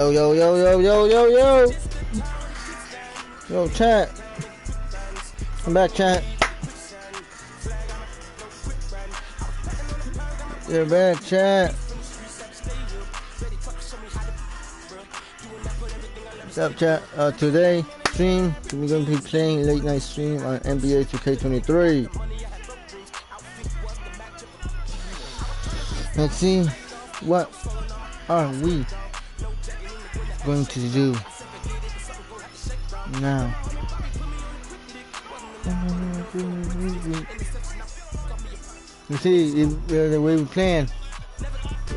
Yo, yo, yo, yo, yo, yo, yo. Yo, chat. I'm back, chat. You're back, chat. What's up, chat? Today, stream, we're going to be playing late night stream on NBA2K23. Let's see, what are we going to do now? You see, the way we're playing,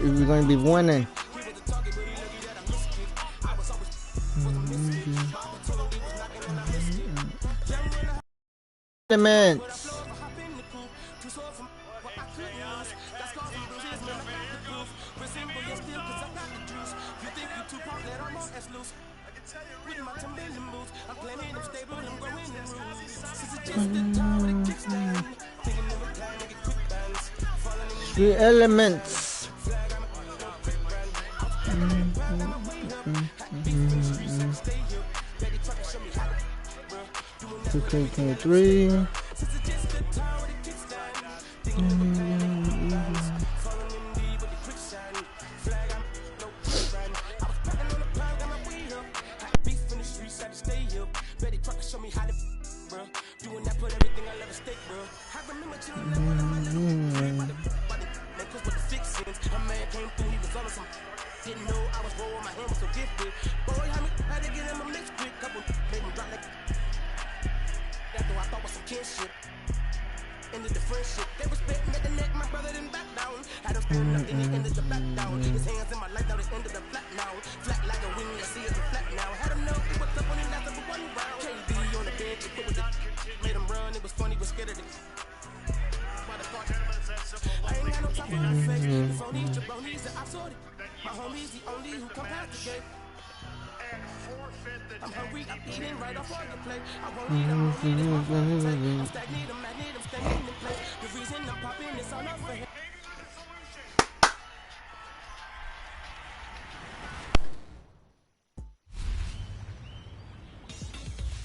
we're going to be winning. Elements. Three elements. 2K23.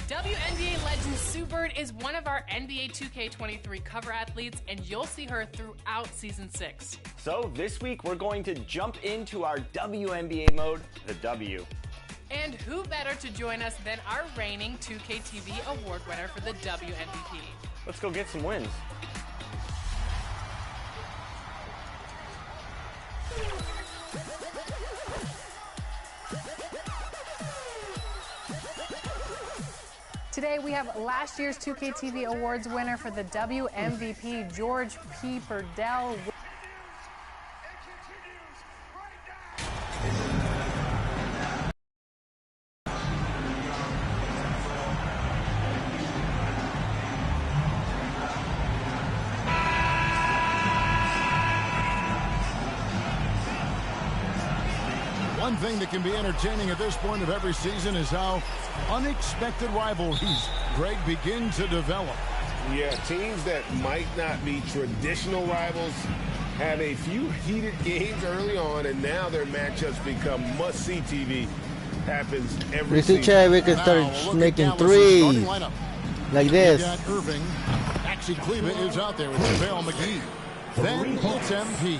WNBA legend Sue Bird is one of our NBA 2K23 cover athletes, and you'll see her throughout Season 6. So this week, we're going to jump into our WNBA mode, the W. And who better to join us than our reigning 2K TV award winner for the WMVP? Let's go get some wins. Today we have last year's 2K TV Awards winner for the WMVP, George P. Purdell. One thing that can be entertaining at this point of every season is how unexpected rivalries, Greg, begin to develop. Yeah, teams that might not be traditional rivals have a few heated games early on, and now their matchups become must-see TV. Happens every season. Chad, we can start making threes like this. Irving. Maxi Kleba is out there with JaVale McGee. Then it's MP.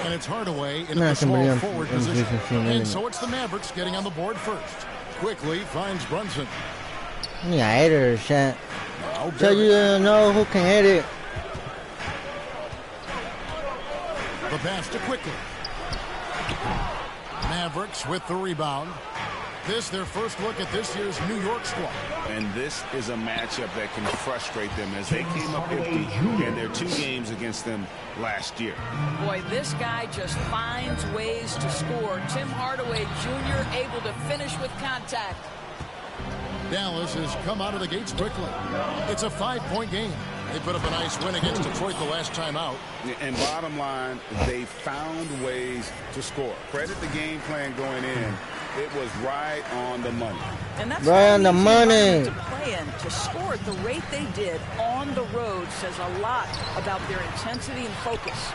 And it's Hardaway in the small forward position. And so it's the Mavericks getting on the board first. Quickly finds Brunson. Yeah, hater shit. So you don't know who can hit it. The pass to Quickly. Mavericks with the rebound. This their first look at this year's New York squad. And this is a matchup that can frustrate them as they came up empty in their 2 games against them last year. Boy, this guy just finds ways to score. Tim Hardaway Jr. able to finish with contact. Dallas has come out of the gates quickly. It's a 5-point game. They put up a nice win against Detroit the last time out. And bottom line, they found ways to score. Credit the game plan going in. It was right on the money. And that's right on the money. To play in, to score at the rate they did on the road says a lot about their intensity and focus.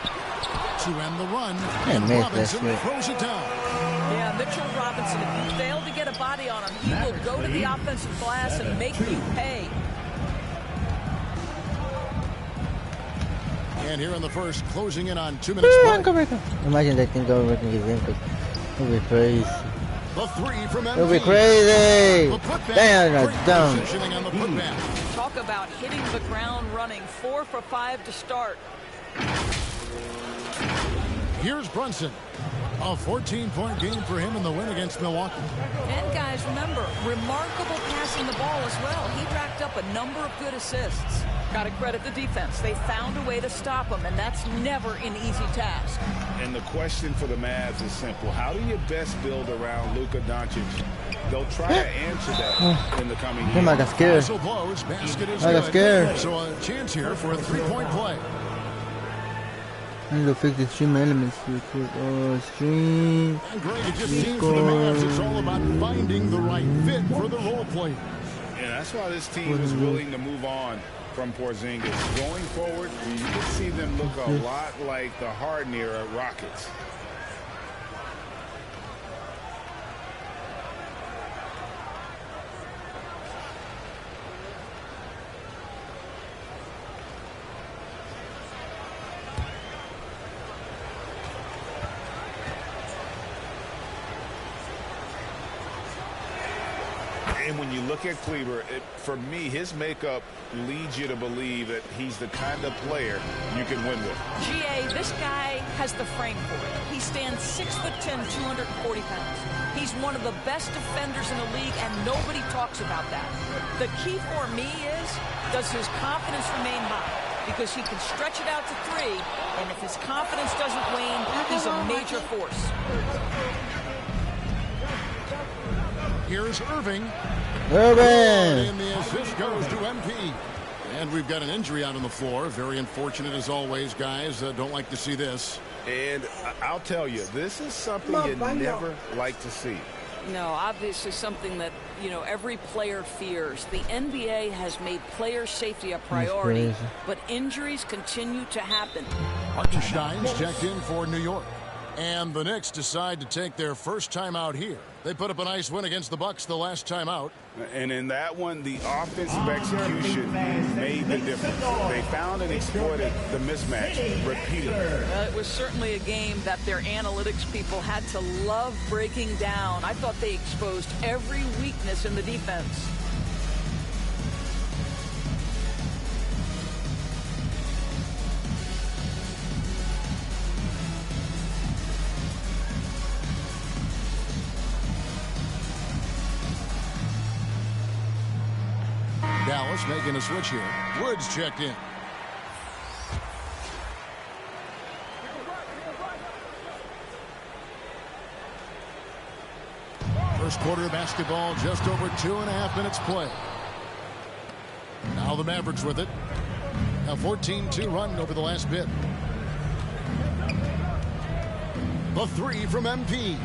To end the run, and Robinson throws it down. Yeah, Mitchell Robinson, if you fail to get a body on him, he will go to the offensive glass and make you pay. And here in the first, closing in on 2 minutes play. Imagine that thing going with his ankle. It'll be crazy. The three from It'll be MP. crazy. Damn, that's dumb. Positioning on the putback. Talk about hitting the ground running. 4 for 5 to start. Here's Brunson. A 14-point game for him in the win against Milwaukee. And guys, remember, remarkable passing the ball as well. He racked up a number of good assists. Got to credit the defense. They found a way to stop him, and that's never an easy task. And the question for the Mavs is simple. How do you best build around Luka Doncic? They'll try to answer that in the coming years. I got scared. Whistle blows, basket is I got good. scared. So a chance here for a three-point play. I need to fix the stream elements real quick. Stream. And Greg, it just seems for the Mavs it's all about finding the right fit for the role players. And that's why this team is willing to move on from Porzingis. Going forward, you can see them look a lot like the Harden era Rockets. And when you look at Kleber, for me, his makeup leads you to believe that he's the kind of player you can win with. GA, this guy has the frame for it. He stands 6'10", 240 pounds. He's one of the best defenders in the league, and nobody talks about that. The key for me is, does his confidence remain high? Because he can stretch it out to 3, and if his confidence doesn't wane, he's a major force. Here's Irving. Irving! And the assist goes to MP. And we've got an injury out on the floor. Very unfortunate as always, guys. Don't like to see this. And I'll tell you, this is something you never like to see. No, obviously something that, you know, every player fears. The NBA has made player safety a priority, but injuries continue to happen. Hartenstein's checked in for New York. And the Knicks decide to take their first time out here. They put up a nice win against the Bucks the last time out. And in that one, the offensive execution made the difference. They found and exploited the mismatch repeatedly. It was certainly a game that their analytics people had to love breaking down. I thought they exposed every weakness in the defense. Dallas making a switch here. Woods checked in. First quarter of basketball, just over 2.5 minutes play. Now the Mavericks with it. A 14-2 run over the last bit. The three from MP.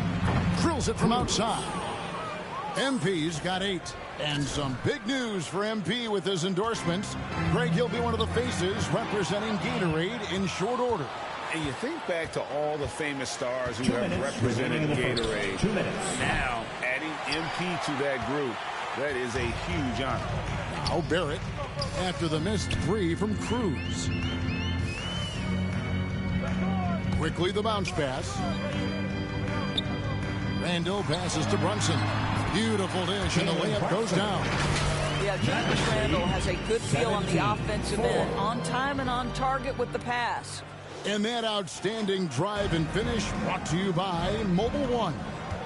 Drills it from outside. MP's got 8. And some big news for MP with his endorsements. Greg, he'll be one of the faces representing Gatorade in short order. And you think back to all the famous stars who have represented Gatorade. 2 minutes. Now, adding MP to that group, that is a huge honor. Now Barrett after the missed 3 from Cruz. Quickly the bounce pass. Randall passes to Brunson. Beautiful dish, and the layup goes down. Yeah, Julius Randle has a good feel on the offensive end. On time and on target with the pass. And that outstanding drive and finish brought to you by Mobile One.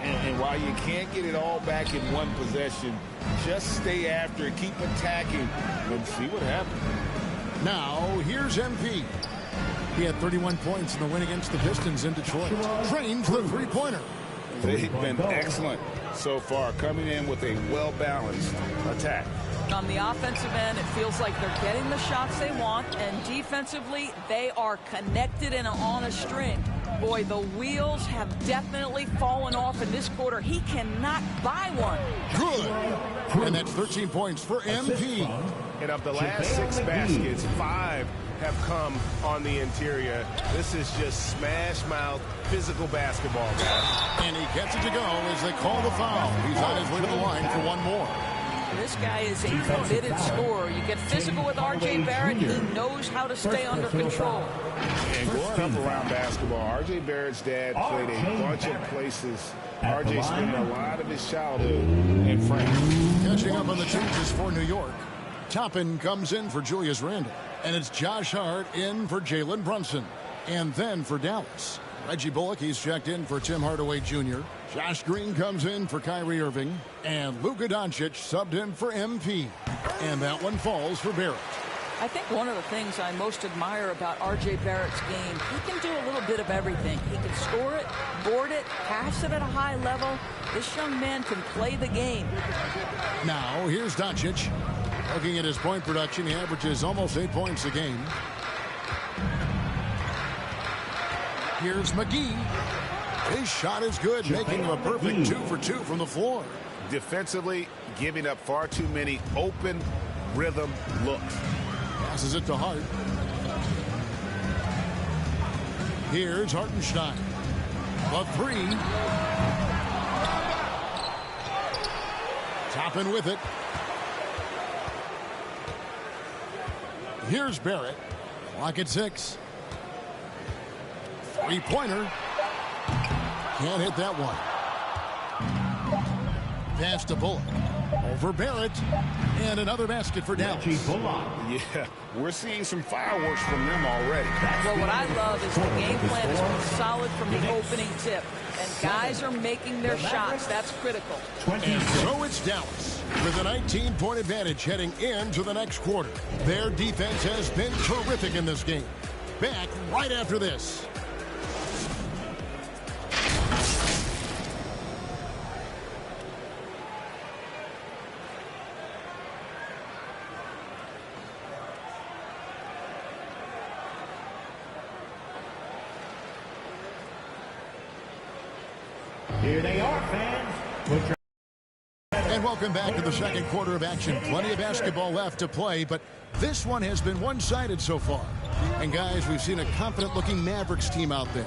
And while you can't get it all back in one possession, just stay after it, keep attacking, and see what happens. Now, here's MP. He had 31 points in the win against the Pistons in Detroit. Trains the three-pointer. They've been excellent so far, coming in with a well-balanced attack. On the offensive end, it feels like they're getting the shots they want, and defensively, they are connected and on a string. Boy, the wheels have definitely fallen off in this quarter. He cannot buy one. Good. And that's 13 points for MP. And of the last 6 baskets, 5 have come on the interior. This is just smash mouth physical basketball, guys. And he gets it to go as they call the foul. He's on his way to the line for one more. This guy is a committed scorer. You get physical with R.J. Barrett, he knows how to stay under control. And growing up around basketball, R.J. Barrett's dad played a bunch of places. R.J. spent a lot of his childhood in France. Catching up on the changes for New York. Toppin comes in for Julius Randle. And it's Josh Hart in for Jalen Brunson. And then for Dallas, Reggie Bullock, he's checked in for Tim Hardaway Jr. Josh Green comes in for Kyrie Irving. And Luka Doncic subbed in for MP. And that one falls for Barrett. I think one of the things I most admire about R.J. Barrett's game, he can do a little bit of everything. He can score it, board it, pass it at a high level. This young man can play the game. Now, here's Doncic. Looking at his point production, he averages almost 8 points a game. Here's McGee. His shot is good, making him a perfect 2 for 2 from the floor. Defensively, giving up far too many open rhythm looks. Passes it to Hart. Here's Hartenstein. The 3. Toppin with it. Here's Barrett. Clock at 6. 3-pointer. Can't hit that one. Pass to Bullock. Over Barrett. And another basket for Dallas. Yeah, we're seeing some fireworks from them already. Well, what I love is the game plan has been solid from the opening tip. And guys are making their shots. That's critical. And so it's Dallas with a 19-point advantage heading into the next quarter. Their defense has been terrific in this game. Back right after this. Here they are, fans. And welcome back to the second quarter of action. Plenty of basketball left to play, but this one has been one-sided so far. And guys, we've seen a confident-looking Mavericks team out there.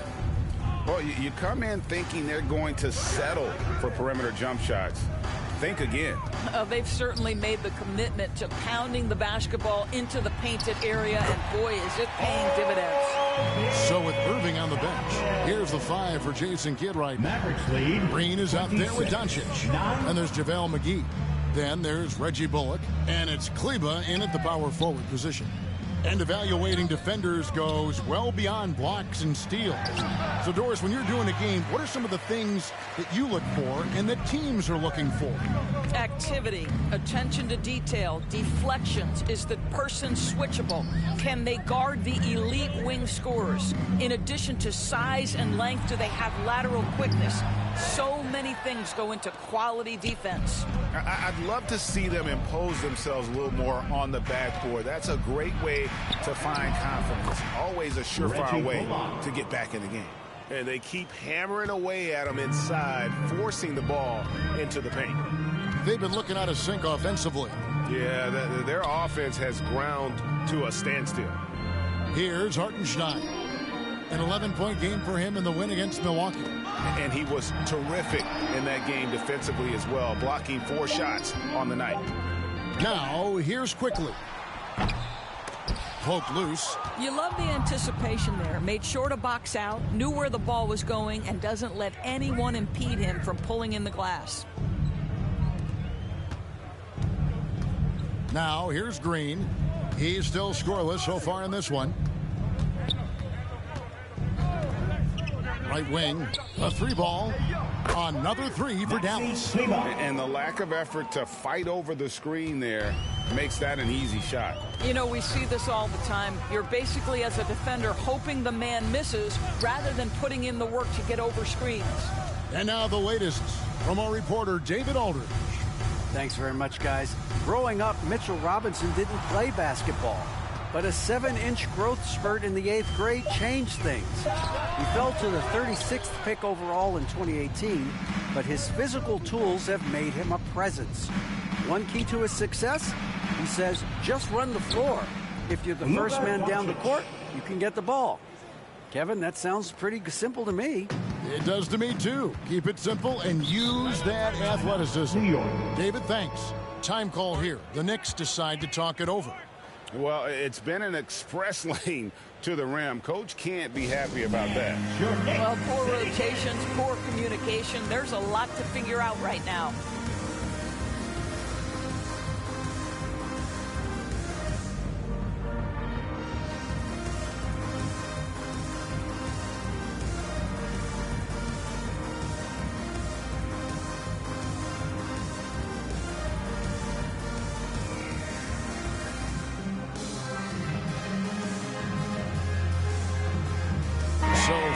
Well, you come in thinking they're going to settle for perimeter jump shots. Think again. They've certainly made the commitment to pounding the basketball into the painted area, and boy, is it paying dividends. So with Irving on the bench, here's the 5 for Jason Kidd right now. Mavericks lead. Green is out there with Doncic. And there's JaVale McGee. Then there's Reggie Bullock. And it's Kleba in at the power forward position. And evaluating defenders goes well beyond blocks and steals. So, Doris, when you're doing a game, what are some of the things that you look for and that teams are looking for? Activity, attention to detail, deflections. Is the person switchable? Can they guard the elite wing scorers? In addition to size and length, do they have lateral quickness? So many things go into quality defense. I'd love to see them impose themselves a little more on the backboard. That's a great way to find confidence. Always a surefire way to get back in the game. And they keep hammering away at them inside, forcing the ball into the paint. They've been looking out of sync offensively. Yeah, their offense has ground to a standstill. Here's Hartenstein. An 11-point game for him in the win against Milwaukee. And he was terrific in that game defensively as well, blocking 4 shots on the night. Now, here's Quickly. Poke loose. You love the anticipation there. Made sure to box out, knew where the ball was going, and doesn't let anyone impede him from pulling in the glass. Now, here's Green. He's still scoreless so far in this one. Right wing, a 3-ball. Another 3 for Dallas. And the lack of effort to fight over the screen there makes that an easy shot. You know, we see this all the time. You're basically, as a defender, hoping the man misses rather than putting in the work to get over screens. And now the latest from our reporter, David Aldridge. Thanks very much, guys. Growing up, Mitchell Robinson didn't play basketball. But a 7-inch growth spurt in the 8th grade changed things. He fell to the 36th pick overall in 2018, but his physical tools have made him a presence. One key to his success, he says, just run the floor. If you're the first man down the court, you can get the ball. Kevin, that sounds pretty simple to me. It does to me, too. Keep it simple and use that athleticism. David, thanks. Time call here. The Knicks decide to talk it over. Well, it's been an express lane to the rim. Coach can't be happy about that. Well, poor rotations, poor communication. There's a lot to figure out right now.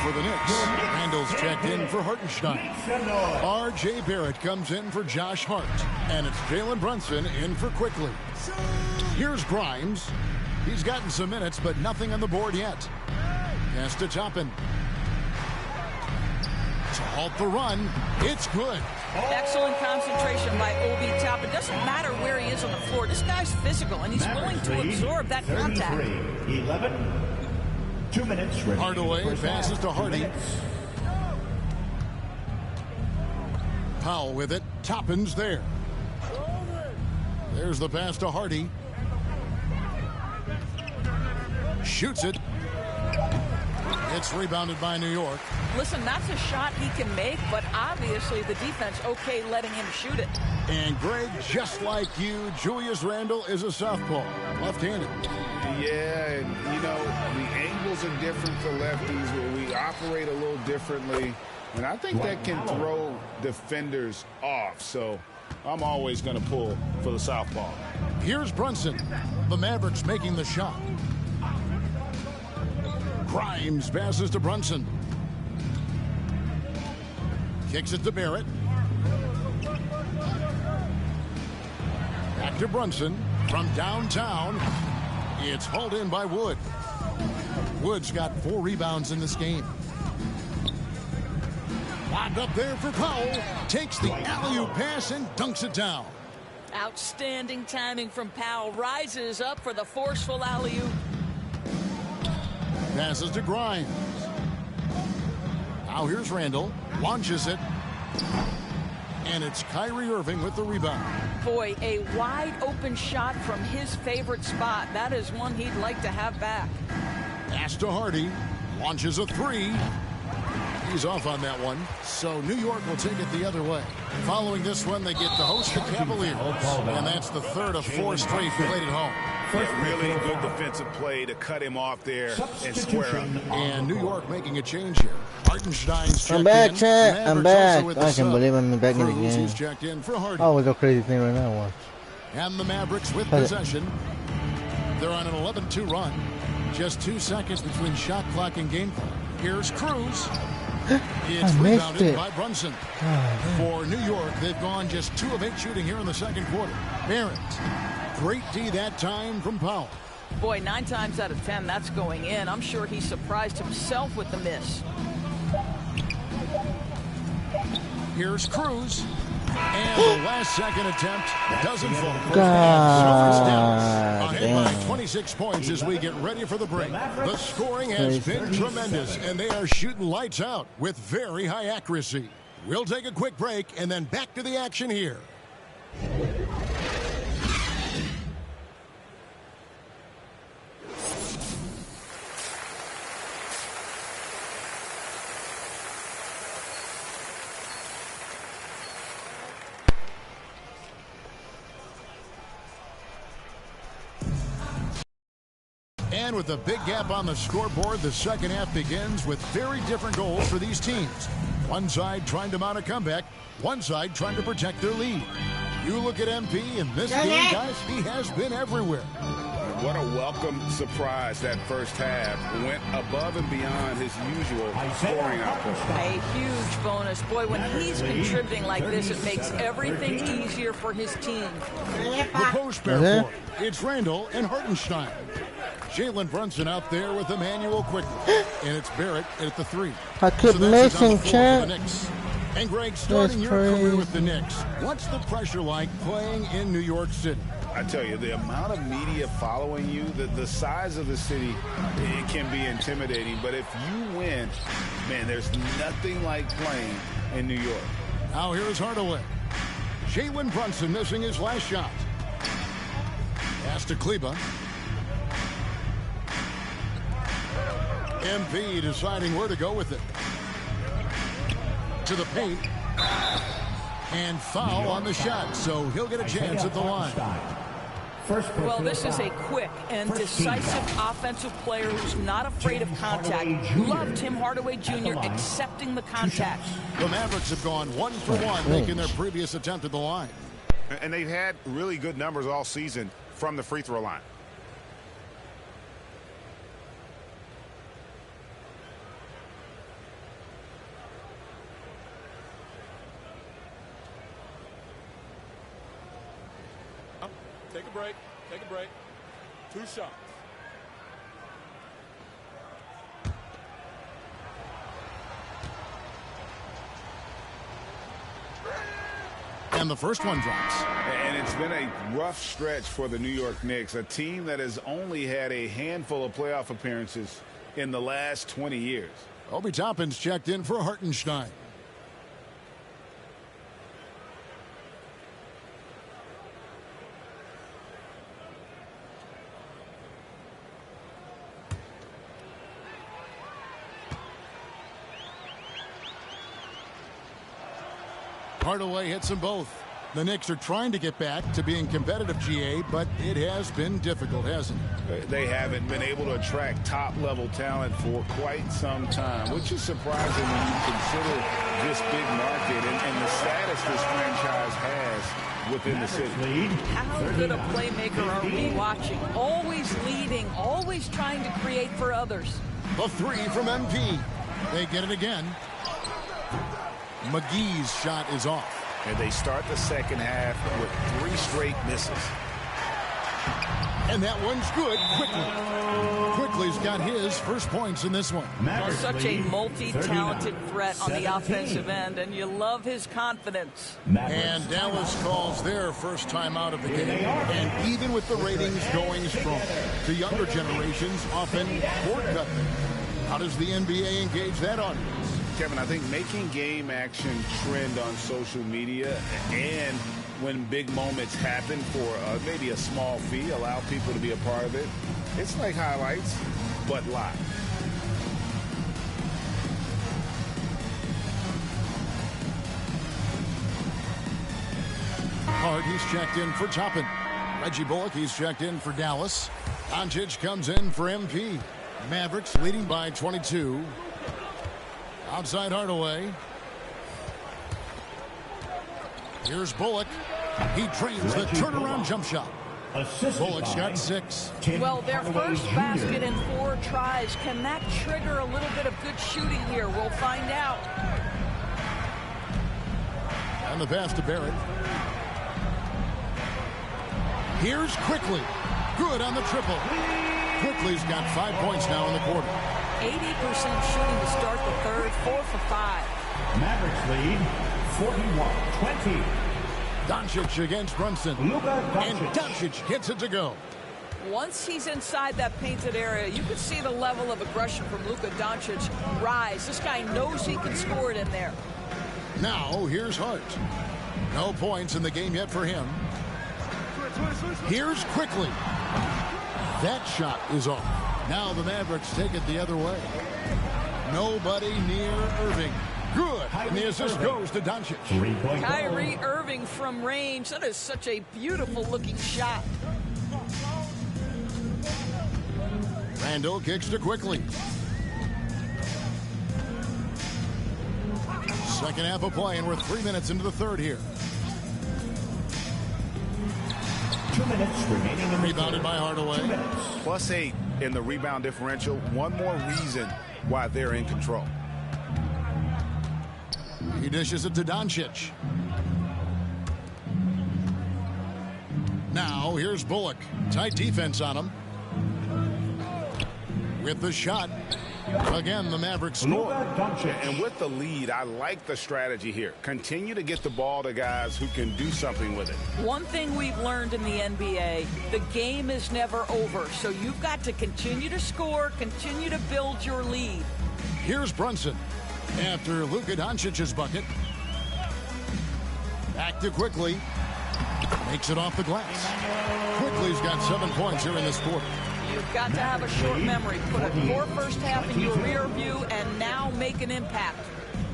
For the Knicks, Randall's checked in for Hartenstein. R.J. Barrett comes in for Josh Hart. And it's Jalen Brunson in for Quickly. Here's Grimes. He's gotten some minutes, but nothing on the board yet. Pass to Toppin. To halt the run. It's good. Excellent concentration by Obi Toppin. It doesn't matter where he is on the floor. This guy's physical, and he's willing to absorb that contact. 11. 2 minutes. Hardaway passes to Hardy. Powell with it. Toppin's there. There's the pass to Hardy. Shoots it. It's rebounded by New York. Listen, that's a shot he can make, but obviously the defense okay letting him shoot it. And Greg, just like you, Julius Randle is a southpaw, left-handed. Yeah, and you know, the angles are different for lefties, where we operate a little differently. And I think that can throw defenders off. So I'm always going to pull for the southpaw. Here's Brunson. The Mavericks making the shot. Grimes passes to Brunson. Kicks it to Barrett. Back to Brunson from downtown. It's hauled in by Wood. Wood's got 4 rebounds in this game. Lobbed up there for Powell. Takes the alley-oop pass and dunks it down. Outstanding timing from Powell. Rises up for the forceful alley-oop. Passes to Grimes. Now here's Randall. Launches it. And it's Kyrie Irving with the rebound. Boy, a wide open shot from his favorite spot. That is one he'd like to have back. Pass to Hardy. Launches a 3. He's off on that one. So New York will take it the other way. Following this one, they get to host the Cavaliers. And that's the 3rd of 4 straight played at home. Really good defensive play to cut him off there and square up. And New York making a change here. Hartenstein's checked I'm back, in. chat. I'm back. I I can't believe I'm back in the Cruz game. is checked in for Hardy. Oh, it's a crazy thing right now. Watch. And the Mavericks with possession. They're on an 11-2 run. Just 2 seconds between shot clock and game clock. Here's Cruz. It's rebounded by Brunson. For New York, they've gone just 2 of 8 shooting here in the second quarter. Barrett. Great D that time from Powell. Boy, 9 times out of 10, that's going in. I'm sure he surprised himself with the miss. Here's Cruz. And the last second attempt doesn't fall. Ahead by 26 points as we get ready for the break. The scoring has been tremendous, and they are shooting lights out with very high accuracy. We'll take a quick break and then back to the action here. And with a big gap on the scoreboard, the second half begins with very different goals for these teams. One side trying to mount a comeback, one side trying to protect their lead. You look at MP in this game, guys, he has been everywhere. What a welcome surprise that first half. Went above and beyond his usual scoring output. A huge bonus. Boy, when he's contributing like this, it makes everything easier for his team. The post pair for it's Randall and Hartenstein. Jalen Brunson out there with Emmanuel Quickly. And it's Barrett at the 3. I keep missing, champ. And Greg, starting your career with the Knicks, what's the pressure like playing in New York City? I tell you, the amount of media following you, the size of the city, it can be intimidating. But if you win, man, there's nothing like playing in New York. Now here's Hardaway. Jalen Brunson missing his last shot. Pass to Kleba. MP deciding where to go with it. To the paint. And foul on the shot, so he'll get a chance at the line. Well, this is a quick and decisive offensive player who's not afraid of contact. Love Tim Hardaway Jr. accepting the contact. The Mavericks have gone 1 for 1, making their previous attempt at the line. And they've had really good numbers all season from the free throw line. Take a break. Take a break. 2 shots. And the first one drops. And it's been a rough stretch for the New York Knicks, a team that has only had a handful of playoff appearances in the last 20 years. Obi Toppin's checked in for Hartenstein. Hardaway hits them both. The Knicks are trying to get back to being competitive, GA, but it has been difficult, hasn't it? They haven't been able to attract top-level talent for quite some time, which is surprising when you consider this big market and the status this franchise has within the city. How good a playmaker are we watching? Always leading, always trying to create for others. A 3 from MP. They get it again. McGee's shot is off. And they start the second half with 3 straight misses. And that one's good. Quickly's got his first points in this one. Such a multi-talented threat on the offensive end, and you love his confidence. And Dallas calls their first time out of the game. And even with the ratings going strong, the younger generations often cord-cut them. How does the NBA engage that audience? Kevin, I think making game action trend on social media and when big moments happen for maybe a small fee, allow people to be a part of it. It's like highlights, but live. Hart, he's checked in for Toppin. Reggie Bullock, he's checked in for Dallas. Doncic comes in for MP. Mavericks leading by 22. Outside Hardaway. Here's Bullock. He drains the turnaround jump shot. Bullock's got 6. Well, their first basket in 4 tries. Can that trigger a little bit of good shooting here? We'll find out. And the pass to Barrett. Here's Quickly. Good on the triple. Quickly's got 5 points now in the quarter. 80% shooting to start the third, 4 for 5. Mavericks lead 41-20. Doncic against Brunson. And Doncic hits it to go. Once he's inside that painted area, you can see the level of aggression from Luka Doncic rise. This guy knows he can score it in there. Now, here's Hart. No points in the game yet for him. Here's Quickly. That shot is off. Now the Mavericks take it the other way. Nobody near Irving. Good. And the assist goes to Doncic. Kyrie Irving from range. That is such a beautiful looking shot. Randall kicks to Quickly. Second half of play, and we're 3 minutes into the third here. 2 minutes remaining. Rebounded by Hardaway. +8 in the rebound differential. One more reason why they're in control. He dishes it to Doncic. Now here's Bullock. Tight defense on him. With the shot. Again, the Mavericks score. And with the lead, I like the strategy here. Continue to get the ball to guys who can do something with it. One thing we've learned in the NBA, the game is never over. So you've got to continue to score, continue to build your lead. Here's Brunson after Luka Doncic's bucket. Back to Quickly. Makes it off the glass. Quickly's got 7 points here in this quarter. You've got to have a short memory. Put a poor first half in your rear view and now make an impact.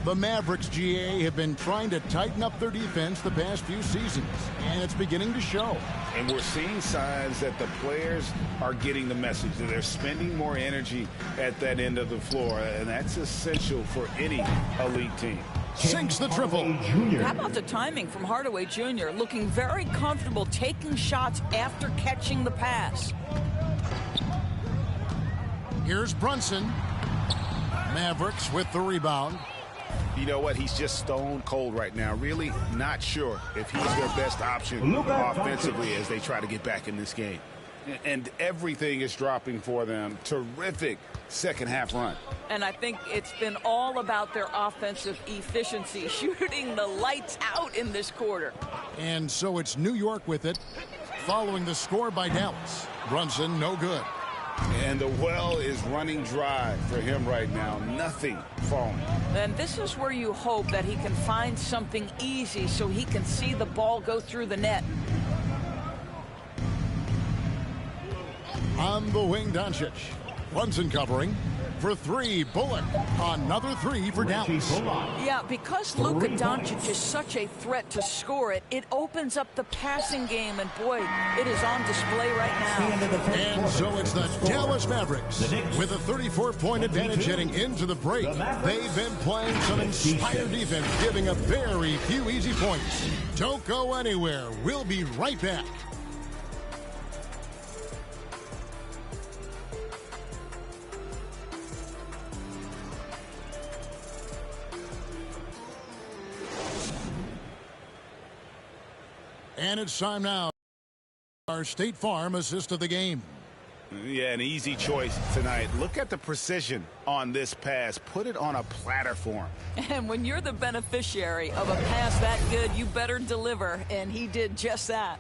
The Mavericks, GA, have been trying to tighten up their defense the past few seasons, and it's beginning to show. And we're seeing signs that the players are getting the message, that they're spending more energy at that end of the floor, and that's essential for any elite team. Sinks the triple. How about the timing from Hardaway Jr. Looking very comfortable taking shots after catching the pass. Here's Brunson. Mavericks with the rebound. You know what? He's just stone cold right now. Really not sure if he's their best option offensively as they try to get back in this game. And everything is dropping for them. Terrific second half run. And I think it's been all about their offensive efficiency, shooting the lights out in this quarter. And so it's New York with it, following the score by Dallas. Brunson, no good. And the well is running dry for him right now. Nothing falling. And this is where you hope that he can find something easy so he can see the ball go through the net. On the wing, Doncic. Brunson covering. For three, Bullock. Another three for Dallas. Yeah, because Luka Doncic is such a threat to score it, it opens up the passing game, and boy, it is on display right now. And so it's the Dallas Mavericks with a 34-point advantage heading into the break. They've been playing some inspired defense, giving up very few easy points. Don't go anywhere. We'll be right back. And it's time now. Our State Farm assist of the game. Yeah, an easy choice tonight. Look at the precision on this pass. Put it on a platter for him. And when you're the beneficiary of a pass that good, you better deliver. And he did just that.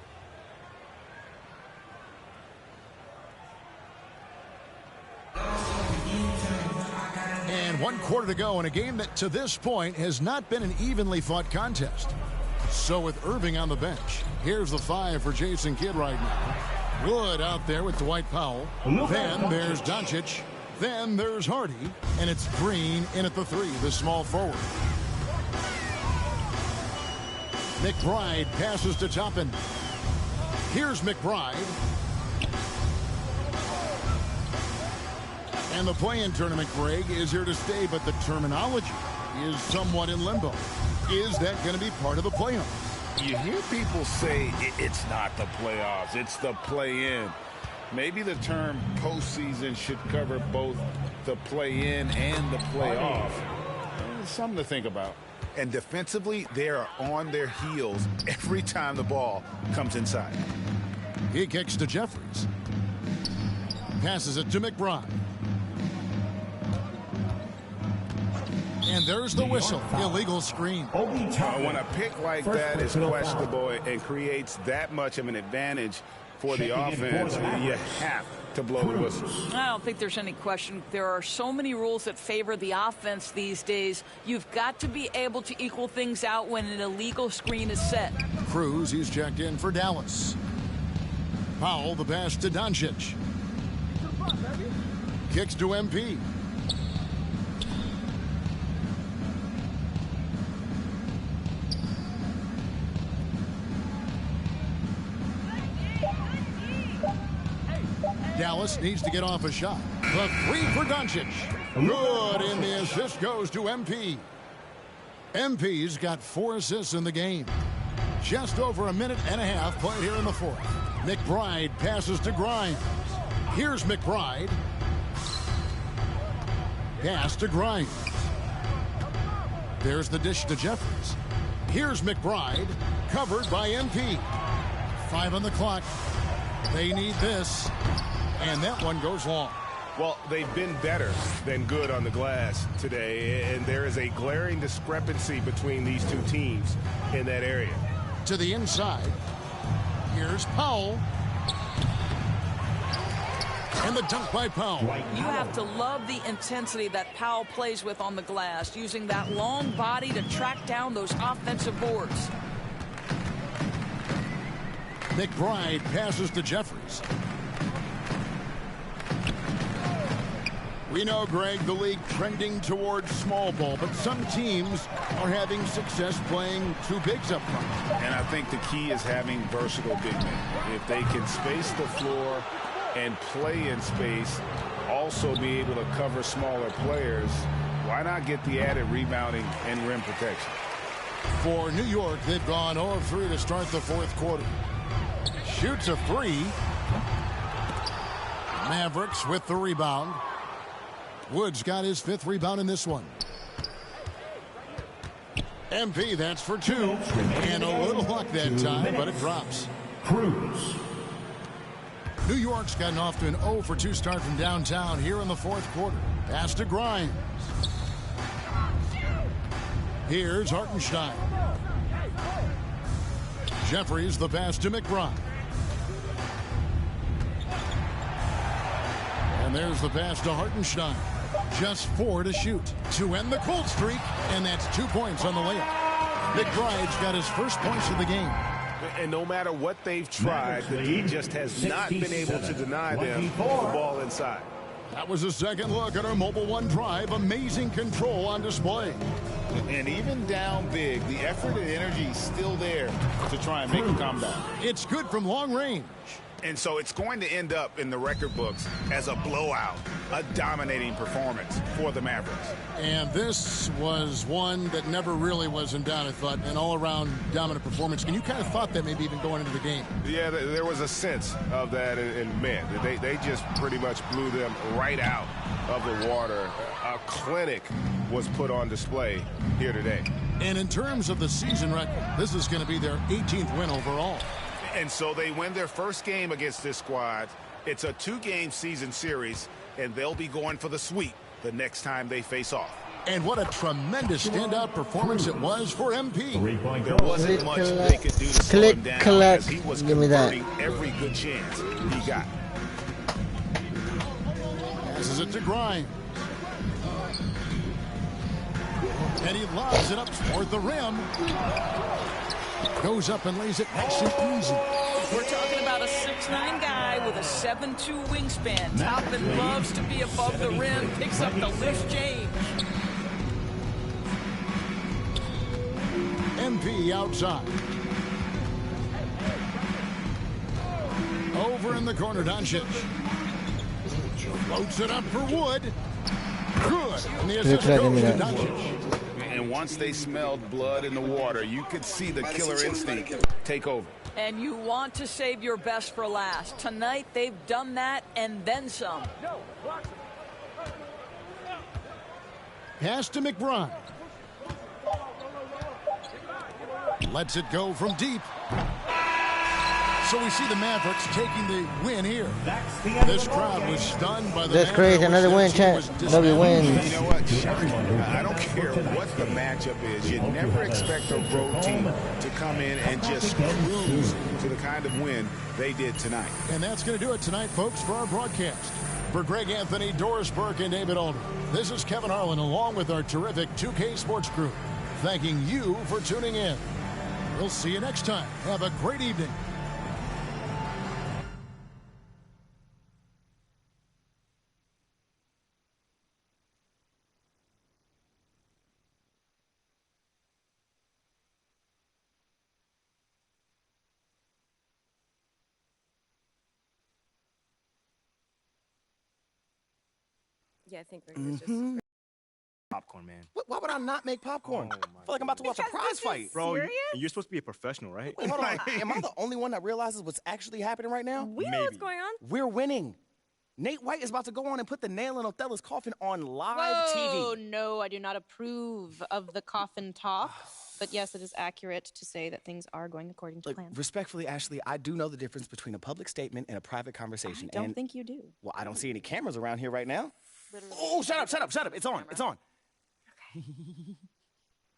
And 1 quarter to go in a game that to this point has not been an evenly fought contest. So with Irving on the bench, here's the 5 for Jason Kidd right now. Wood out there with Dwight Powell. Then there's Doncic. Then there's Hardy. And it's Green in at the 3, the small forward. McBride passes to Toppin. Here's McBride. And the play-in tournament, Greg, is here to stay, but the terminology is somewhat in limbo. Is that going to be part of the playoffs? You hear people say it's not the playoffs, it's the play-in. Maybe the term postseason should cover both the play-in and the playoff. Something to think about. And defensively, they are on their heels every time the ball comes inside. He kicks to Jeffries. Passes it to McBride. And there's the whistle. Illegal screen. When a pick like that is questionable and creates that much of an advantage for the offense, you have to blow the whistle. I don't think there's any question. There are so many rules that favor the offense these days. You've got to be able to equal things out when an illegal screen is set. Cruz, he's checked in for Dallas. Powell, the pass to Doncic. Kicks to MP. Dallas needs to get off a shot. The 3 for Doncic. Good, and the assist goes to MP. MP's got 4 assists in the game. Just over a minute and a half played here in the 4th. McBride passes to Grimes. Here's McBride. Pass to Grimes. There's the dish to Jeffries. Here's McBride, covered by MP. 5 on the clock. They need this. And that one goes long. Well, they've been better than good on the glass today, and there is a glaring discrepancy between these two teams in that area. To the inside. Here's Powell. And the dunk by Powell. You have to love the intensity that Powell plays with on the glass, using that long body to track down those offensive boards. McBride passes to Jeffries. We know, Greg, the league trending towards small ball, but some teams are having success playing two bigs up front. And I think the key is having versatile big men. If they can space the floor and play in space, also be able to cover smaller players, why not get the added rebounding and rim protection? For New York, they've gone 0 of 3 to start the fourth quarter. Shoots a three. Mavericks with the rebound. Woods got his 5th rebound in this one. MP, that's for 2. And a little luck that time, but it drops. Cruz. New York's gotten off to an 0 for 2 start from downtown here in the fourth quarter. Pass to Grimes. Here's Hartenstein. Jeffries the pass to McBride. And there's the pass to Hartenstein. Just 4 to shoot to end the cold streak, and that's 2 points on the layup. McBride's got his first points of the game. And no matter what they've tried, the D just has not been able to deny them the ball inside. That was a second look at our Mobile One drive. Amazing control on display. And even down big, the effort and energy is still there to try and make a comeback. It's good from long range. And so it's going to end up in the record books as a blowout, a dominating performance for the Mavericks. And this was one that never really was in doubt, I thought, an all-around dominant performance. And you kind of thought that maybe even going into the game. Yeah, there was a sense of that, and man, they just pretty much blew them right out of the water. A clinic was put on display here today. And in terms of the season record, this is going to be their 18th win overall. And so they win their first game against this squad. It's a 2-game season series, and they'll be going for the sweep the next time they face off. And what a tremendous standout performance it was for MP. There wasn't much they could do to slow him down as he was converting every good chance he got. Passes it to Grimes. And he lobs it up toward the rim. Goes up and lays it nice and easy. We're talking about a 6'9" guy with a 7'2" wingspan. Toppin loves to be above the rim, picks up the lift change. MP outside. Over in the corner, Doncic. Floats it up for Wood. Good. And the assist goes to Doncic. And once they smelled blood in the water, you could see the killer instinct take over. And you want to save your best for last. Tonight, they've done that and then some. Pass to McBride. Lets it go from deep. So we see the Mavericks taking the win here. This crowd was stunned by the That's crazy. Another win, chat. Another win. You know what? I don't care what the matchup is. You never expect a road team to come in and just cruise to the kind of win they did tonight. And that's going to do it tonight, folks, for our broadcast. For Greg Anthony, Doris Burke, and David Alden, this is Kevin Harlan along with our terrific 2K Sports crew, thanking you for tuning in. We'll see you next time. Have a great evening. Yeah, I think we're just popcorn, man. Why would I not make popcorn? I feel like I'm about to watch a prize fight. Bro, you're supposed to be a professional, right? Wait, hold on. Am I the only one that realizes what's actually happening right now? We know what's going on. We're winning. Nate White is about to go on and put the nail in Othello's coffin on live Whoa, TV. No, I do not approve of the coffin talk. But yes, it is accurate to say that things are going according to plan. Respectfully, Ashley, I do know the difference between a public statement and a private conversation. I don't think you do. Well, I don't see any cameras around here right now. Literally. Oh, shut up. It's on. It's on.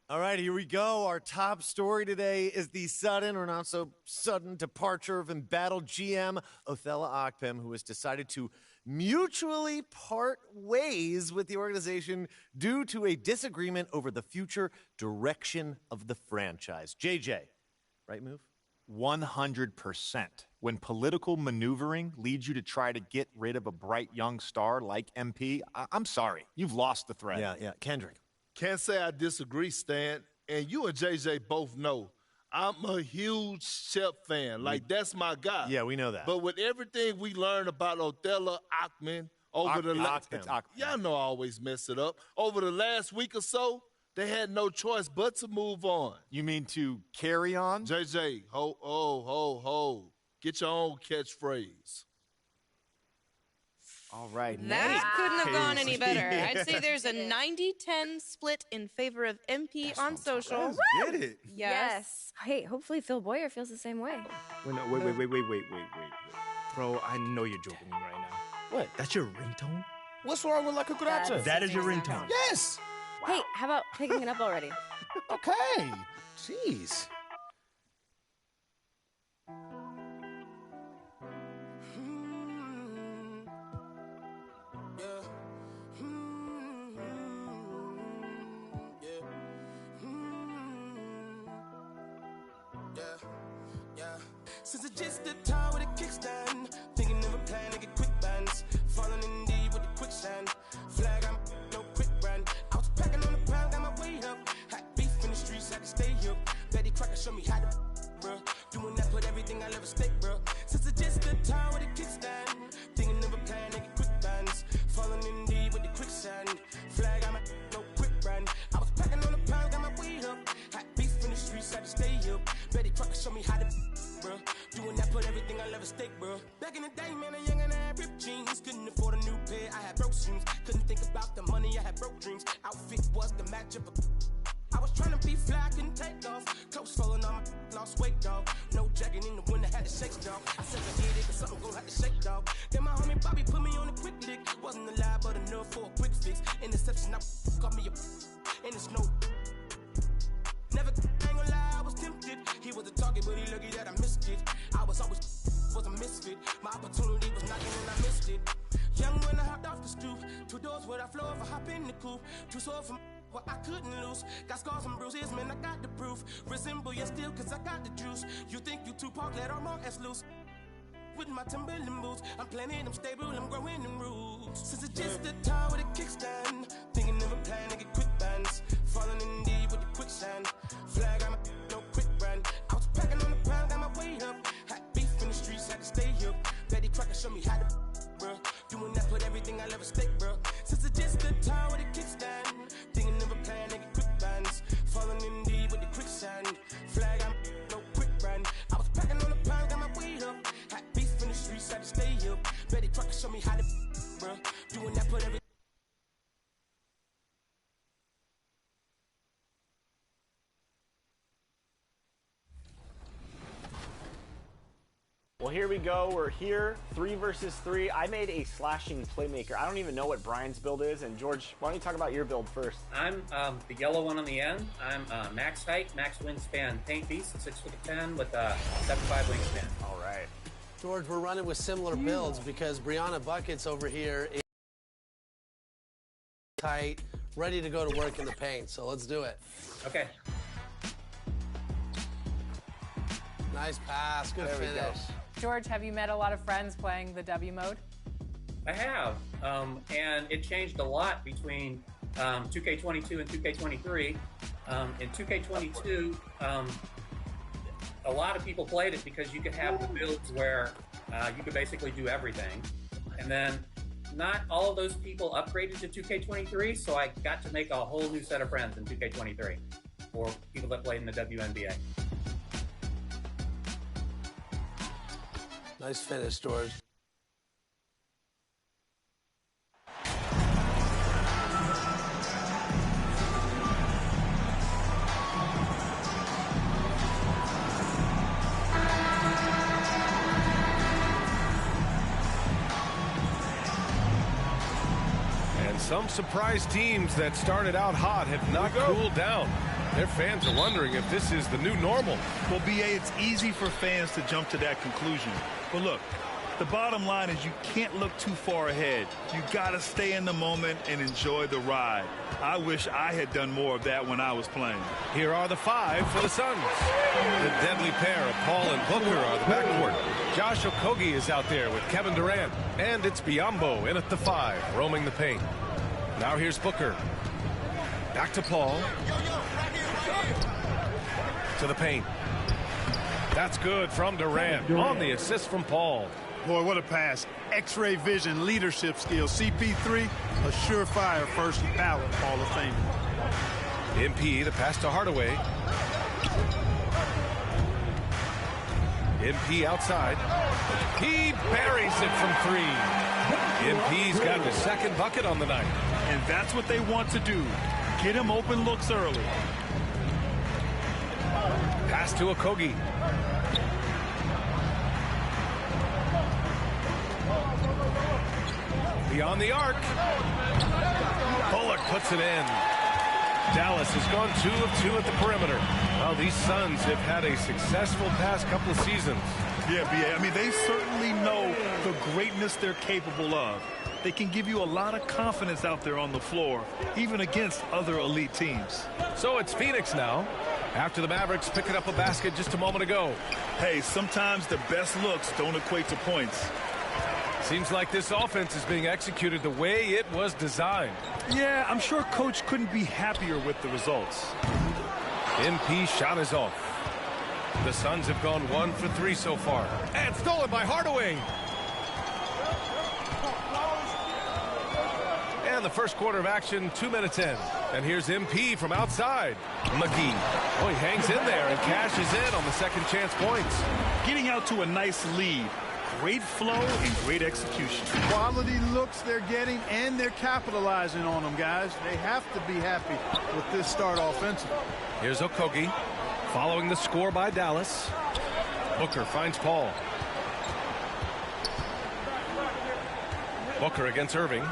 All right, here we go. Our top story today is the sudden or not so sudden departure of embattled GM Othello Akpem, who has decided to mutually part ways with the organization due to a disagreement over the future direction of the franchise. JJ, right move? 100%. When political maneuvering leads you to try to get rid of a bright young star like MP, I'm sorry, you've lost the thread. Yeah. Kendrick. Can't say I disagree, Stan. And you and JJ both know I'm a huge Shep fan. Like, that's my guy. Yeah, we know that. But with everything we learned about Othello Akpem over the last... Y'all know I always mess it up. Over the last week or so, they had no choice but to move on. You mean to carry on? JJ, ho. Get your own catchphrase. All right. That couldn't have gone any better. I'd say there's a 90-10 split in favor of MP on social. Get it. Yes. Hey, hopefully Phil Boyer feels the same way. Wait. Bro, I know you're joking me right now. What? That's your ringtone? What's wrong with La Cucaracha? That is your ringtone. Yes. Wow. Hey, how about picking it up already? Okay. Jeez. Since it's just the time with a kickstand, thinking of a plan to get quick bands, falling in deep with the quicksand. Flag, I'm no quick brand. I was packing on the pound, got my way up. Had beef in the streets, had to stay up. Betty Crocker showed me how to, bro. Doing that, put everything I love at stake, bro. Since it's just the time with a kickstand, thinking of a plan to get quick bands, falling in deep with the quicksand. Flag, I'm no quick brand. I was packing on the pound, got my way up. Had beef in the streets, had to stay up. Betty Crocker showed me how to, bro. Doing that, put everything I love at stake, bro. Back in the day, man, a young and I had ripped jeans. Couldn't afford a new pair, I had broke shoes. Couldn't think about the money, I had broke dreams. Outfit was the match of a... I was trying to be fly, couldn't take off. Clothes falling on my lost weight, dog. No jacket in the winter, had to shake, dog. I said I did it, cause something gon' have to shake, dog. Then my homie Bobby put me on a quick lick. Wasn't alive, but enough for a quick fix. Interception, I got me a... And it's no... Never, I ain't gonna lie, I was tempted. He was a target, but he lucky that I missed it. I was always was a misfit. My opportunity was knocking and I missed it. Young when I hopped off the stoop. 2 doors where I floor if I hop in the coupe. Too sore from what I couldn't lose. Got scars and bruises, man, I got the proof. Resemble you still, cause I got the juice. You think you Tupac, let all my ass loose. With my Timberland boots, I'm planting, I'm stable, I'm growing in roots. Since it's just the time with a kickstand, thinking of a plan to get quick bands, falling in deep with the quicksand. Flag, I'm no quick brand. I was packing on the pound, got my way up. Had beef in the streets, had to stay up. Betty Crocker showed me how to, bro. Doing that, put everything I love at stake, bro. Since it's just the time with a kickstand, thinking of a plan to get quick bands, falling in deep with the quicksand. Flag, I'm no quick brand. I was packing on the pound, got my way up. Had beef in the streets, had to stay up. Betty Crocker showed me how to, bro. Doing that, put everything. Well, here we go. We're here, 3 versus 3. I made a slashing playmaker. I don't even know what Brian's build is. And George, why don't you talk about your build first? I'm the yellow one on the end. I'm max height, max wingspan paint beast, 6'10" with a 7'5" wingspan. All right. George, we're running with similar builds because Brianna Buckets over here is tight, ready to go to work in the paint. So let's do it. Okay. Nice pass. Good finish. George, have you met a lot of friends playing the W mode? I have, and it changed a lot between 2K22 and 2K23. In 2K22, a lot of people played it because you could have the builds where you could basically do everything. And then not all of those people upgraded to 2K23, so I got to make a whole new set of friends in 2K23 for people that played in the WNBA. Nice finish, George. some surprise teams that started out hot have not cooled down. Their fans are wondering if this is the new normal. Well, BA, it's easy for fans to jump to that conclusion. But look, the bottom line is you can't look too far ahead. You got to stay in the moment and enjoy the ride. I wish I had done more of that when I was playing. Here are the 5 for the Suns. The deadly pair of Paul and Booker are the backcourt. Josh Okogie is out there with Kevin Durant. And it's Biyombo in at the 5, roaming the paint. Now here's Booker. Back to Paul. To the paint. That's good from Durant on the assist from Paul. Boy, what a pass. X-ray vision, leadership skills. CP3, a surefire first ballot Hall of Famer. MP, the pass to Hardaway. MP outside. He buries it from 3. MP's got his second bucket on the night. And that's what they want to do. Get him open looks early. Pass to Okogie. Beyond the arc. Bullock puts it in. Dallas has gone 2 of 2 at the perimeter. Well, these Suns have had a successful past couple of seasons. Yeah, BA. I mean, they certainly know the greatness they're capable of. They can give you a lot of confidence out there on the floor, even against other elite teams. So it's Phoenix now, after the Mavericks picking up a basket just a moment ago. Hey, sometimes the best looks don't equate to points. Seems like this offense is being executed the way it was designed. Yeah, I'm sure Coach couldn't be happier with the results. MP shot is off. The Suns have gone 1 for 3 so far. And stolen by Hardaway. And the first quarter of action, 2 minutes in. And here's MP from outside. McGee. Oh, he hangs in there and cashes in on the second chance points. Getting out to a nice lead. Great flow and great execution. Quality looks they're getting, and they're capitalizing on them, guys. They have to be happy with this start offensively. Here's Okogie, following the score by Dallas. Booker finds Paul. Booker against Irving.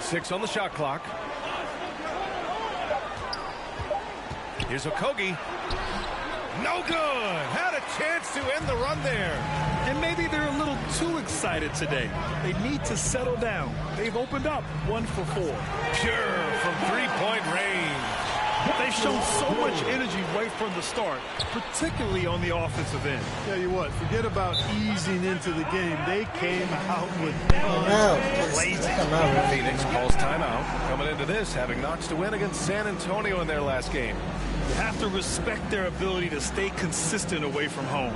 6 on the shot clock. Here's Okogie. No good. Had a chance to end the run there. And maybe they're a little too excited today. They need to settle down. They've opened up 1 for 4. Pure from 3-point range. They've shown so much energy right from the start, particularly on the offensive end. Tell you what, forget about easing into the game. They came out with blazing. Phoenix calls timeout. Coming into this, having notched a win against San Antonio in their last game. You have to respect their ability to stay consistent away from home,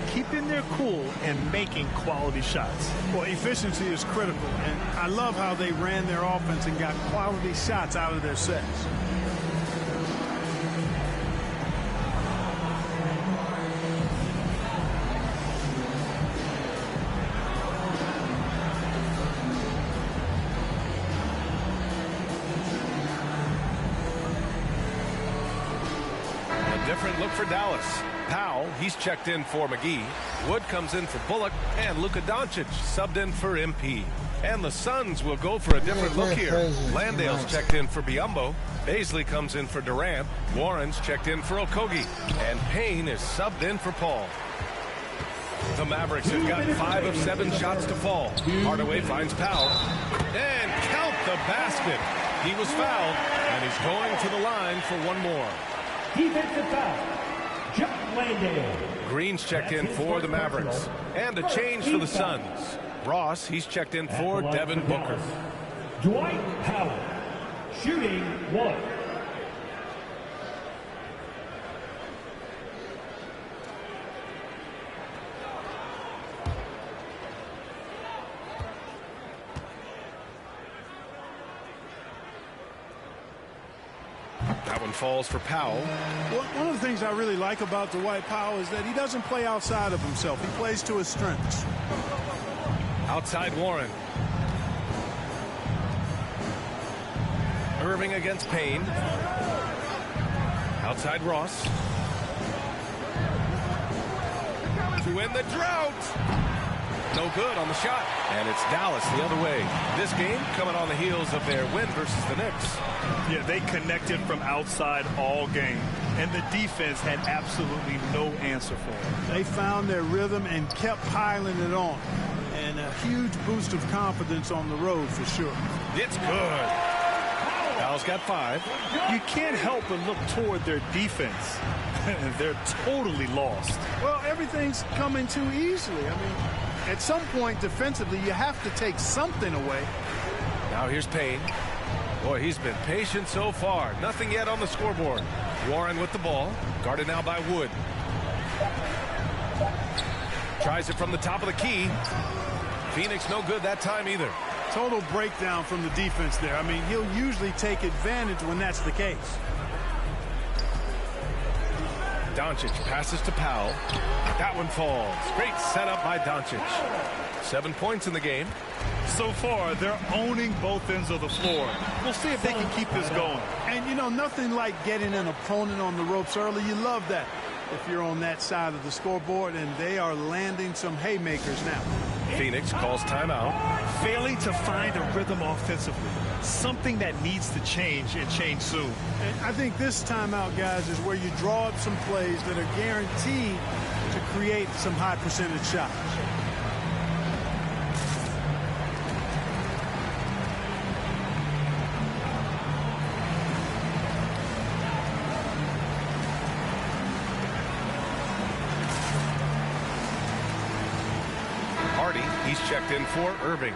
keeping their cool and making quality shots. Well, efficiency is critical, and I love how they ran their offense and got quality shots out of their sets. Different look for Dallas. Powell, he's checked in for McGee. Wood comes in for Bullock, and Luka Doncic subbed in for MP. And the Suns will go for a different look here. Landale's checked in for Biyombo. Baisley comes in for Durant. Warren's checked in for Okogie. And Payne is subbed in for Paul. The Mavericks have got 5 of 7 shots to fall. Hardaway finds Powell. And count the basket. He was fouled, and he's going to the line for one more. Defensive foul, John Landale. Green's checked in for the Mavericks. And a change for the Suns. Ross, he's checked in for Devin Booker. Dwight Powell, shooting 1. That one falls for Powell. Well, one of the things I really like about Dwight Powell is that he doesn't play outside of himself. He plays to his strengths. Outside Warren. Irving against Payne. Outside Ross. To win the drought. No good on the shot. And it's Dallas the other way. This game coming on the heels of their win versus the Knicks. Yeah, they connected from outside all game, and the defense had absolutely no answer for them. They found their rhythm and kept piling it on. And a huge boost of confidence on the road for sure. It's good. Powell's got 5. You can't help but look toward their defense. They're totally lost. Well, everything's coming too easily. I mean, at some point defensively, you have to take something away. Now here's Payne. Boy, he's been patient so far. Nothing yet on the scoreboard. Warren with the ball. Guarded now by Wood. Tries it from the top of the key. Phoenix no good that time either. Total breakdown from the defense there. I mean, he'll usually take advantage when that's the case. Doncic passes to Powell. That one falls. Great setup by Doncic. 7 points in the game. So far, they're owning both ends of the floor. We'll see if they can keep this going. And, you know, nothing like getting an opponent on the ropes early. You love that if you're on that side of the scoreboard, and they are landing some haymakers now. Phoenix calls timeout. Failing to find a rhythm offensively. Something that needs to change, and change soon. And I think this timeout, guys, is where you draw up some plays that are guaranteed to create some high percentage shots. He's checked in for Irving.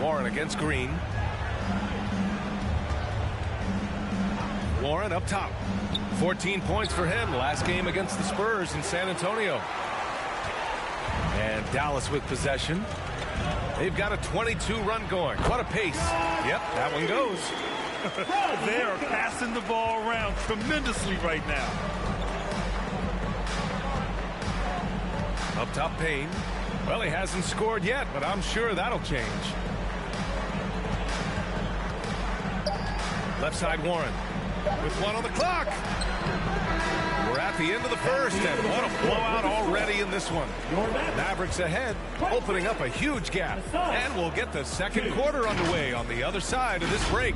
Warren against Green. Warren up top. 14 points for him last game against the Spurs in San Antonio. And Dallas with possession. They've got a 22-run going. What a pace. Yep, that one goes. They are passing the ball around tremendously right now. Up top, Payne. Well, he hasn't scored yet, but I'm sure that'll change. Left side, Warren. With 1 on the clock. We're at the end of the first, and what a blowout already in this one. Mavericks ahead, opening up a huge gap. And we'll get the second quarter underway on the other side of this break.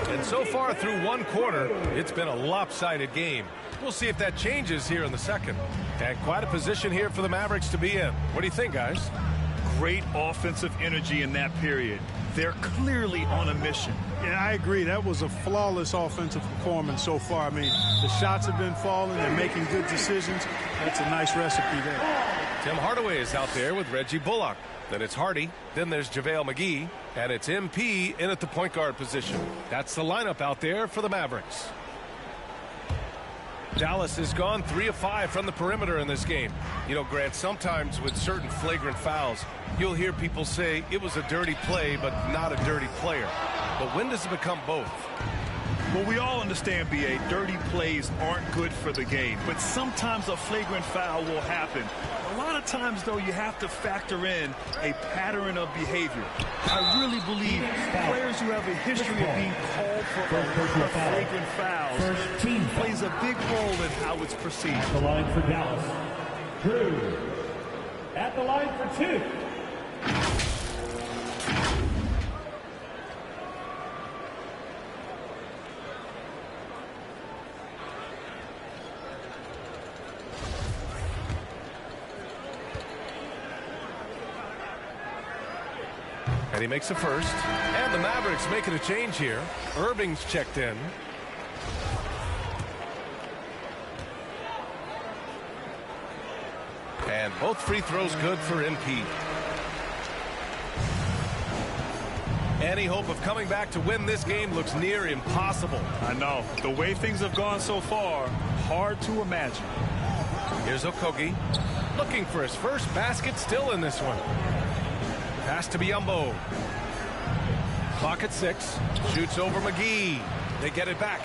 And so far through one quarter, it's been a lopsided game. We'll see if that changes here in the second. And quite a position here for the Mavericks to be in. What do you think, guys? Great offensive energy in that period. They're clearly on a mission. Yeah, I agree. That was a flawless offensive performance so far. I mean, the shots have been falling. They're making good decisions. That's a nice recipe there. Tim Hardaway is out there with Reggie Bullock. Then it's Hardy. Then there's JaVale McGee. And it's MP in at the point guard position. That's the lineup out there for the Mavericks. Dallas has gone 3 of 5 from the perimeter in this game. You know, Grant, sometimes with certain flagrant fouls, you'll hear people say it was a dirty play, but not a dirty player. But when does it become both? Well, we all understand, B.A., dirty plays aren't good for the game, but sometimes a flagrant foul will happen. A lot of times, though, you have to factor in a pattern of behavior. I really believe players who have a history of being called for a lot of flagrant fouls plays a big role in how it's perceived. At the line for Dallas, Drew. At the line for 2. And he makes a first. And the Mavericks making a change here. Irving's checked in. And both free throws good for MP. Any hope of coming back to win this game looks near impossible. I know. The way things have gone so far, hard to imagine. Here's Okogie, looking for his first basket still in this one. Pass to Biyombo. Clock at 6. Shoots over McGee. They get it back.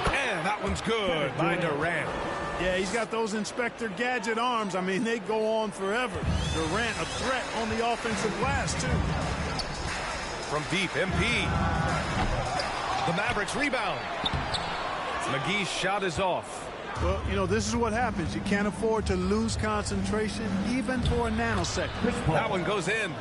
And that one's good by Durant. Yeah, he's got those Inspector Gadget arms. I mean, they go on forever. Durant, a threat on the offensive glass, too. From deep, MP. The Mavericks rebound. McGee's shot is off. Well, you know, this is what happens. You can't afford to lose concentration, even for a nanosecond. That one goes in.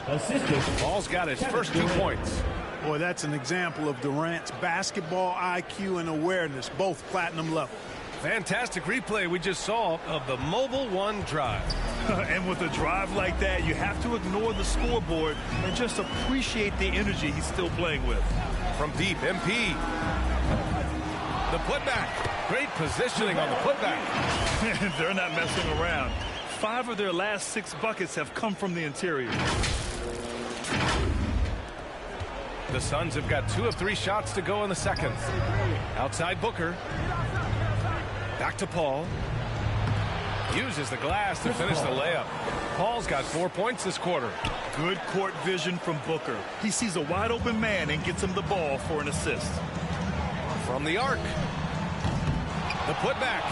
Paul's got his first 2 points. Boy, that's an example of Durant's basketball IQ and awareness, both platinum level. Fantastic replay we just saw of the Mobile One drive. And with a drive like that, you have to ignore the scoreboard and just appreciate the energy he's still playing with. From deep, MP. The putback. Great positioning on the putback. They're not messing around. 5 of their last 6 buckets have come from the interior. The Suns have got 2 of 3 shots to go in the second. Outside Booker. Back to Paul. Uses the glass to finish the layup. Paul's got 4 points this quarter. Good court vision from Booker. He sees a wide open man and gets him the ball for an assist. From the arc. The putback.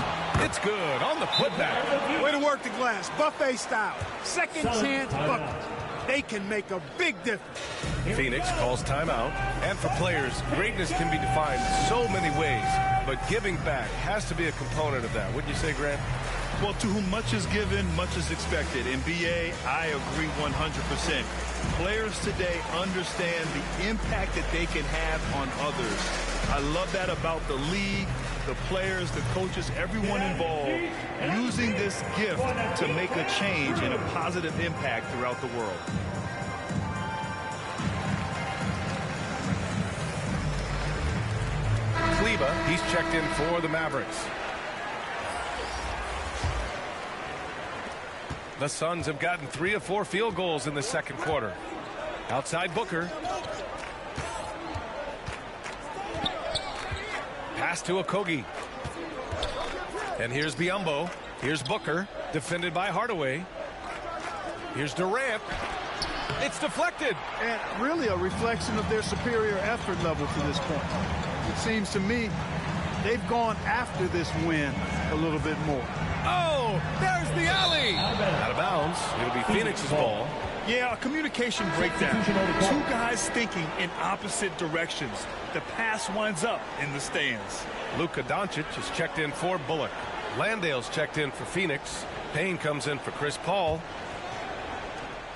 It's good on the putback. Way to work the glass. Buffet style. Second chance bucket. They can make a big difference. Phoenix calls timeout. And for players, greatness can be defined so many ways. But giving back has to be a component of that. Wouldn't you say, Grant? Well, to whom much is given, much is expected. In BA, I agree 100%. Players today understand the impact that they can have on others. I love that about the league, the players, the coaches, everyone involved, using this gift to make a change and a positive impact throughout the world. Kleba, he's checked in for the Mavericks. The Suns have gotten 3 of 4 field goals in the second quarter. Outside Booker. Pass to Okogie. And here's Biyombo. Here's Booker, defended by Hardaway. Here's Durant. It's deflected. And really a reflection of their superior effort level to this point. It seems to me they've gone after this win a little bit more. Oh, there's the alley. Out of bounds. It'll be Phoenix's ball. Yeah, a communication breakdown. 2 guys thinking in opposite directions. The pass winds up in the stands. Luka Doncic is checked in for Bullock. Landale's checked in for Phoenix. Payne comes in for Chris Paul.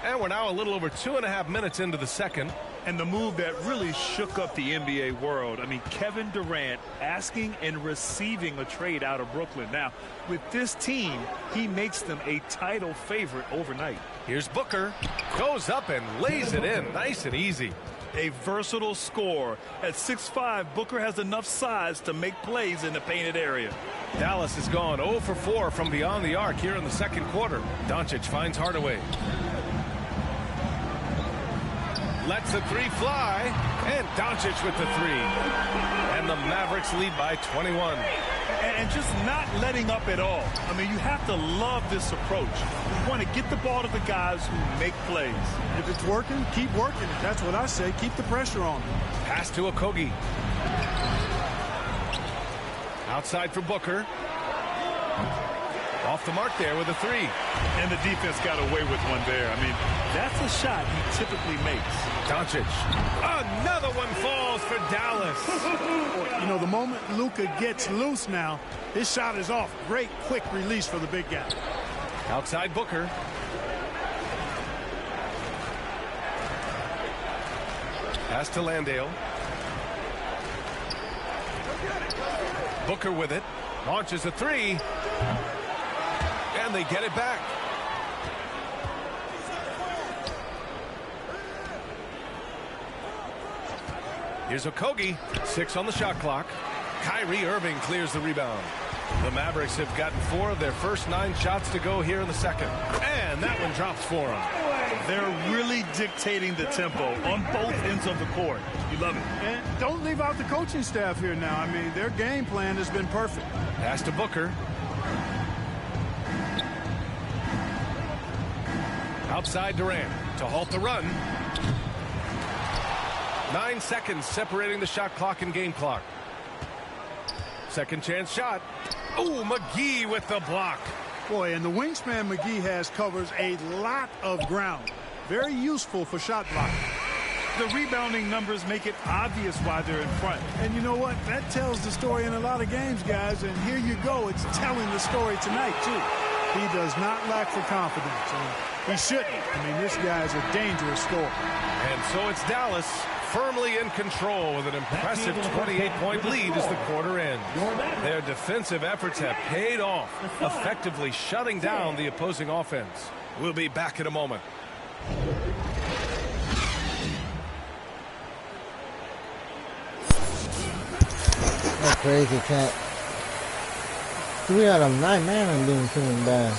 And we're now a little over 2.5 minutes into the second. And the move that really shook up the NBA world. I mean, Kevin Durant asking and receiving a trade out of Brooklyn. Now, with this team, he makes them a title favorite overnight. Here's Booker. Goes up and lays it in. Nice and easy. A versatile scorer. At 6'5", Booker has enough size to make plays in the painted area. Dallas has gone 0 for 4 from beyond the arc here in the second quarter. Doncic finds Hardaway. Lets the 3 fly, and Doncic with the 3. And the Mavericks lead by 21. And just not letting up at all. I mean, you have to love this approach. You want to get the ball to the guys who make plays. If it's working, keep working it. That's what I say. Keep the pressure on them. Pass to Okogie. Outside for Booker. Off the mark there with a 3. And the defense got away with one there. I mean, that's a shot he typically makes. Doncic. Another one falls for Dallas. You know, the moment Luka gets loose now, his shot is off. Great quick release for the big guy. Outside Booker. Pass to Landale. Booker with it. Launches a 3. And they get it back. Here's Okogie. 6 on the shot clock. Kyrie Irving clears the rebound. The Mavericks have gotten 4 of their first 9 shots to go here in the second. And that one drops for them. They're really dictating the tempo on both ends of the court. You love it. And don't leave out the coaching staff here now. I mean, their game plan has been perfect. Pass to Booker. Outside Durant to halt the run. 9 seconds separating the shot clock and game clock. Second chance shot. Oh, McGee with the block. Boy, and the wingspan McGee has covers a lot of ground. Very useful for shot blocking. The rebounding numbers make it obvious why they're in front. And you know what? That tells the story in a lot of games, guys. And here you go. It's telling the story tonight, too. He does not lack for confidence. And he shouldn't. I mean, this guy's a dangerous scorer. And so it's Dallas firmly in control with an impressive 28-point lead as the quarter ends. Their defensive efforts have paid off, effectively shutting down the opposing offense. We'll be back in a moment. That's crazy, cat. 3 out of 9, man, I'm doing something bad.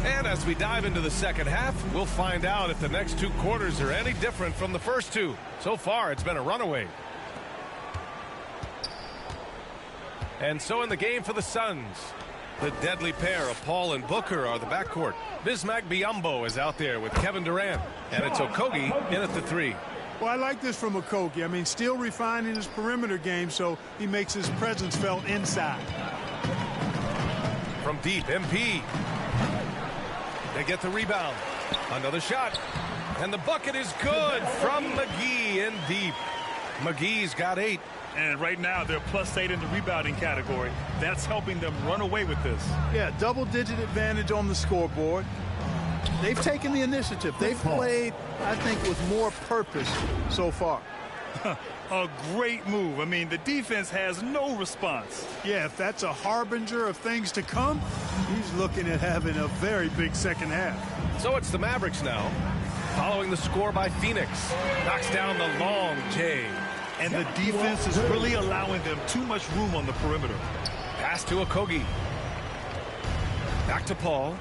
And as we dive into the second half, we'll find out if the next 2 quarters are any different from the first 2. So far, it's been a runaway. And so in the game for the Suns, the deadly pair of Paul and Booker are the backcourt. Bismack Biyombo is out there with Kevin Durant, and it's Okogie in at the 3. Well, I like this from Okogie. I mean, still refining his perimeter game so he makes his presence felt inside. From deep, MP. They get the rebound. Another shot. And the bucket is good from McGee in deep. McGee's got 8. And right now, they're +8 in the rebounding category. That's helping them run away with this. Yeah, double-digit advantage on the scoreboard. They've taken the initiative. They've played, I think, with more purpose so far. A great move. I mean, the defense has no response. Yeah, if that's a harbinger of things to come, he's looking at having a very big second half. So it's the Mavericks now, following the score by Phoenix. Knocks down the long J. And the defense is really allowing them too much room on the perimeter. Pass to Okogie. Back to Paul.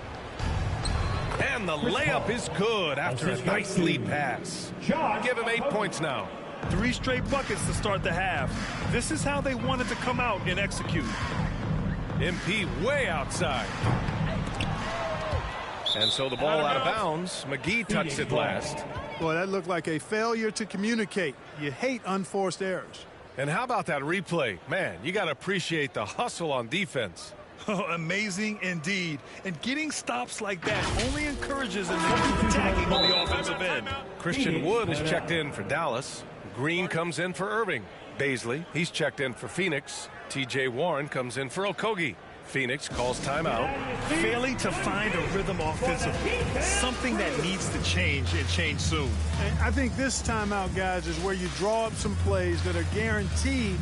And the layup is good after a nice lead pass. Give him 8 points now. 3 straight buckets to start the half. This is how they wanted to come out and execute. MP way outside. And so the ball out of bounds. McGee touched it last. Boy, that looked like a failure to communicate. You hate unforced errors. And how about that replay? Man, you got to appreciate the hustle on defense. Oh, amazing indeed. And getting stops like that only encourages them to keep attacking on the offensive end. Christian Wood is checked in for Dallas. Green comes in for Irving. Baisley, he's checked in for Phoenix. TJ Warren comes in for Okogie. Phoenix calls timeout. Failing to find a rhythm offensively. Something that needs to change and change soon. And I think this timeout, guys, is where you draw up some plays that are guaranteed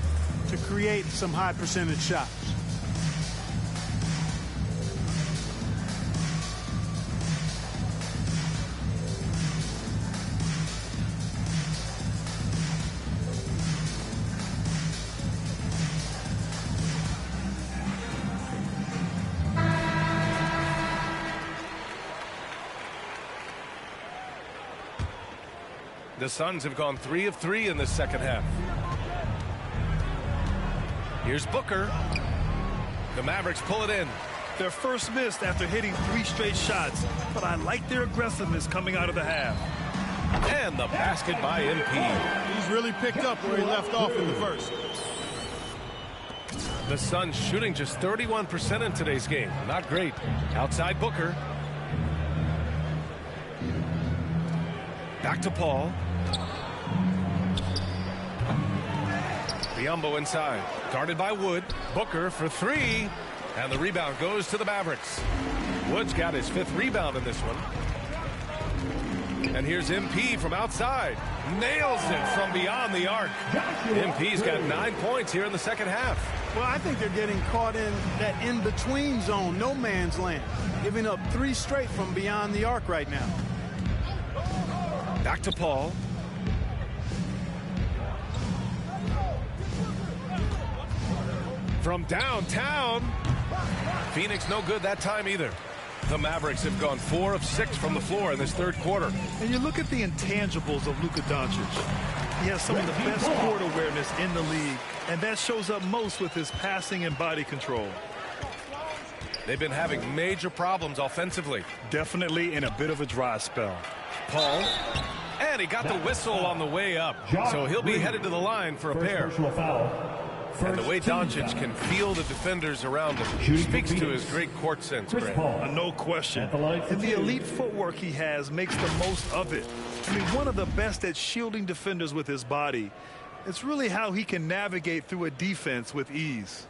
to create some high percentage shots. The Suns have gone 3 of 3 in this second half. Here's Booker. The Mavericks pull it in. Their first missed after hitting 3 straight shots, but I like their aggressiveness coming out of the half. And the basket by MP. He's really picked up where he left off in the first. The Suns shooting just 31% in today's game. Not great. Outside Booker. Back to Paul. Biyombo inside. Guarded by Wood. Booker for 3. And the rebound goes to the Mavericks. Wood's got his 5th rebound in this one. And here's MP from outside. Nails it from beyond the arc. MP's got 9 points here in the second half. Well, I think they're getting caught in that in-between zone, no man's land. Giving up 3 straight from beyond the arc right now. Back to Paul. From downtown. Phoenix no good that time either. The Mavericks have gone 4 of 6 from the floor in this third quarter. And you look at the intangibles of Luka Doncic. He has some of the best court awareness in the league, and that shows up most with his passing and body control. They've been having major problems offensively. Definitely in a bit of a dry spell. Paul, and he got the whistle on the way up, so he'll be headed to the line for a pair. And the way Doncic can feel the defenders around him speaks to his great court sense, Grant. No question. And the elite footwork he has makes the most of it. I mean, one of the best at shielding defenders with his body. It's really how he can navigate through a defense with ease.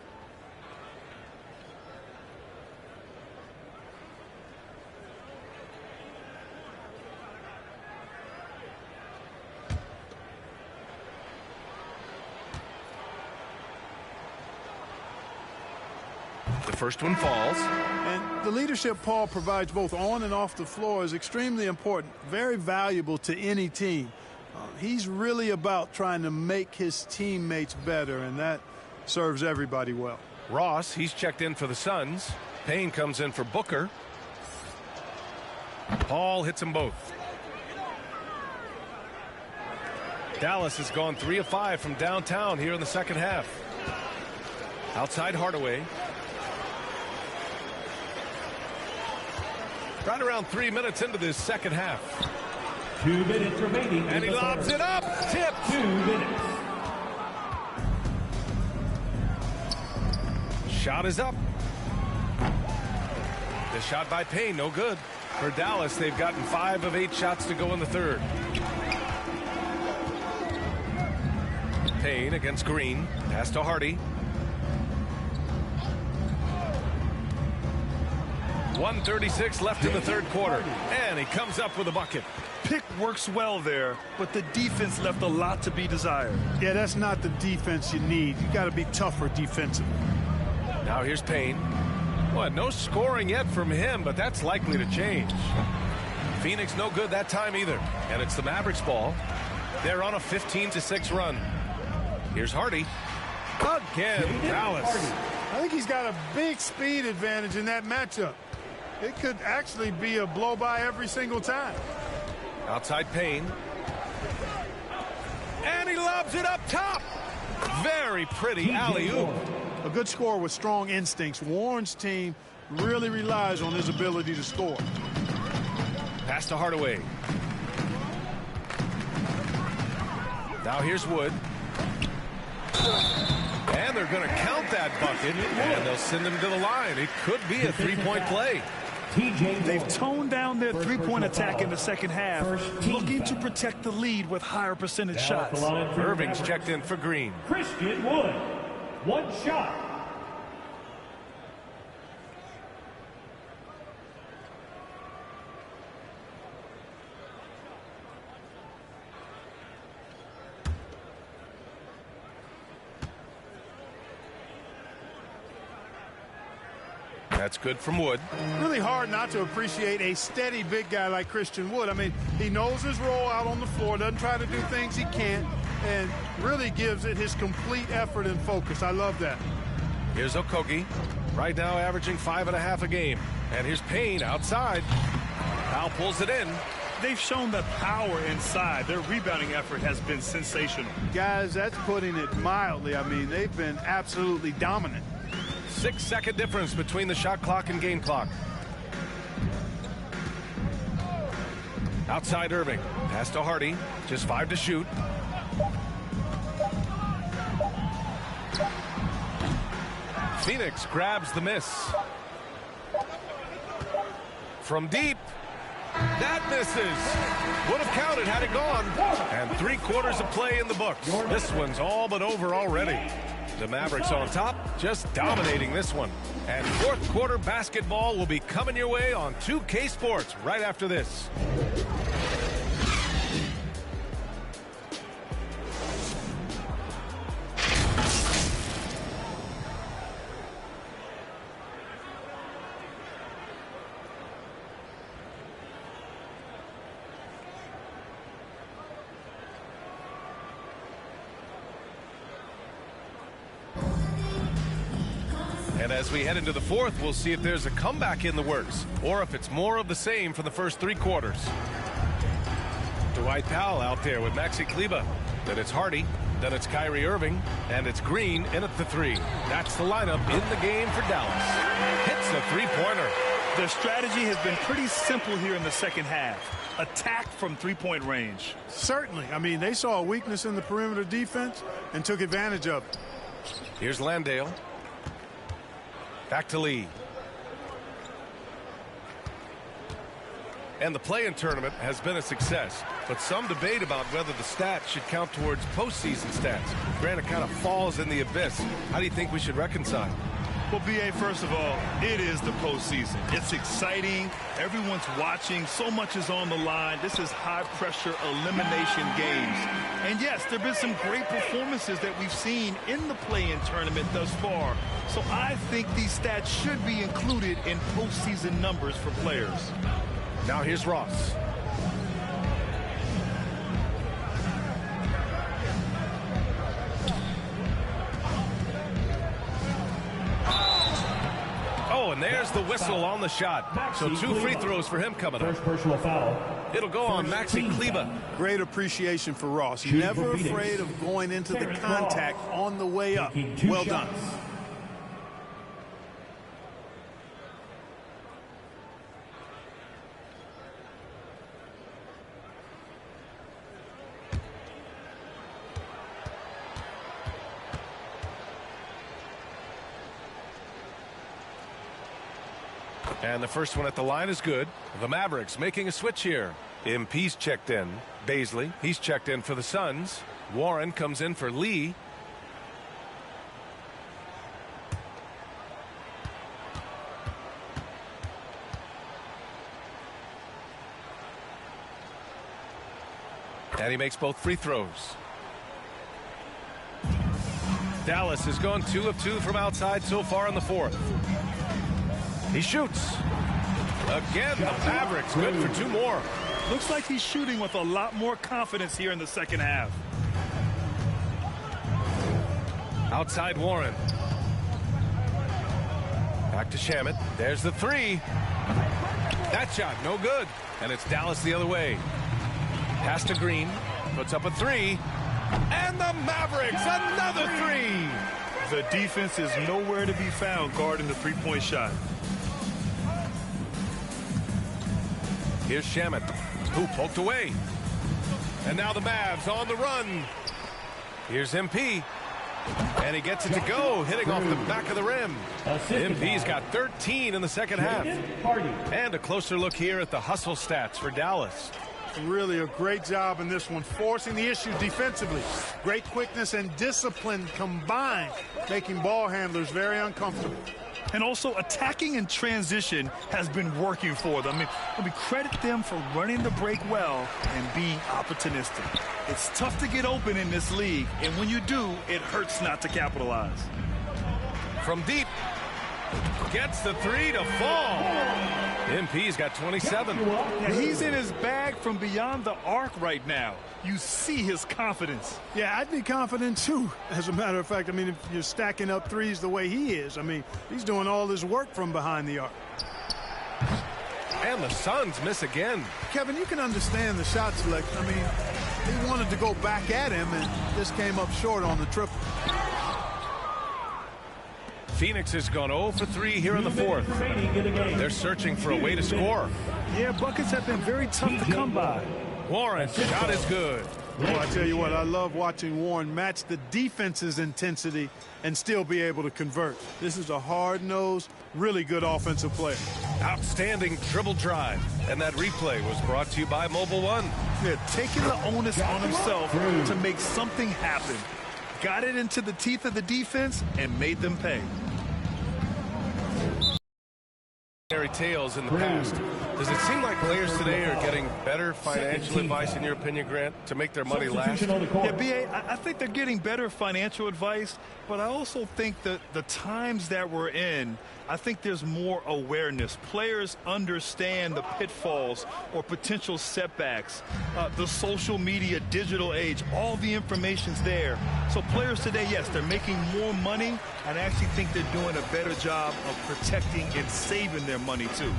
The first one falls. And the leadership Paul provides both on and off the floor is extremely important, very valuable to any team. He's really about trying to make his teammates better, and that serves everybody well. Ross, he's checked in for the Suns. Payne comes in for Booker. Paul hits them both. Dallas has gone 3 of 5 from downtown here in the second half. Outside Hardaway. Right around 3 minutes into this second half. 2 minutes remaining. And he lobs it up. Tip. 2 minutes. Shot is up. The shot by Payne, no good. For Dallas, they've gotten 5 of 8 shots to go in the third. Payne against Green. Pass to Hardy. 1:36 left in the third quarter. And he comes up with a bucket. Pick works well there, but the defense left a lot to be desired. Yeah, that's not the defense you need. You got to be tougher defensively. Now here's Payne. Well, no scoring yet from him, but that's likely to change. Phoenix no good that time either. And it's the Mavericks ball. They're on a 15-6 run. Here's Hardy. Again, Dallas. I think he's got a big speed advantage in that matchup. It could actually be a blow-by every single time. Outside Payne. And he lobs it up top. Very pretty alley-oop. A good scorer with strong instincts. Warren's team really relies on his ability to score. Pass to Hardaway. Now here's Wood. And they're going to count that bucket, and they'll send him to the line. It could be a three-point play. They've toned down their three-point attack in the second half, looking to protect the lead with higher percentage shots. Irving's checked in for Green. Christian Wood, 1 shot. That's good from Wood. Really hard not to appreciate a steady big guy like Christian Wood. I mean, he knows his role out on the floor, doesn't try to do things he can't, and really gives it his complete effort and focus. I love that. Here's Okogie, right now averaging 5.5 a game. And here's Payne outside. Powell pulls it in. They've shown the power inside. Their rebounding effort has been sensational. Guys, that's putting it mildly. I mean, they've been absolutely dominant. 6-second difference between the shot clock and game clock. Outside Irving. Pass to Hardy. Just 5 to shoot. Phoenix grabs the miss. From deep. That misses. Would have counted had it gone. And 3/4 of play in the books. This one's all but over already. The Mavericks on top, just dominating this one. And fourth quarter basketball will be coming your way on 2K Sports right after this. And as we head into the fourth, we'll see if there's a comeback in the works or if it's more of the same for the first 3 quarters. Dwight Powell out there with Maxi Kleber. Then it's Hardy. Then it's Kyrie Irving. And it's Green in at the 3. That's the lineup in the game for Dallas. Hits a 3-pointer. Their strategy has been pretty simple here in the second half. Attack from 3-point range. Certainly. I mean, they saw a weakness in the perimeter defense and took advantage of it. Here's Landale. Back to Lee. And the play-in tournament has been a success, but some debate about whether the stats should count towards postseason stats. Granted, kind of falls in the abyss. How do you think we should reconcile? Well, B.A., first of all, it is the postseason. It's exciting. Everyone's watching. So much is on the line. This is high-pressure elimination games. And, yes, there have been some great performances that we've seen in the play-in tournament thus far. So I think these stats should be included in postseason numbers for players. Now here's Ross. Oh, and there's the whistle on the shot. So 2 free throws for him coming up. First personal foul. It'll go on Maxi Kleber. Great appreciation for Ross. Never afraid of going into the contact on the way up. Well done. And the first one at the line is good. The Mavericks making a switch here. MP's checked in. Baisley, he's checked in for the Suns. Warren comes in for Lee. And he makes both free throws. Dallas has gone 2 of 2 from outside so far in the fourth. He shoots. Again, the Mavericks good for 2 more. Looks like he's shooting with a lot more confidence here in the second half. Outside Warren. Back to Shamet. There's the 3. That shot, no good. And it's Dallas the other way. Pass to Green. Puts up a 3. And the Mavericks, another 3. The defense is nowhere to be found guarding the 3-point shot. Here's Shamet, who poked away. And now the Mavs on the run. Here's MP. And he gets it to go, hitting off the back of the rim. MP's got 13 in the second half. And a closer look here at the hustle stats for Dallas. Really a great job in this one, forcing the issue defensively. Great quickness and discipline combined, making ball handlers very uncomfortable. And also attacking in transition has been working for them. I mean, we credit them for running the break well and being opportunistic. It's tough to get open in this league, and when you do, it hurts not to capitalize. From deep, gets the 3 to fall. MP's got 27. Yeah, he's in his bag from beyond the arc right now. You see his confidence. Yeah, I'd be confident too, as a matter of fact. I mean, if you're stacking up threes the way he is, I mean, he's doing all his work from behind the arc. And the Suns miss again. Kevin, you can understand the shot selection. I mean, he wanted to go back at him, and this came up short on the triple. Phoenix has gone 0 for 3 here in the fourth. They're searching for a way to score. Yeah, buckets have been very tough to come by. Warren's shot is good. Well, I tell you what, I love watching Warren match the defense's intensity and still be able to convert. This is a hard-nosed, really good offensive player. Outstanding dribble drive. And that replay was brought to you by Mobile One. Yeah, taking the onus on himself to make something happen. Got it into the teeth of the defense and made them pay. Tales in the past. Does it seem like players today are getting better financial advice, in your opinion, Grant, to make their money last? Yeah, B.A., I think they're getting better financial advice, but I also think that the times that we're in, I think there's more awareness. Players understand the pitfalls or potential setbacks. The social media, digital age, all the information's there. So players today, yes, they're making more money, and I actually think they're doing a better job of protecting and saving their money, too.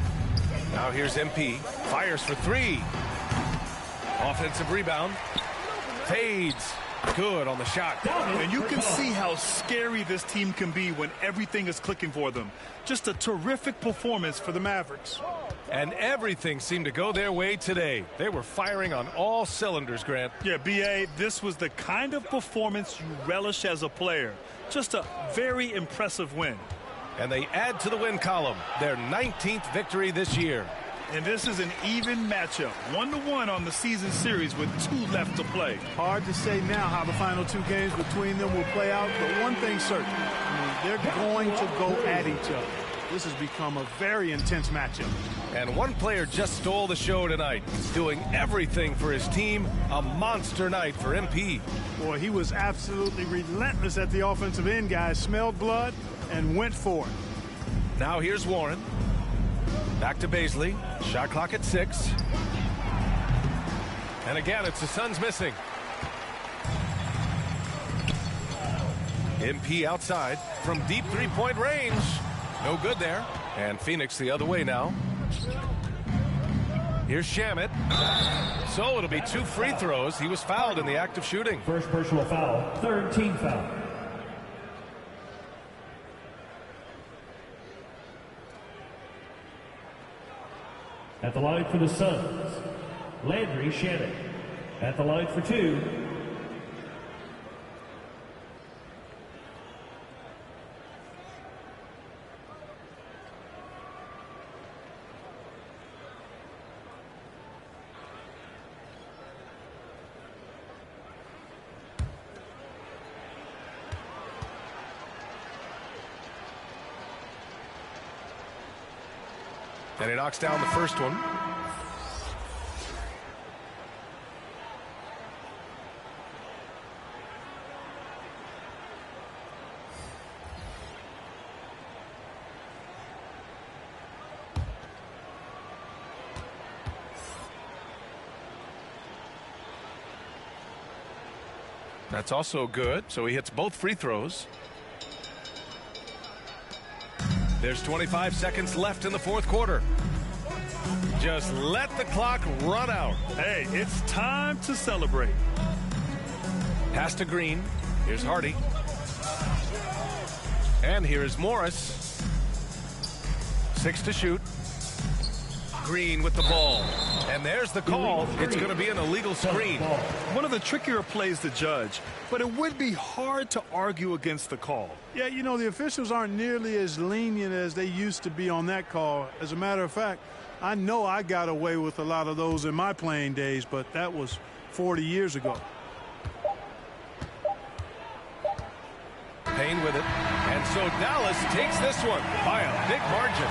Now here's MP. Fires for three. Offensive rebound. Fades. Good on the shot. And you can see how scary this team can be when everything is clicking for them. Just a terrific performance for the Mavericks. And everything seemed to go their way today. They were firing on all cylinders, Grant. Yeah, B.A., this was the kind of performance you relish as a player. Just a very impressive win. And they add to the win column, their 19th victory this year. And this is an even matchup, 1-1 on the season series with 2 left to play. Hard to say now how the final 2 games between them will play out, but one thing's certain. They're going to go at each other. This has become a very intense matchup. And one player just stole the show tonight, doing everything for his team. A monster night for MP. Boy, he was absolutely relentless at the offensive end, guys. Smelled blood and went for it. Now here's Warren. Back to Baisley. Shot clock at 6. And again, it's the Suns missing. MP outside from deep three-point range. No good there. And Phoenix the other way now. Here's Shamet. So it'll be 2 free throws. He was fouled in the act of shooting. First personal foul, 3rd team foul. At the line for the Suns, Landry Shamet. At the line for 2, And he knocks down the first one. That's also good. So he hits both free throws. There's 25 seconds left in the 4th quarter. Just let the clock run out. Hey, it's time to celebrate. Pass to Green. Here's Hardy. And here is Morris. 6 to shoot. Green with the ball. And there's the call. It's going to be an illegal screen. One of the trickier plays to judge, but it would be hard to argue against the call. Yeah, you know, the officials aren't nearly as lenient as they used to be on that call. As a matter of fact, I know I got away with a lot of those in my playing days, but that was 40 years ago. Payne with it. And so Dallas takes this one by a big margin.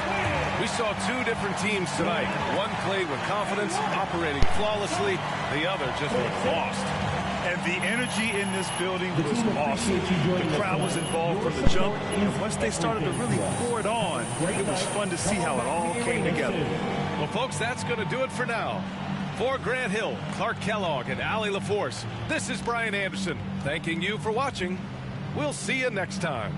We saw 2 different teams tonight. One played with confidence, operating flawlessly. The other just looked lost. And the energy in this building was awesome. The crowd was involved from the jump. And once they started to really pour it on, it was fun to see how it all came together. Well, folks, that's going to do it for now. For Grant Hill, Clark Kellogg, and Allie LaForce, this is Brian Anderson, thanking you for watching. We'll see you next time.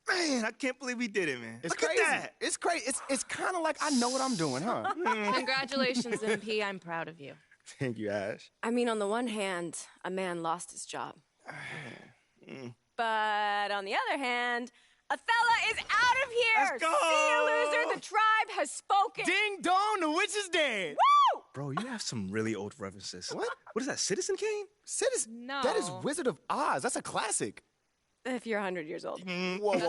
Man, I can't believe we did it, man. It's Look crazy. at that. It's crazy. It's kind of like I know what I'm doing, huh? Congratulations, MP. I'm proud of you. Thank you, Ash. I mean, on the one hand, a man lost his job. But on the other hand, Othello is out of here! Let's go! See you, loser! The tribe has spoken! Ding dong, the witch is dead! Woo! Bro, you have some really old references. What? What is that, Citizen Kane? No. That is Wizard of Oz. That's a classic. If you're 100 years old. Whoa.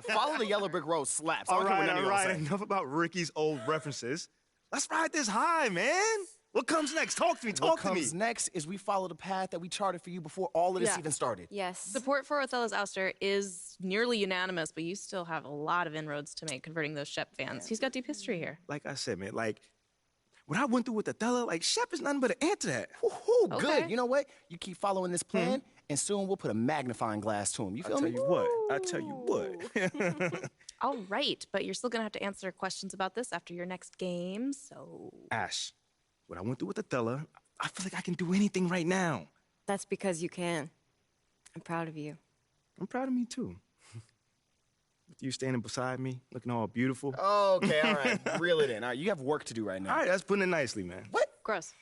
Follow the yellow brick road slaps. All right. Enough about Ricky's old references. Let's ride this high, man. What comes next? Talk to me. What comes next is we follow the path that we charted for you before all of this even started. Yes. Support for Othello's ouster is nearly unanimous, but you still have a lot of inroads to make converting those Shep fans. He's got deep history here. Like I said, man, like, what I went through with Othello, like, Shep is nothing but an ant to that. Woohoo, good. You know what? You keep following this plan, and soon we'll put a magnifying glass to him. You feel me? I tell you what. All right, but you're still going to have to answer questions about this after your next game, so... Ash, what I went through with Othello, I feel like I can do anything right now. That's because you can. I'm proud of you. I'm proud of me, too. With you standing beside me, looking all beautiful. Okay, all right. Reel it in. All right, you have work to do right now. All right, that's putting it nicely, man. What? Gross.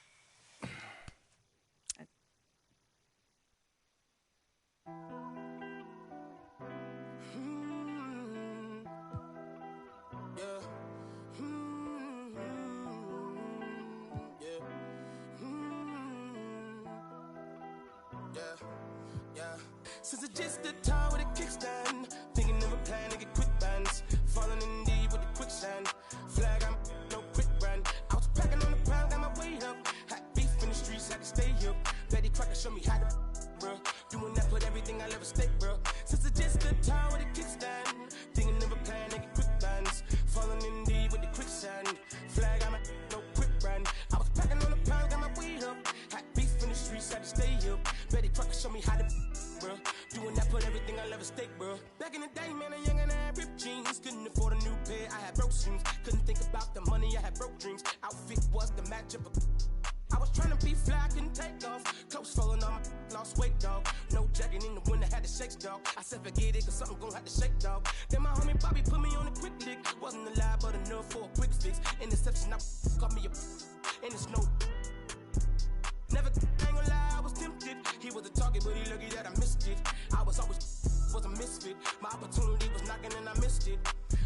Since it's just the time with a kickstand, thinking of a plan to get quick bands, falling in deep with the quicksand. Flag, I'm no quick brand. I was packing on the pound, got my weight up. Hot beef in the streets, had to stay up. Betty Crocker show me how to, bro. Doing that, put everything I'll ever stake, bro. Since it's just the time with a kickstand, thinking of a plan to get quick bands, falling in deep with the quicksand. Flag, I'm no quick brand. I was packing on the pound, got my weight up. Hot beef in the streets, had to stay up. Betty Crocker show me how to, bro. Doing that, put everything I'll ever stake, bro. Back in the day, man, a young and I had ripped jeans. Couldn't afford a new pair, I had broke shoes. Couldn't think about the money, I had broke dreams. Outfit was the matchup. I was trying to be fly, couldn't take off. Clothes falling on my lost weight, dog. No jacket in the winter, had to shake, dog. I said forget it, cause something gon' have to shake, dog. Then my homie Bobby put me on a quick lick. Wasn't alive, but enough for a quick fix. Interception, I caught me and it's no. Never, I ain't gonna lie, I was tempted. He was a target, but he lucky that I missed it. I was always a misfit. My opportunity was knocking and I missed it.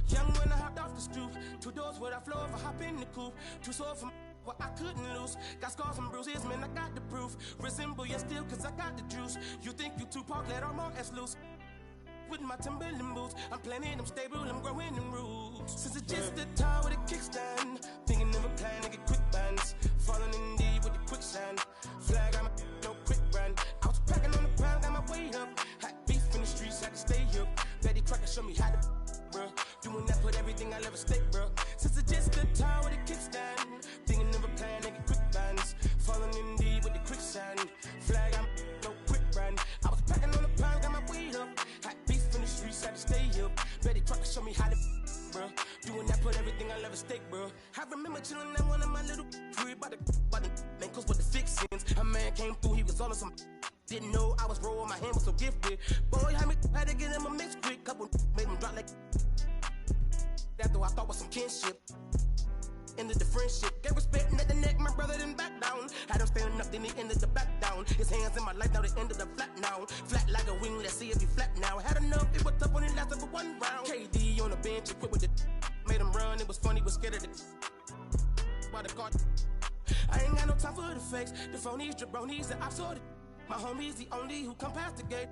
Young when I hopped off the stoop. 2 doors where I flow if I hop in the coupe. Too sore from what I couldn't lose. Got scars and bruises, man, I got the proof. Resemble you still, cause I got the juice. You think you Tupac, let all more ass loose. With my Timberland boots, I'm planning, I'm stable, I'm growing in roots. Since it's just the time with a kickstand, thinking of a plan to get quick bands, falling in deep with the quicksand. Flag, I'm no quick brand. I was packing on the pound, got my weight up. Hot beef in the streets, had to stay up. Betty Crocker show me how to, bro. Doing that, put everything I'll ever stake, bro. Since it's just the time with a kickstand, thinking of a plan to get quick bands, falling in deep with the quicksand. Flag, I'm no quick brand. I was packing on the pound, got my weight up. Hot beef in the streets, had to stay up. Betty Crocker show me how to, bro. Doing that, put everything I'll ever stake, bro. I remember chilling at one of my little crib by the man, cause with the fixins. A man came through, he was all on some. Didn't know I was rolling, my hand was so gifted. Boy, had to get him a mix quick. Couple made him drop like. That though I thought was some kinship. Ended the friendship, gave respect at the neck, my brother didn't back down. Had him standing up, then he ended the back down. His hands in my life, now they ended up flat now. Flat like a wing, let's see if he flat now. Had enough, it was tough when it lasted for 1 round. KD on the bench, equipped with the made him run, it was funny, was scared of the by the guard. I ain't got no time for the fakes, the phonies, jabronis, the ops, or the my homies, the only who come past the gate.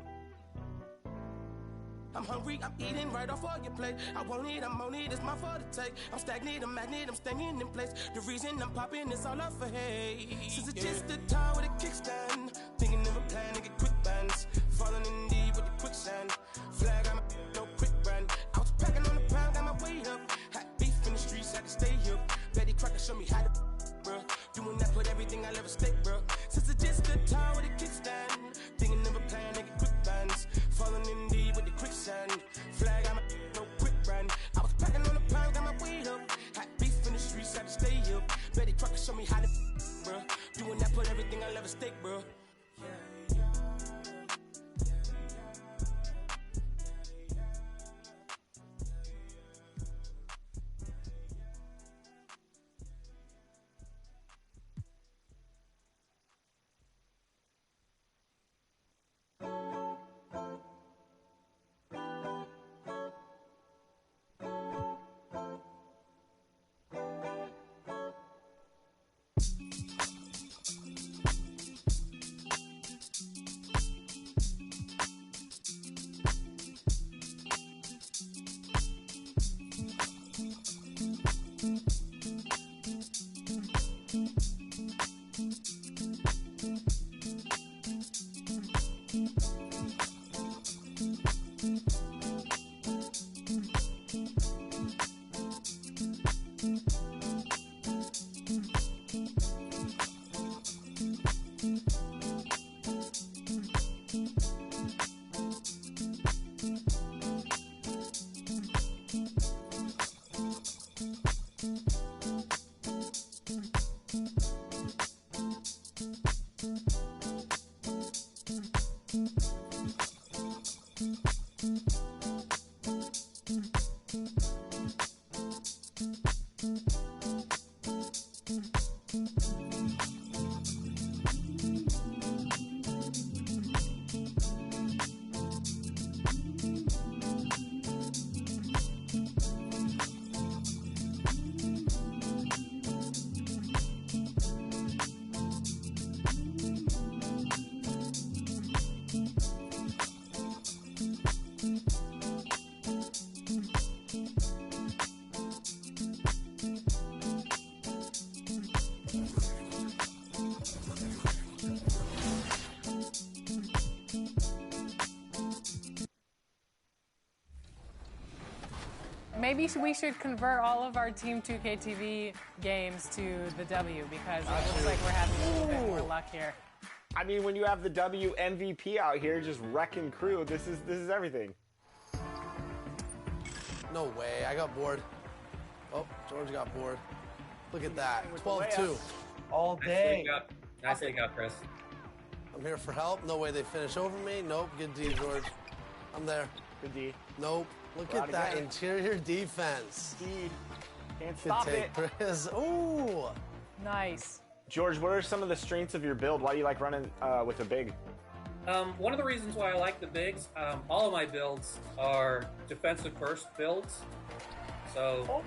I'm hungry, I'm eating right off of your plate. I won't eat, I'm on it, it's my fault to take. I'm stagnant, I'm magnet, I'm staying in place. The reason I'm popping is all up for hate. Since it's just the time with a kickstand, thinking of a plan to get quick bands, falling in deep with the quicksand. Flag, I'm no quick brand. I was packing on the pound, got my weight up. Hot beef in the streets, had to stay up. Betty Crocker show me how to, bro. Doing that, put everything I'll ever stake, bro. Since it's just the time with a kickstand, thinking of a plan to get quick bands, falling in deep with the quicksand. Flag, I'm no quick brand. I was packing on the pound, got my weight up. Hot beef in the streets, had to stay up. Betty Crocker show me how to, bro. Doing that, put everything I'll ever stake, bro. Maybe we should convert all of our Team 2K TV games to the W because it looks like we're having a little bit more luck here. I mean, when you have the W MVP out here just wrecking crew, this is everything. No way. I got bored. Oh, George got bored. Look at that. 12-2. All day. Nice take out, Chris. I'm here for help. No way they finish over me. Nope. Good D, George. I'm there. Good D. Nope. Look at that interior defense. D. Can't stop it. Chris. Ooh. Nice. George, what are some of the strengths of your build? Why do you like running with a big? One of the reasons why I like the bigs, all of my builds are defensive first builds. So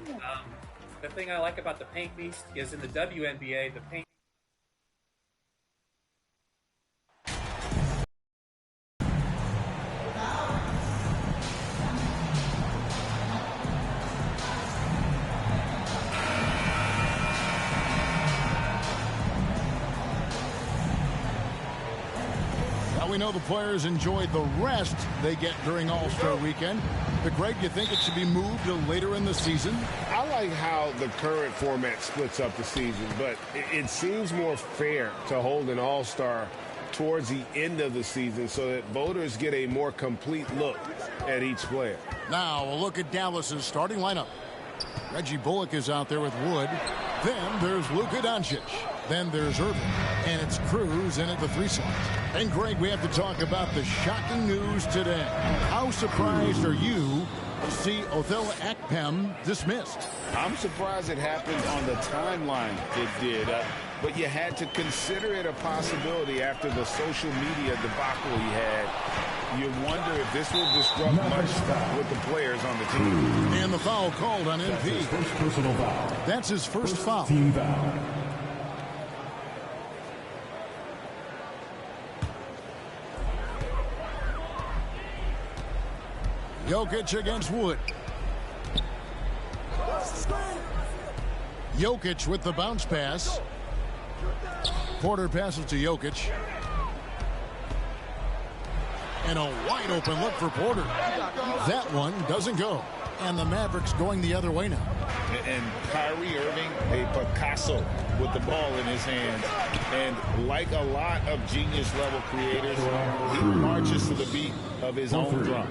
the thing I like about the Paint Beast is in the WNBA, the paint. We know the players enjoyed the rest they get during All-Star Weekend. But Greg, you think it should be moved to later in the season? I like how the current format splits up the season, but it seems more fair to hold an All-Star towards the end of the season so that voters get a more complete look at each player. Now a look at Dallas's starting lineup. Reggie Bullock is out there with Wood. Then there's Luka Doncic. Then there's Irving, and it's Cruz in at the 3 slot. And Greg, we have to talk about the shocking news today. How surprised are you to see Othello Akpem dismissed? I'm surprised it happened on the timeline it did, but you had to consider it a possibility after the social media debacle he had. You wonder if this will disrupt much with the players on the team. And the foul called on MP. That's his first personal foul. That's his first foul. Team foul. Jokic against Wood. Jokic with the bounce pass. Porter passes to Jokic. And a wide open look for Porter. That one doesn't go. And the Mavericks going the other way now. And Kyrie Irving, a Picasso with the ball in his hands. And like a lot of genius-level creators, he marches to the beat of his own drum.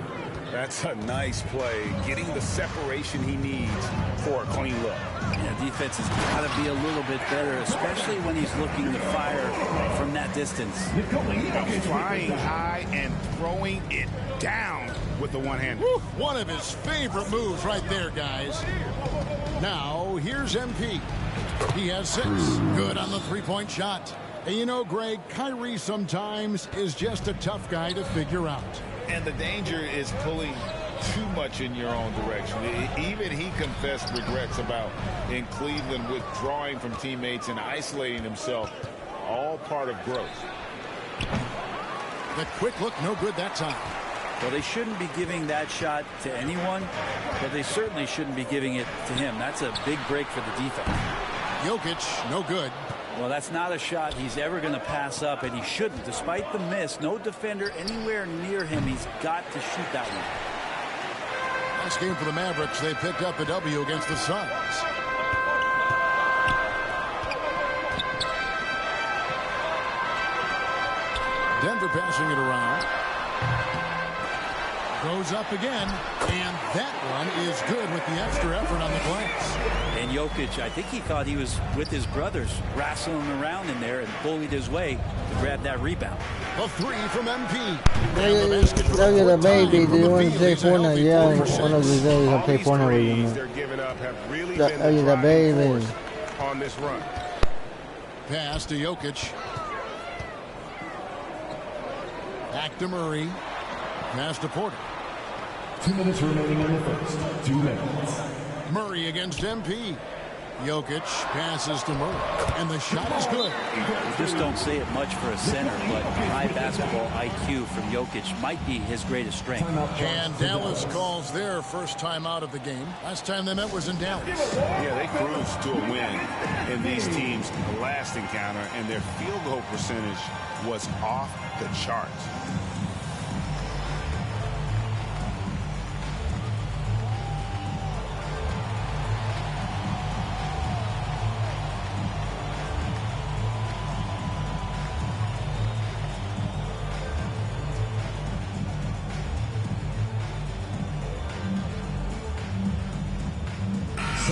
That's a nice play, getting the separation he needs for a clean look. Yeah, defense has got to be a little bit better, especially when he's looking to fire from that distance. Flying high and throwing it down with the one hand. One of his favorite moves right there, guys. Now, here's MP. He has 6. Good on the three-point shot. And you know, Greg, Kyrie sometimes is just a tough guy to figure out. And the danger is pulling too much in your own direction. Even he confessed regrets about in Cleveland withdrawing from teammates and isolating himself. All part of growth. The quick look, no good that time. Well, they shouldn't be giving that shot to anyone, but they certainly shouldn't be giving it to him. That's a big break for the defense. Jokic, no good. Well, that's not a shot he's ever going to pass up, and he shouldn't. Despite the miss, no defender anywhere near him. He's got to shoot that one. Nice game for the Mavericks. They picked up a W against the Suns. Denver passing it around. Goes up again, and that one is good with the extra effort on the glass. And Jokic, I think he thought he was with his brothers, wrestling around in there and bullied his way to grab that rebound. A three from MP. Look at the baby. Do you want to play Fortnite? Yeah, one of these days I'll play Fortnite with you, man. They're giving up have really Look been at the baby. on this run. Pass to Jokic. Back to Murray. Pass to Porter. 2 minutes remaining in the first. 2 minutes. Murray against MP. Jokic passes to Murray, and the shot is good. You just don't say it much for a center, but high basketball IQ from Jokic might be his greatest strength. And Dallas calls their first time out of the game. Last time they met was in Dallas. Yeah, they cruised to a win in these teams' last encounter, and their field goal percentage was off the charts.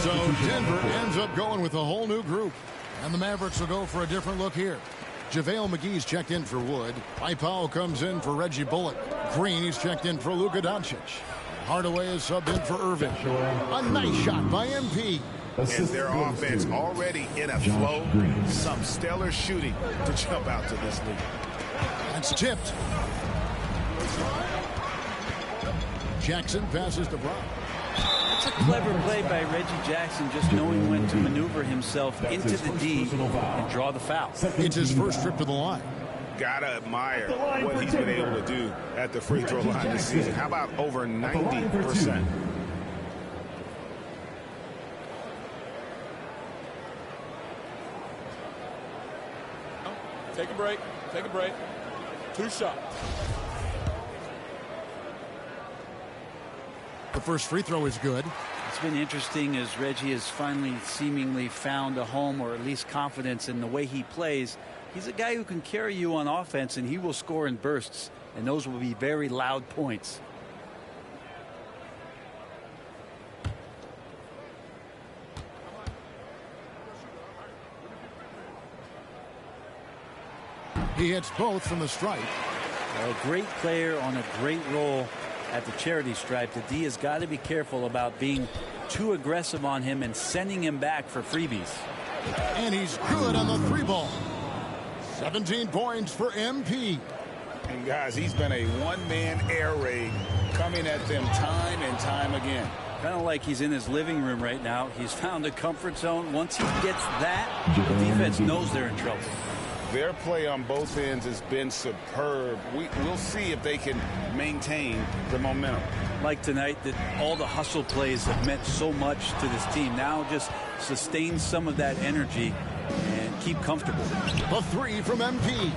So Denver ends up going with a whole new group. And the Mavericks will go for a different look here. JaVale McGee's checked in for Wood. Powell comes in for Reggie Bullock. Green, he's checked in for Luka Doncic. Hardaway is subbed in for Irving. A nice shot by MP. And their offense already in a flow. Some stellar shooting to jump out to this league. That's tipped. Jackson passes to Brown. It's a clever play by Reggie Jackson, just knowing when to maneuver himself into the D and draw the foul. It's his first trip to the line. Gotta admire what he's been able to do at the free throw line this season. How about over 90%? Take a break. Take a break. 2 shots. The first free throw is good. It's been interesting as Reggie has finally seemingly found a home, or at least confidence in the way he plays. He's a guy who can carry you on offense, and he will score in bursts, and those will be very loud points. He hits both from the stripe. A great player on a great role at the charity stripe. The D has got to be careful about being too aggressive on him and sending him back for freebies. And he's good on the 3-ball. 17 points for MP. And guys, he's been a one-man air raid coming at them time and time again. Kind of like he's in his living room right now. He's found a comfort zone. Once he gets that, the defense knows they're in trouble. Their play on both ends has been superb. We'll see if they can maintain the momentum. Like tonight, that all the hustle plays have meant so much to this team. Now just sustain some of that energy and keep comfortable. A 3 from MP.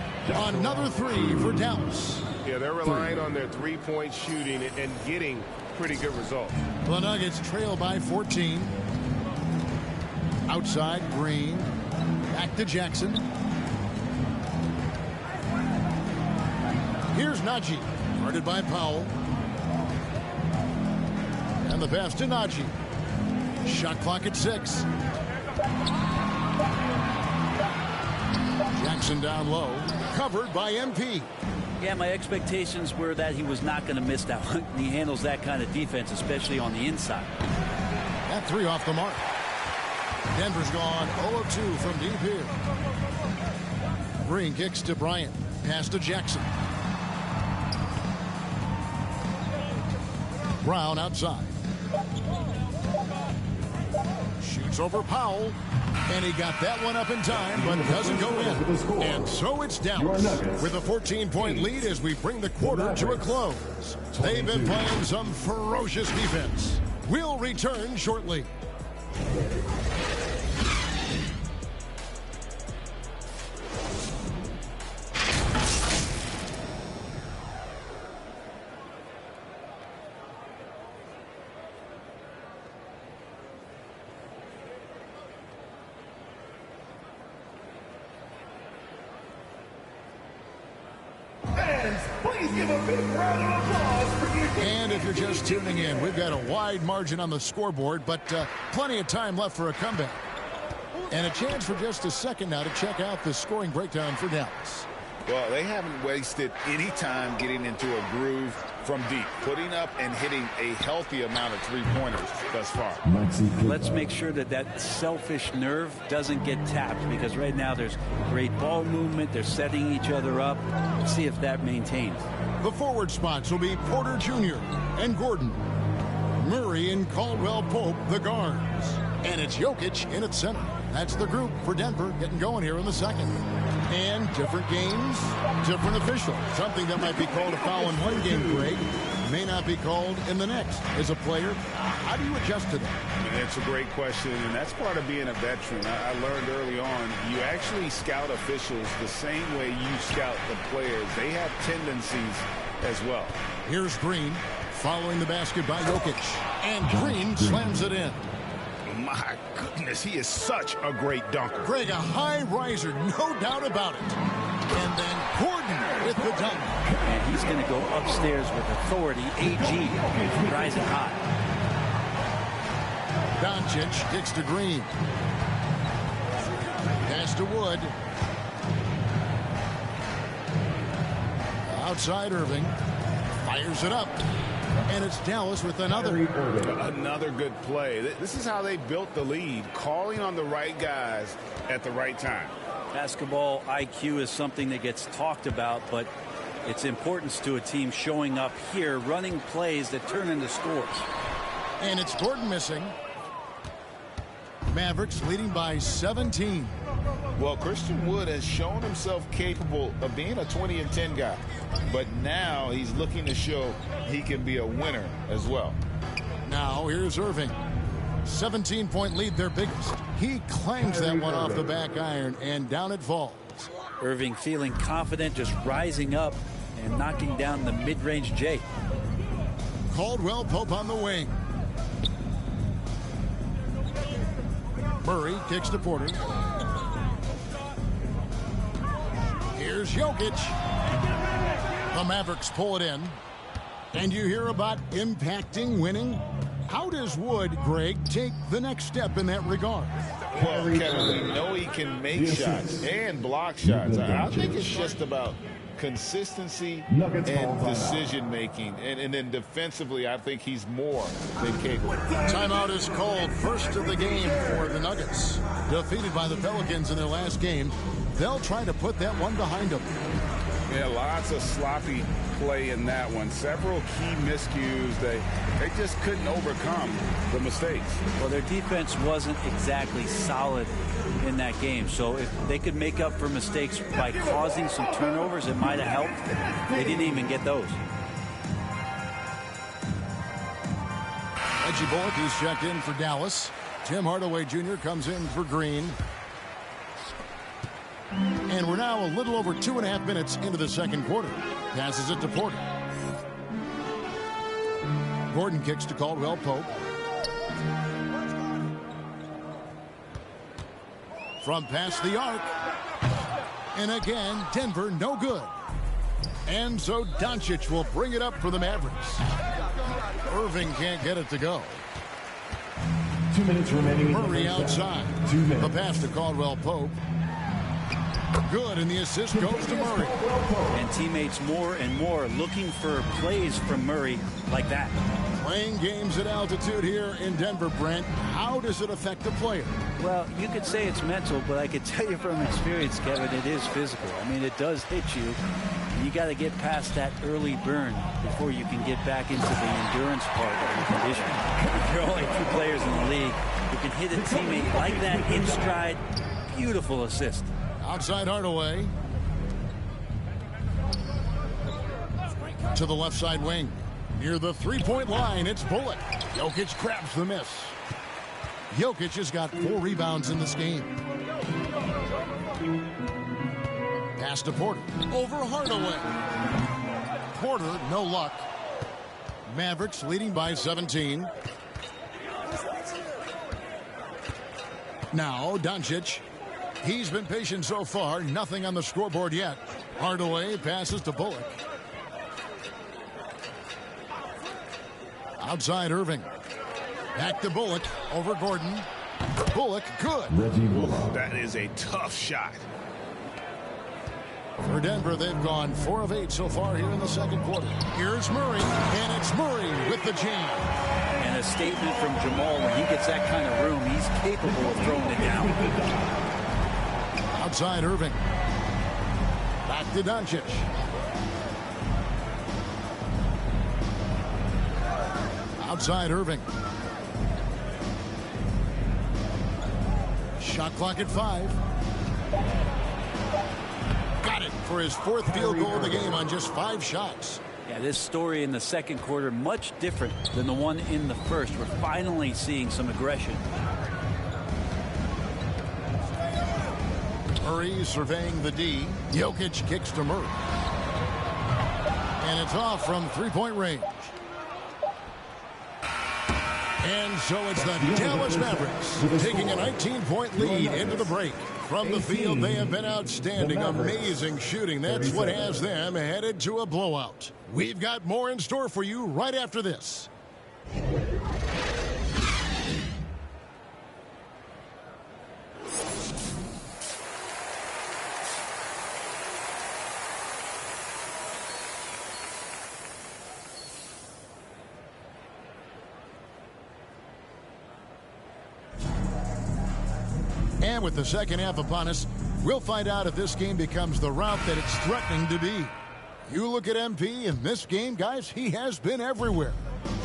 Another 3 for Dallas. Yeah, they're relying on their three-point shooting and getting pretty good results. The Nuggets trail by 14. Outside, Green. Back to Jackson. Here's Najee, guarded by Powell. And the pass to Najee. Shot clock at 6. Jackson down low, covered by MP. Yeah, my expectations were that he was not going to miss that one. He handles that kind of defense, especially on the inside. That 3 off the mark. Denver's gone 0 of 2 from deep here. Green kicks to Bryant. Pass to Jackson. Brown outside. Shoots over Powell. And he got that one up in time, but doesn't go in. And so it's Dallas with a 14-point lead as we bring the quarter to a close. They've been playing some ferocious defense. We'll return shortly. Please And if you're just tuning in, we've got a wide margin on the scoreboard, but plenty of time left for a comeback. And a chance for just a second now to check out the scoring breakdown for Dallas. Well, they haven't wasted any time getting into a groove from deep, putting up and hitting a healthy amount of three-pointers thus far. Let's make sure that that selfish nerve doesn't get tapped, because right now there's great ball movement. They're setting each other up. Let's see if that maintains. The forward spots will be Porter Jr. and Gordon. Murray and Caldwell Pope, the guards. And it's Jokic in at center. That's the group for Denver getting going here in the second. And different games, different officials. Something that might be called a foul in one game, Greg, may not be called in the next. As a player, how do you adjust to that? It's a great question, and that's part of being a veteran. I learned early on, you actually scout officials the same way you scout the players. They have tendencies as well. Here's Green following the basket by Jokic. And Green slams it in. My goodness, he is such a great dunker. Greg, a high riser, no doubt about it. And then Gordon with the dunk. And he's going to go upstairs with authority. AG rising high. Doncic kicks to Green. Pass to Wood. Outside Irving. Fires it up. And it's Dallas with another good play. This is how they built the lead, calling on the right guys at the right time. Basketball IQ is something that gets talked about, but its importance to a team showing up here, running plays that turn into scores. And it's Gordon missing. Mavericks leading by 17. Well, Christian Wood has shown himself capable of being a 20-10 guy, but now he's looking to show he can be a winner as well. Now here's Irving. 17-point lead, their biggest. He clangs that one off the back iron, and down it falls. Irving feeling confident, just rising up and knocking down the mid-range J. Caldwell Pope on the wing. Murray kicks to Porter. Here's Jokic. The Mavericks pull it in. And you hear about impacting winning. How does Wood, Greg, take the next step in that regard? Well, Kevin, we know he can make shots and block shots. I think it's just about consistency and decision-making. And then defensively, I think he's more than capable. Timeout is called. First of the game for the Nuggets. Defeated by the Pelicans in their last game, they'll try to put that one behind them. Yeah, lots of sloppy play in that one. Several key miscues. They just couldn't overcome the mistakes. Well, their defense wasn't exactly solid in that game. So if they could make up for mistakes by causing some turnovers, it might have helped. They didn't even get those. Reggie Bullock, he's checked in for Dallas. Tim Hardaway Jr. comes in for Green. And we're now a little over 2.5 minutes into the second quarter. Passes it to Porter. Gordon kicks to Caldwell Pope. From past the arc. And again, Denver no good. And so Doncic will bring it up for the Mavericks. Irving can't get it to go. 2 minutes remaining. Murray outside. The pass to Caldwell Pope. Good, and the assist goes to Murray. And teammates more and more looking for plays from Murray like that. Playing games at altitude here in Denver, Brent. How does it affect the player? Well, you could say it's mental, but I could tell you from experience, Kevin, it is physical. I mean, it does hit you. You got to get past that early burn before you can get back into the endurance part of the conditioning. There are only 2 players in the league who can hit a teammate like that in stride. Beautiful assist. Outside Hardaway. To the left side wing. Near the three-point line, it's Bullock. Jokic grabs the miss. Jokic has got 4 rebounds in this game. Pass to Porter. Over Hardaway. Porter, no luck. Mavericks leading by 17. Now, Doncic. He's been patient so far. Nothing on the scoreboard yet. Hardaway passes to Bullock. Outside Irving. Back to Bullock. Over Gordon. Bullock, good. That is a tough shot. For Denver, they've gone 4 of 8 so far here in the second quarter. Here's Murray, and it's Murray with the jam. And a statement from Jamal, when he gets that kind of room, he's capable of throwing it down. Outside Irving. Back to Doncic. Outside Irving. Shot clock at 5. Got it for his 4th field goal of the game on just 5 shots. Yeah, this story in the second quarter much different than the one in the first. We're finally seeing some aggression. Murray surveying the D. Jokic kicks to Murray. And it's off from 3-point range. And so it's the Dallas Mavericks taking a 19-point lead into the break. From the field, they have been outstanding. Amazing shooting. That's what has them headed to a blowout. We've got more in store for you right after this. And with the second half upon us, we'll find out if this game becomes the route that it's threatening to be. You look at MP in this game, guys, he has been everywhere.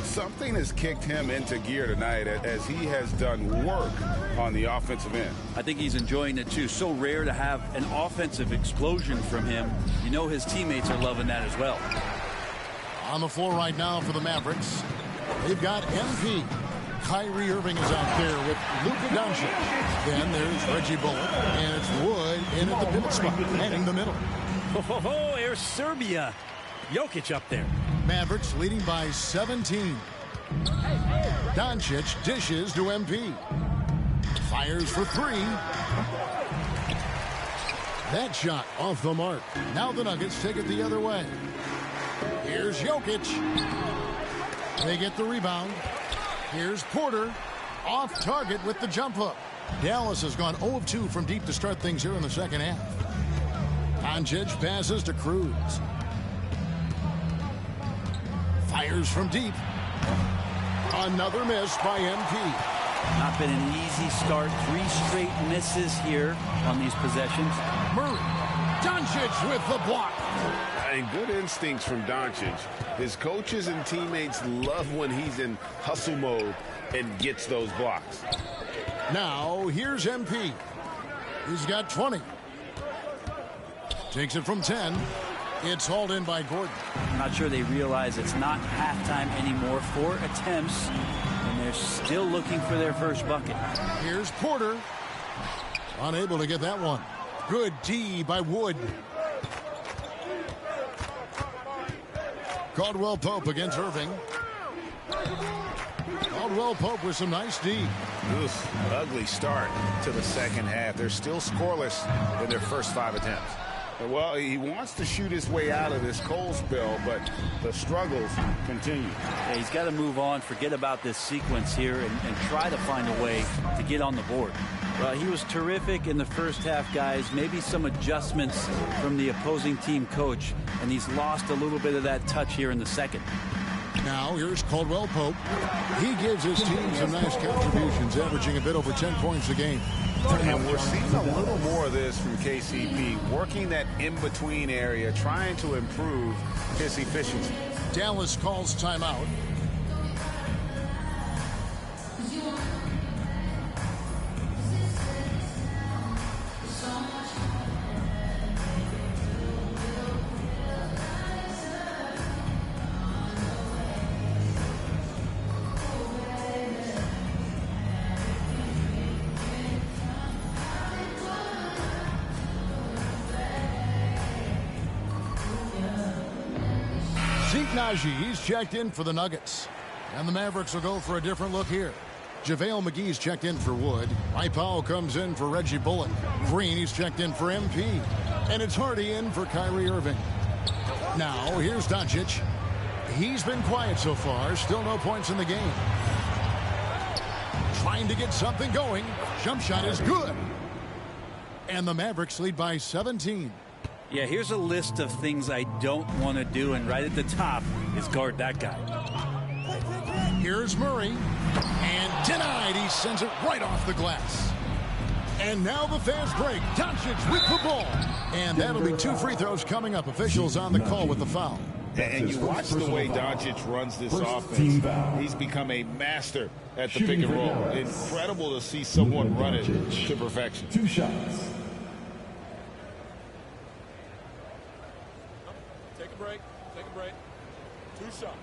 Something has kicked him into gear tonight as he has done work on the offensive end. I think he's enjoying it too. So rare to have an offensive explosion from him. You know his teammates are loving that as well. On the floor right now for the Mavericks, they've got MP. Kyrie Irving is out there with Luka Doncic. Then there's Reggie Bullock, and it's Wood in at the pivot spot, heading the middle. Oh, there's Serbia. Jokic up there. Mavericks leading by 17. Doncic dishes to MP. Fires for 3. That shot off the mark. Now the Nuggets take it the other way. Here's Jokic. They get the rebound. Here's Porter, off target with the jump hook. Dallas has gone 0 of 2 from deep to start things here in the second half. Doncic passes to Cruz. Fires from deep. Another miss by MP. Not been an easy start. 3 straight misses here on these possessions. Murray. Doncic with the block. And good instincts from Doncic. His coaches and teammates love when he's in hustle mode and gets those blocks. Now, here's MP. He's got 20. Takes it from 10. It's hauled in by Gordon. I'm not sure they realize it's not halftime anymore. 4 attempts, and they're still looking for their first bucket. Here's Porter. Unable to get that one. Good D by Wood. Caldwell Pope against Irving. Caldwell Pope with some nice D. Oof, ugly start to the second half. They're still scoreless in their first 5 attempts. Well, he wants to shoot his way out of this cold spell, but the struggles continue. Yeah, he's got to move on, forget about this sequence here, and try to find a way to get on the board. Well, he was terrific in the first half, guys. Maybe some adjustments from the opposing team coach, and he's lost a little bit of that touch here in the second. Now, here's Caldwell Pope. He gives his team some nice contributions, averaging a bit over 10 points a game. And we're seeing a little more of this from KCP, working that in-between area, trying to improve his efficiency. Dallas calls timeout. He's checked in for the Nuggets. And the Mavericks will go for a different look here. JaVale McGee's checked in for Wood. Mike Powell comes in for Reggie Bullock. Green, he's checked in for MP. And it's Hardy in for Kyrie Irving. Now, here's Doncic. He's been quiet so far. Still no points in the game. Trying to get something going. Jump shot is good. And the Mavericks lead by 17. Yeah, here's a list of things I don't want to do, and right at the top is guard that guy. Here's Murray. And denied. He sends it right off the glass. And now the fast break. Doncic with the ball. And that'll be 2 free throws coming up. Officials on the call with the foul. And you watch the way Doncic runs this offense. He's become a master at the pick and roll. Incredible to see someone run it to perfection. 2 shots. Take a break. Take a break. 2 shots.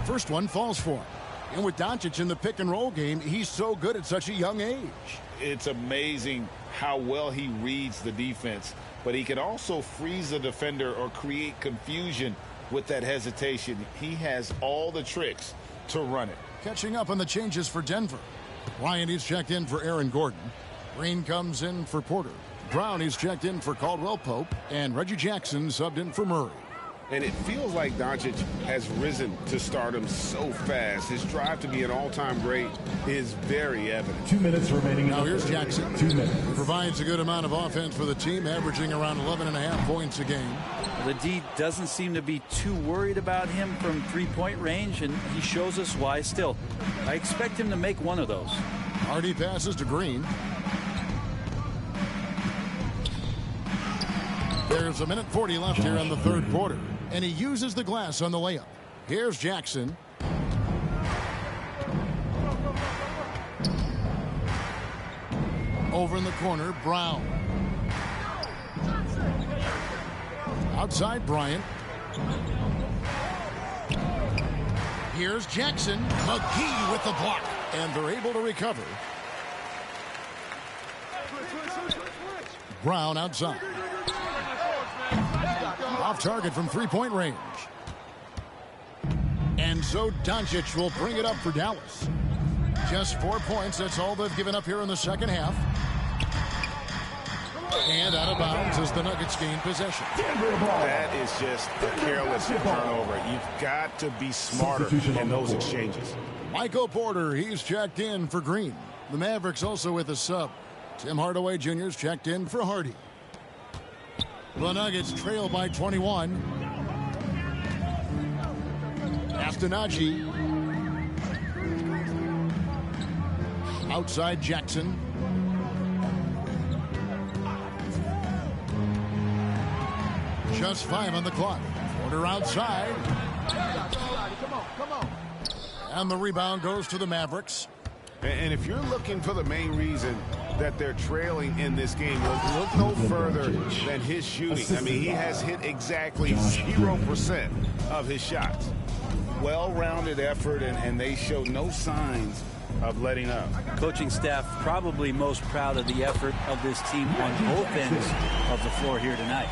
First one falls for him. And with Doncic in the pick and roll game, he's so good at such a young age. It's amazing how well he reads the defense, but he can also freeze the defender or create confusion with that hesitation. He has all the tricks to run it. Catching up on the changes for Denver. Ryan is checked in for Aaron Gordon. Green comes in for Porter. Brown is checked in for Caldwell Pope. And Reggie Jackson subbed in for Murray. And it feels like Doncic has risen to stardom so fast. His drive to be an all-time great is very evident. 2 minutes remaining. Now here's Jackson. 2 minutes. Provides a good amount of offense for the team, averaging around 11.5 points a game. The D doesn't seem to be too worried about him from three-point range, and he shows us why still. I expect him to make one of those. Hardy passes to Green. There's 1:40 left here in the third quarter. And he uses the glass on the layup. Here's Jackson. Over in the corner, Brown. Outside, Bryant. Here's Jackson. McGee with the block. And they're able to recover. Brown outside. Off target from three-point range. And so Doncic will bring it up for Dallas. Just 4 points. That's all they've given up here in the second half. And out of bounds as the Nuggets gain possession. That is just a careless turnover. You've got to be smarter in those exchanges. Michael Porter, he's checked in for Green. The Mavericks also with a sub. Tim Hardaway Jr. is checked in for Hardy. The Nuggets trail by 21. Astonaghi. Outside Jackson. Just 5 on the clock. Porter outside. And the rebound goes to the Mavericks. And if you're looking for the main reason that they're trailing in this game, look no further than his shooting. I mean, he has hit exactly 0% of his shots. Well-rounded effort, and they show no signs of letting up. Coaching staff probably most proud of the effort of this team on both ends of the floor here tonight.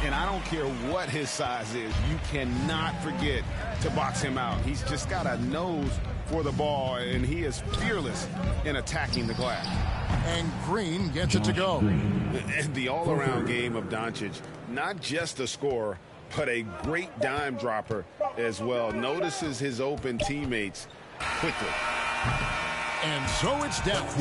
And I don't care what his size is, you cannot forget to box him out. He's just got a nose for the ball, and he is fearless in attacking the glass. And Green gets it to go. And the all-around game of Doncic, not just a scorer, but a great dime dropper as well. Notices his open teammates quickly. And so it's Dallas,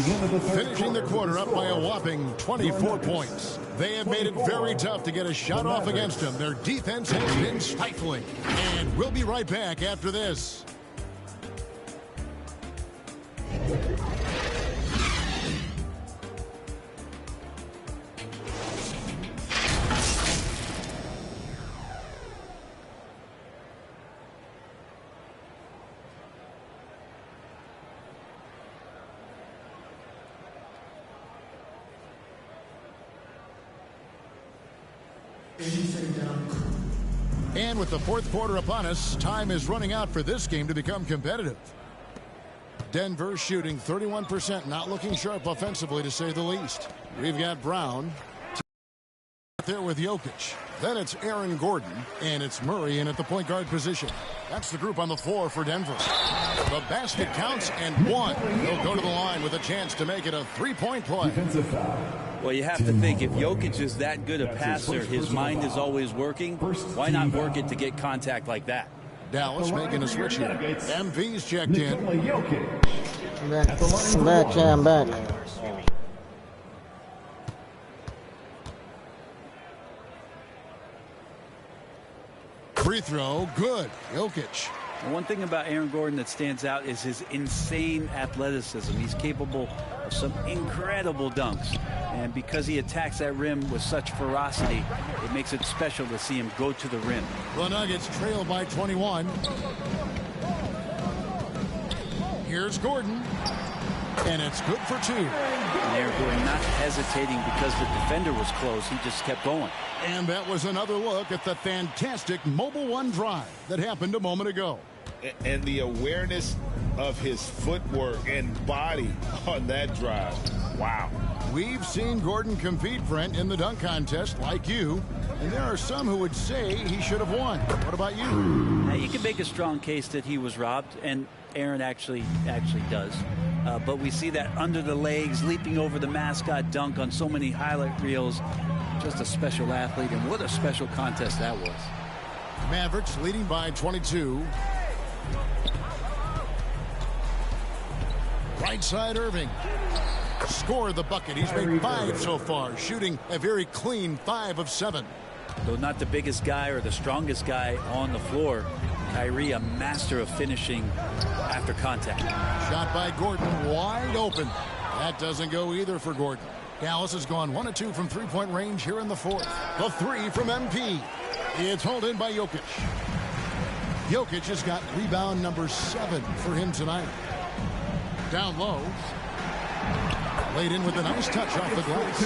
finishing the quarter up by a whopping 24 points. They have made it very tough to get a shot off against them. Their defense has been stifling. And we'll be right back after this. And with the fourth quarter upon us, time is running out for this game to become competitive. Denver shooting 31%, not looking sharp offensively to say the least. We've got Brown there with Jokic. Then it's Aaron Gordon, and it's Murray in at the point guard position. That's the group on the floor for Denver. The basket counts and one. He'll go to the line with a chance to make it a three-point play. Well, you have to think, if Jokic is that good a passer, his mind is always working. Why not work it to get contact like that? Dallas making a switch here. MV's checked in. I'm back. Free throw, good. Jokic. And one thing about Aaron Gordon that stands out is his insane athleticism. He's capable of some incredible dunks. And because he attacks that rim with such ferocity, it makes it special to see him go to the rim. The Nuggets trail by 21. Here's Gordon. And it's good for two. And Aaron Gordon not hesitating because the defender was close. He just kept going. And that was another look at the fantastic Mobile One drive that happened a moment ago. And the awareness of his footwork and body on that drive. Wow. We've seen Gordon compete, Brent, in the dunk contest like you. And there are some who would say he should have won. What about you? Now, you can make a strong case that he was robbed, and Aaron actually does. But we see that under the legs, leaping over the mascot dunk on so many highlight reels. Just a special athlete, and what a special contest that was. Mavericks leading by 22. Right side Irving. Scored the bucket. He's made 5 so far, shooting a very clean 5 of 7. Though not the biggest guy or the strongest guy on the floor, Kyrie a master of finishing after contact. Shot by Gordon, wide open. That doesn't go either for Gordon. Dallas has gone 1 of 2 from three-point range here in the fourth. The 3 from MP. It's hauled in by Jokic. Jokic has got rebound number 7 for him tonight. Down low. Laid in with a nice touch off the glass.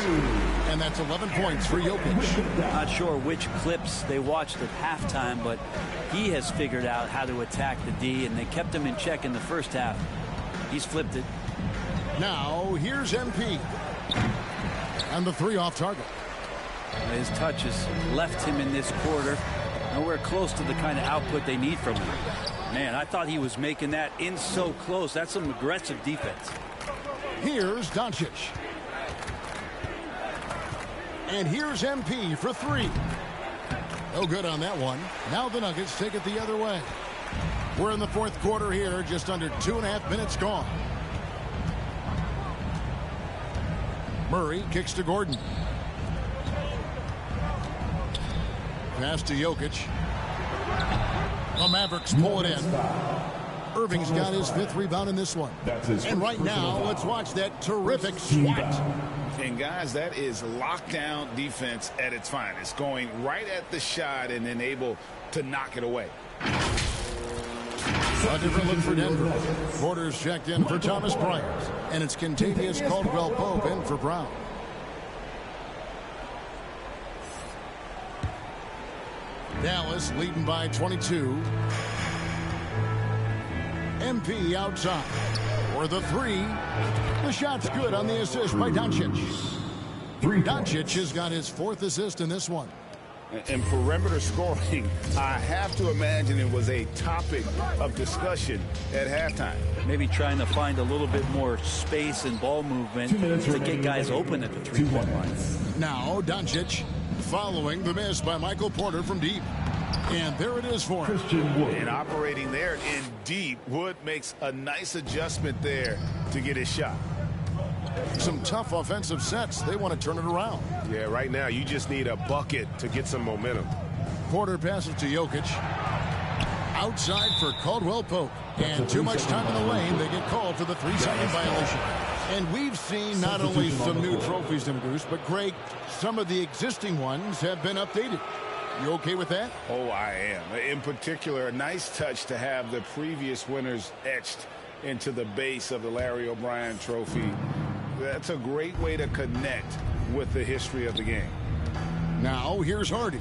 And that's 11 points for Jokic. Not sure which clips they watched at halftime, but he has figured out how to attack the D, and they kept him in check in the first half. He's flipped it. Now, here's MP. And the 3 off target. His touch has left him in this quarter. Nowhere close to the kind of output they need from him. Man, I thought he was making that in so close. That's some aggressive defense. Here's Doncic. And here's MP for 3. No good on that one. Now the Nuggets take it the other way. We're in the fourth quarter here, just under 2.5 minutes gone. Murray kicks to Gordon. Pass to Jokic. The Mavericks pull it in. Irving's got his 5th rebound in this one. And right now, let's watch that terrific swat. And guys, that is lockdown defense at its finest. Going right at the shot and then able to knock it away. A different look for Denver. Porter's checked in for Thomas Bryant. And it's Contavious Caldwell-Pope in for Brown. Dallas leading by 22. MP outside for the 3. The shot's good on the assist by Doncic. Doncic has got his 4th assist in this one. And perimeter scoring, I have to imagine it was a topic of discussion at halftime. Maybe trying to find a little bit more space and ball movement to get guys open at the 3-point line. Now Doncic following the miss by Michael Porter from deep. And there it is for him. And operating there in deep, Wood makes a nice adjustment there to get his shot. Some tough offensive sets. They want to turn it around. Yeah, right now you just need a bucket to get some momentum. Porter passes to Jokic. Outside for Caldwell-Pope. And too much time in the lane. They get called for the 3-second violation. And we've seen not only some new trophies introduced, but Greg, some of the existing ones have been updated. You okay with that? Oh, I am. In particular, a nice touch to have the previous winners etched into the base of the Larry O'Brien trophy. That's a great way to connect with the history of the game. Now, here's Hardy.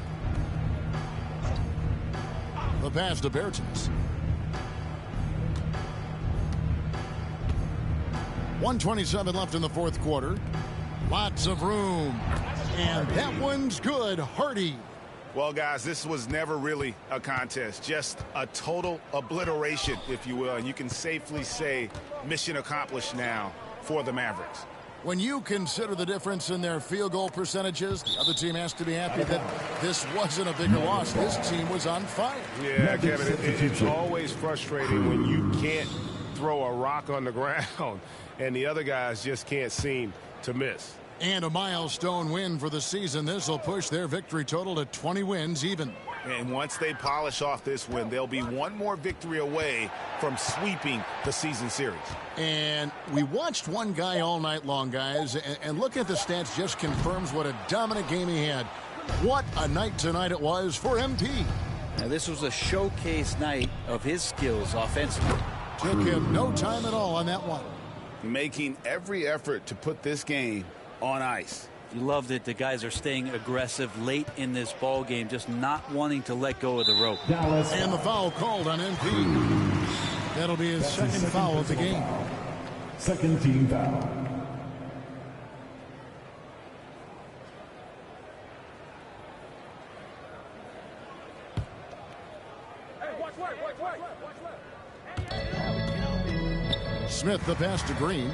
The pass to Bertens. 1:27 left in the fourth quarter. Lots of room. And that one's good. Hardy. Well, guys, this was never really a contest, just a total obliteration, if you will. And you can safely say mission accomplished now for the Mavericks. When you consider the difference in their field goal percentages, the other team has to be happy that this wasn't a bigger loss. This team was on fire. Yeah, Kevin, it's always frustrating when you can't throw a rock on the ground and the other guys just can't seem to miss. And a milestone win for the season. This will push their victory total to 20 wins even. And once they polish off this win, they'll be one more victory away from sweeping the season series. And we watched one guy all night long, guys, and looking at the stats just confirms what a dominant game he had. What a night tonight it was for MP. Now, this was a showcase night of his skills offensively. Took him no time at all on that one. Making every effort to put this game on ice. You love that the guys are staying aggressive late in this ball game, just not wanting to let go of the rope. And the foul called on MP. That'll be his second foul of the game. Second team foul. Smith the pass to Green.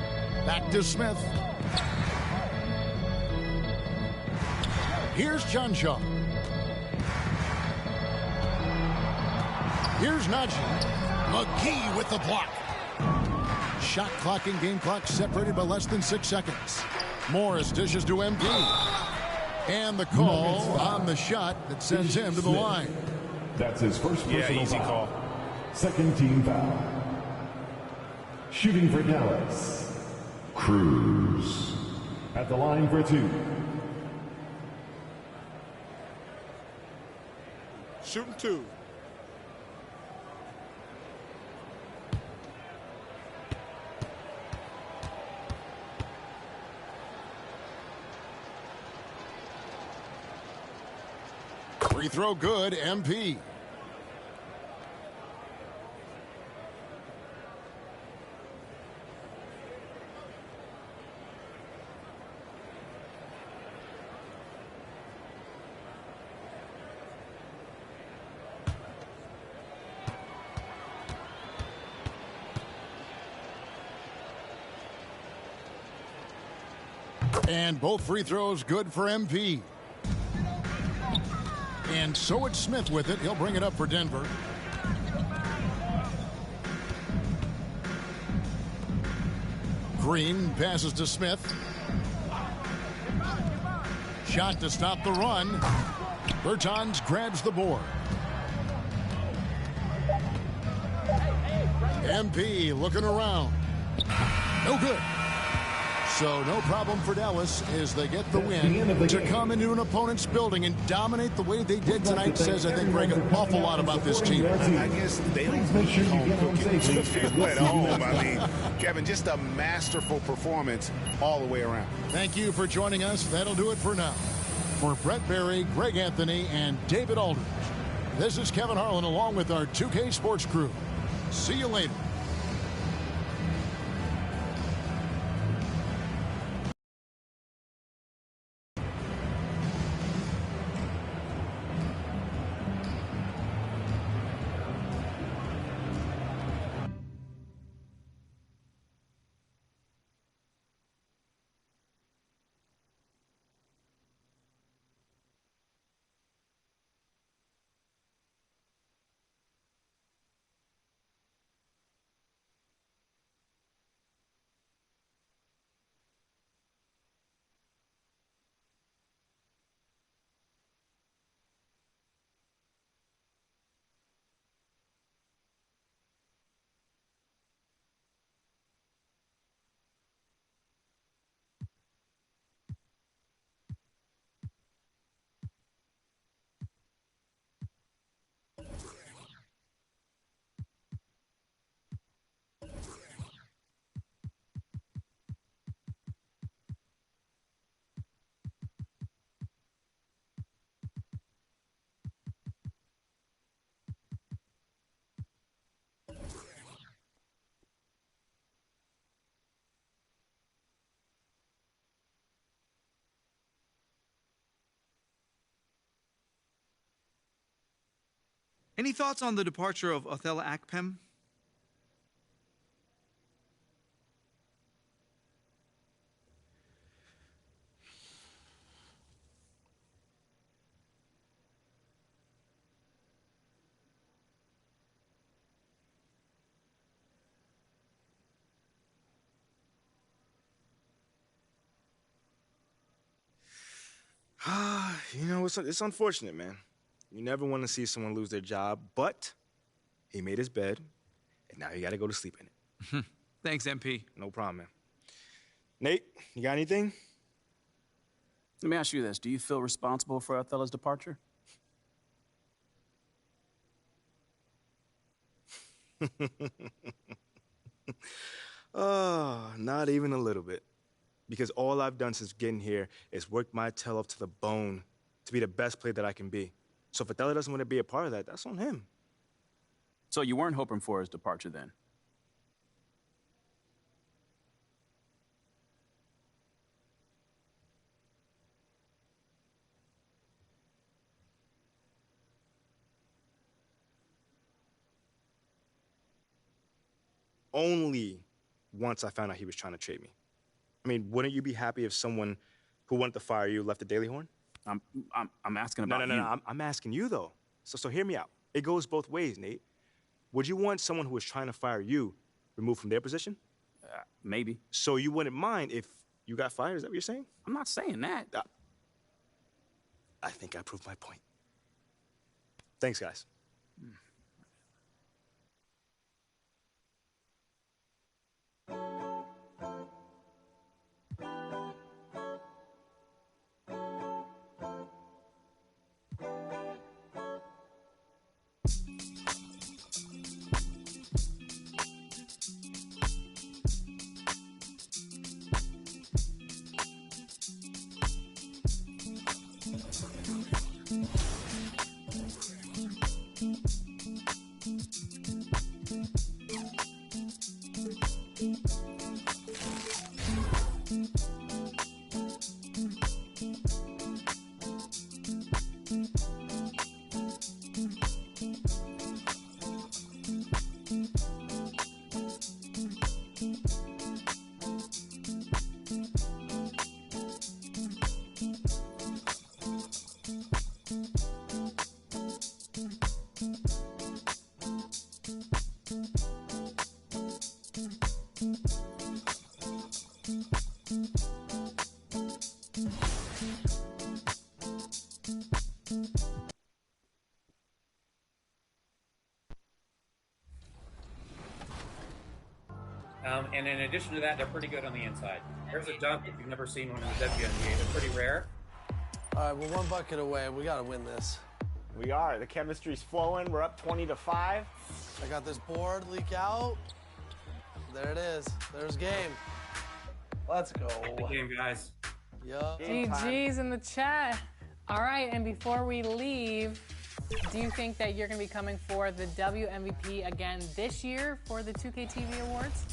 Back to Smith. Here's John Shaw. Here's Najee. McGee with the block. Shot clock and game clock separated by less than 6 seconds. Morris dishes to MP. And the call on the shot that sends him to the line. That's his first personal easy foul. call. Second team foul. Shooting for Dallas, Cruz. At the line for 2. Shooting 2. Free throw good, MP. And both free throws good for MP. And so it's Smith with it. He'll bring it up for Denver. Green passes to Smith. Shot to stop the run. Bertans grabs the board. MP looking around. No good. So no problem for Dallas as they get the win. To come into an opponent's building and dominate the way they did tonight says, I think, Greg, an awful lot about this team. I guess they don't need home cooking to feel at home. I mean, Kevin, just a masterful performance all the way around. Thank you for joining us. That'll do it for now. For Brett Berry, Greg Anthony, and David Aldridge, this is Kevin Harlan along with our 2K Sports crew. See you later. Any thoughts on the departure of Othella Akpem? You know, it's unfortunate, man. You never want to see someone lose their job, but he made his bed, and now you got to go to sleep in it. Thanks, MP. No problem, man. Nate, you got anything? Let me ask you this. Do you feel responsible for Othella's departure? Oh, not even a little bit. Because all I've done since getting here is work my tail off to the bone to be the best player that I can be. So if Othella doesn't want to be a part of that, that's on him. So you weren't hoping for his departure then? Only once I found out he was trying to trade me. I mean, wouldn't you be happy if someone who wanted to fire you left the Daily Horn? I'm asking about you. No. I'm asking you, though. So hear me out. It goes both ways, Nate. Would you want someone who was trying to fire you removed from their position? Maybe. So you wouldn't mind if you got fired? Is that what you're saying? I'm not saying that. I think I proved my point. Thanks, guys. And in addition to that, they're pretty good on the inside. There's a dunk if you've never seen one in the WNBA. They're pretty rare. All right, we're one bucket away. We got to win this. We are. The chemistry's flowing. We're up 20-5. I got this board. Leak out. There it is. There's game. Let's go. Good game, guys. Yup. GG's in the chat. All right, and before we leave, do you think that you're going to be coming for the WMVP again this year for the 2K TV Awards?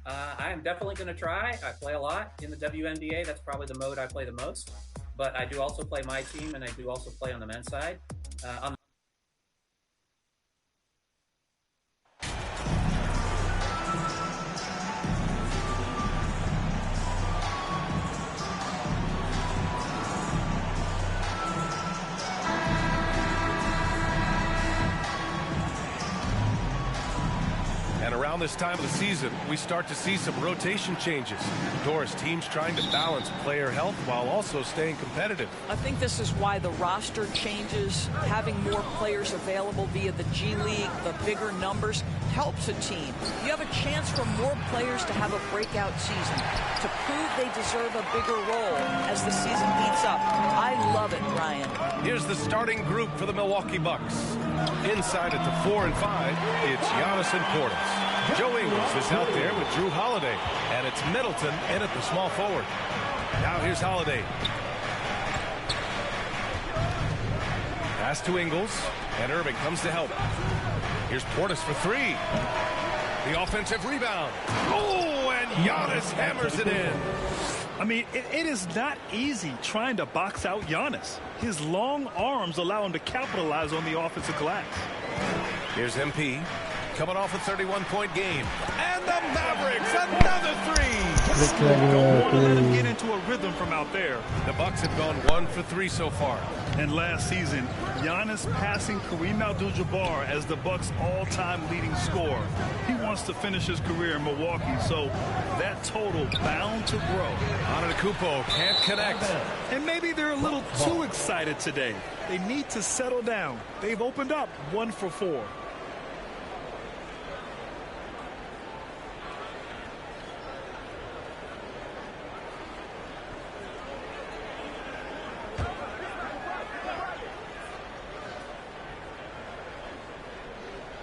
I am definitely going to try. I play a lot in the WNBA. That's probably the mode I play the most. But I do also play my team, and I do also play on the men's side. And around this time of the season, we start to see some rotation changes. Doris, teams trying to balance player health while also staying competitive. I think this is why the roster changes, having more players available via the G League, the bigger numbers, helps a team. You have a chance for more players to have a breakout season, to prove they deserve a bigger role as the season heats up. I love it, Ryan. Here's the starting group for the Milwaukee Bucks. Inside at the 4 and 5, it's Giannis and Portis. Joe Ingles is out there with Drew Holiday, and it's Middleton in at the small forward. Now here's Holiday. Pass to Ingles, and Irving comes to help. Here's Portis for three. The offensive rebound. Oh, and Giannis hammers it in. I mean, it is not easy trying to box out Giannis. His long arms allow him to capitalize on the offensive glass. Here's MP coming off a 31-point game. And the Mavericks, another three. Don't want to let him get into a rhythm from out there. The Bucks have gone 1 for 3 so far. And last season, Giannis passing Kareem Abdul-Jabbar as the Bucks' all-time leading scorer. He wants to finish his career in Milwaukee, so that total bound to grow. Antetokounmpo can't connect. And maybe they're a little too excited today. They need to settle down. They've opened up 1 for 4.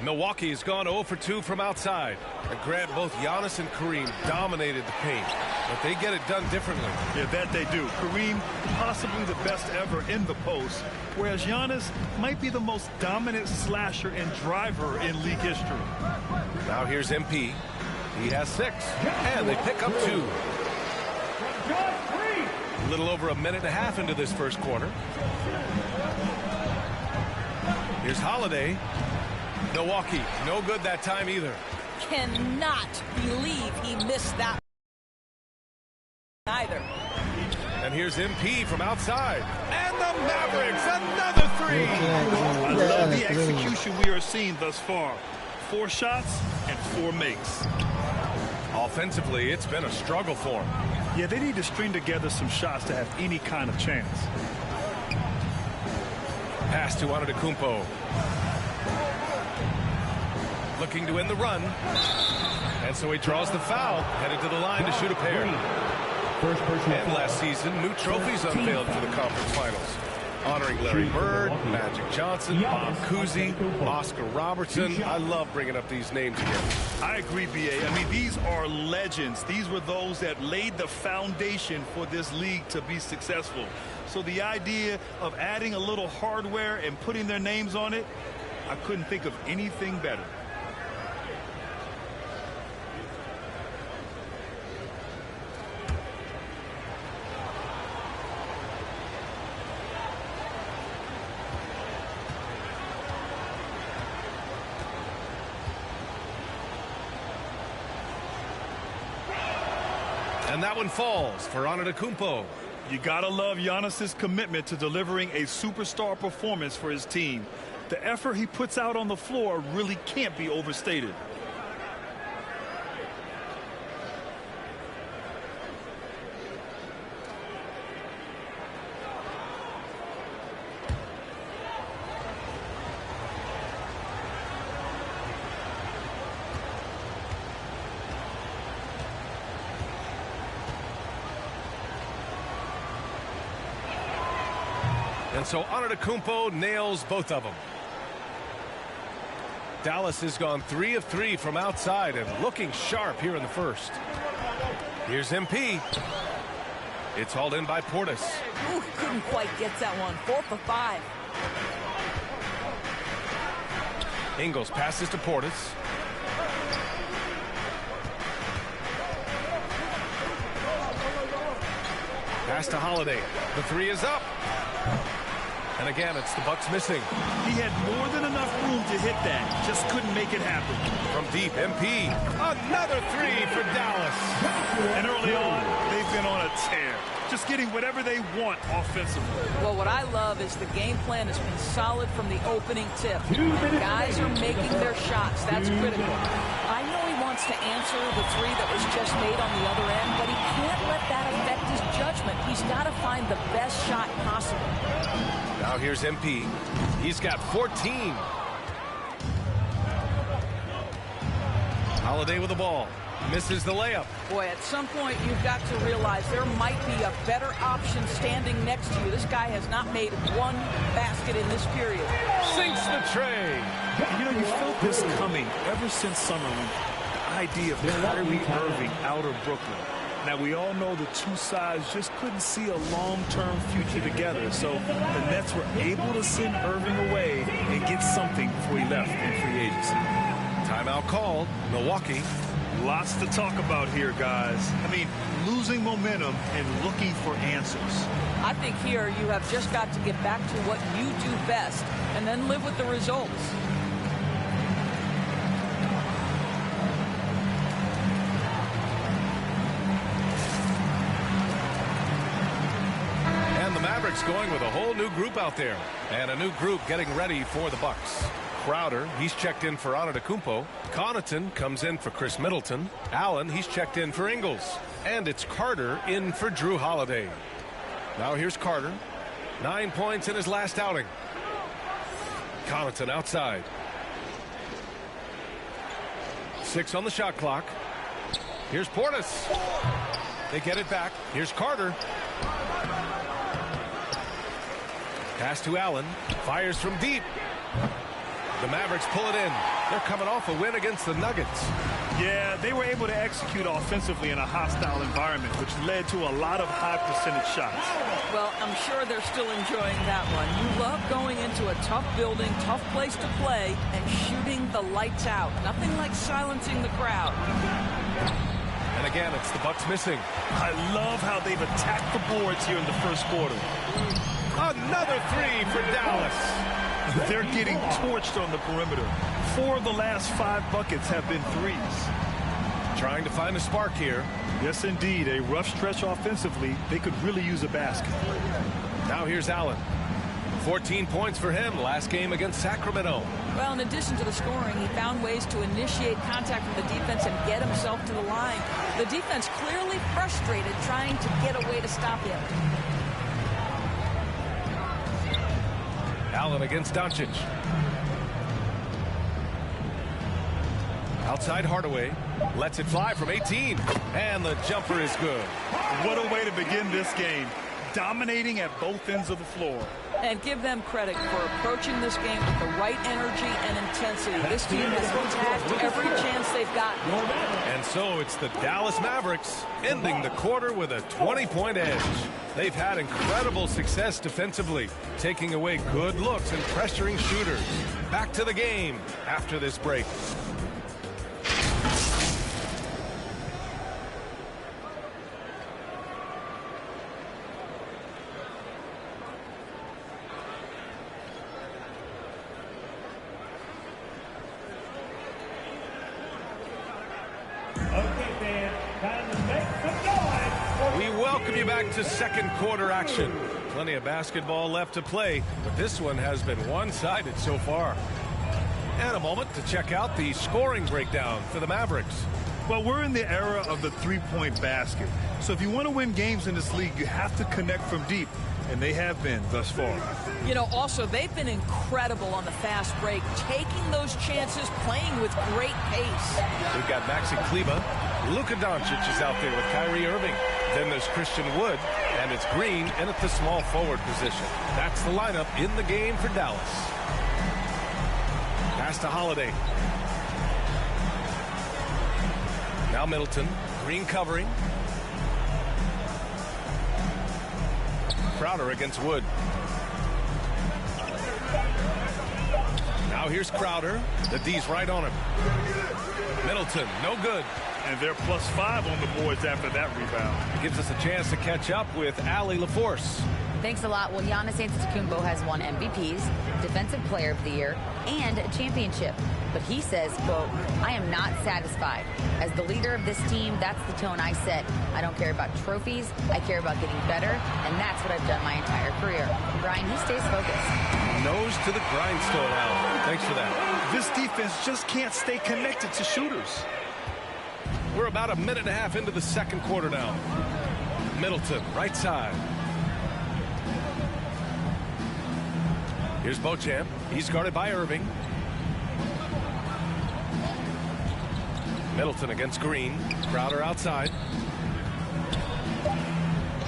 Milwaukee's gone 0 for 2 from outside. And Grant, both Giannis and Kareem dominated the paint, but they get it done differently. Yeah, that they do. Kareem, possibly the best ever in the post, whereas Giannis might be the most dominant slasher and driver in league history. Now here's MP. He has 6, and they pick up 2. A little over a minute and a half into this first quarter. Here's Holiday. Milwaukee, no good that time either. Cannot believe he missed that either. And here's MP from outside. And the Mavericks, another 3. I love the execution we are seeing thus far. 4 shots and 4 makes. Offensively, it's been a struggle for them. Yeah, they need to string together some shots to have any kind of chance. Pass to Antetokounmpo. Looking to end the run. And so he draws the foul, headed to the line to shoot a pair. And last season, new trophies unveiled for the conference finals, honoring Larry Bird, Magic Johnson, Bob Cousy, Oscar Robertson. I love bringing up these names again. I agree, B.A. I mean, these are legends. These were those that laid the foundation for this league to be successful. So the idea of adding a little hardware and putting their names on it, I couldn't think of anything better. And that one falls for Antetokounmpo. You gotta love Giannis's commitment to delivering a superstar performance for his team. The effort he puts out on the floor really can't be overstated. And so Antetokounmpo nails both of them. Dallas has gone 3 of 3 from outside and looking sharp here in the first. Here's MP. It's hauled in by Portis. Ooh, couldn't quite get that one. 4 for 5. Ingles passes to Portis. Pass to Holiday. The 3 is up. And again, it's the Bucks missing. He had more than enough room to hit that. Just couldn't make it happen. From deep, MP. Another 3 for Dallas. And early on, they've been on a tear. Just getting whatever they want offensively. Well, what I love is the game plan has been solid from the opening tip. Guys are making their shots. That's critical. I know he wants to answer the 3 that was just made on the other end, but he can't let that affect his judgment. He's got to find the best shot possible. Now here's MP. He's got 14. Holiday with the ball. Misses the layup. Boy, at some point you've got to realize there might be a better option standing next to you. This guy has not made one basket in this period. Sinks the tray. You know, you felt this coming ever since summer when the idea of Kyrie Irving out of Brooklyn. Now, we all know the two sides just couldn't see a long-term future together. So the Nets were able to send Irving away and get something before he left in free agency. Timeout called. Milwaukee Lots to talk about here, guys. I mean, losing momentum and looking for answers. I think here you have just got to get back to what you do best and then live with the results. And the Mavericks going with a whole new group out there. And a new group getting ready for the Bucks. Crowder, he's checked in for Antetokounmpo. Connaughton comes in for Chris Middleton. Allen, he's checked in for Ingles. And it's Carter in for Drew Holiday. Now here's Carter. 9 points in his last outing. Connaughton outside. 6 on the shot clock. Here's Portis. They get it back. Here's Carter. Pass to Allen. Fires from deep. The Mavericks pull it in. They're coming off a win against the Nuggets. Yeah, they were able to execute offensively in a hostile environment, which led to a lot of high percentage shots. Well, I'm sure they're still enjoying that one. You love going into a tough building, tough place to play, and shooting the lights out. Nothing like silencing the crowd. And again, it's the Bucks missing. I love how they've attacked the boards here in the first quarter. Another three for Dallas. They're getting torched on the perimeter. 4 of the last 5 buckets have been threes. Trying to find a spark here. Yes, indeed. A rough stretch offensively. They could really use a basket. Now here's Allen. 14 points for him last game against Sacramento. Well, in addition to the scoring, he found ways to initiate contact with the defense and get himself to the line. The defense clearly frustrated trying to get a way to stop him. Allen against Doncic. Outside Hardaway. Lets it fly from 18. And the jumper is good. What a way to begin this game. Dominating at both ends of the floor. And give them credit for approaching this game with the right energy and intensity. This team has attacked every chance they've gotten. And so it's the Dallas Mavericks ending the quarter with a 20-point edge. They've had incredible success defensively, taking away good looks and pressuring shooters. Back to the game after this break. To second quarter action. Plenty of basketball left to play, but this one has been one-sided so far. And a moment to check out the scoring breakdown for the Mavericks. Well, we're in the era of the three-point basket. So if you want to win games in this league, you have to connect from deep. And they have been thus far. You know, also, they've been incredible on the fast break, taking those chances, playing with great pace. We've got Maxi Kleba. Luka Doncic is out there with Kyrie Irving. Then there's Christian Wood, and it's Green in at the small forward position. That's the lineup in the game for Dallas. Pass to Holiday. Now Middleton. Green covering. Crowder against Wood. Now here's Crowder. The D's right on him. Middleton, no good. And they're +5 on the boards after that rebound. Gives us a chance to catch up with Allie LaForce. Thanks a lot. Well, Giannis Antetokounmpo has won MVPs, Defensive Player of the Year, and a championship. But he says, quote, I am not satisfied. As the leader of this team, that's the tone I set. I don't care about trophies. I care about getting better, and that's what I've done my entire career. Brian, he stays focused. Nose to the grindstone, Al. Thanks for that. This defense just can't stay connected to shooters. We're about a minute and a half into the second quarter now. Middleton, right side. Here's Beauchamp. He's guarded by Irving. Middleton against Green. Crowder outside.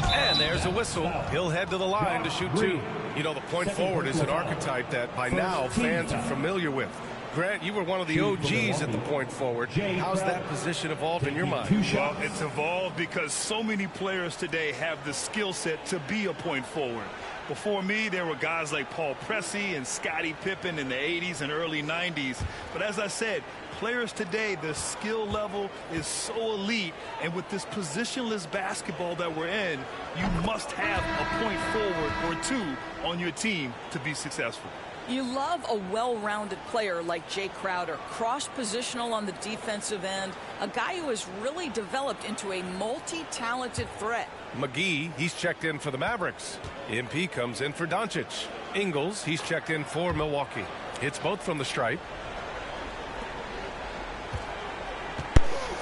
And there's a whistle. He'll head to the line to shoot 2. You know, the point forward is an archetype that by now fans are familiar with. Grant, you were one of the OGs at the point forward. How's that position evolved in your mind? Well, it's evolved because so many players today have the skill set to be a point forward. Before me, there were guys like Paul Pressey and Scottie Pippen in the 80s and early 90s. But as I said, players today, the skill level is so elite. And with this positionless basketball that we're in, you must have a point forward or two on your team to be successful. You love a well-rounded player like Jay Crowder, cross-positional on the defensive end, a guy who has really developed into a multi-talented threat. McGee, he's checked in for the Mavericks. MP comes in for Doncic. Ingles, he's checked in for Milwaukee. Hits both from the stripe.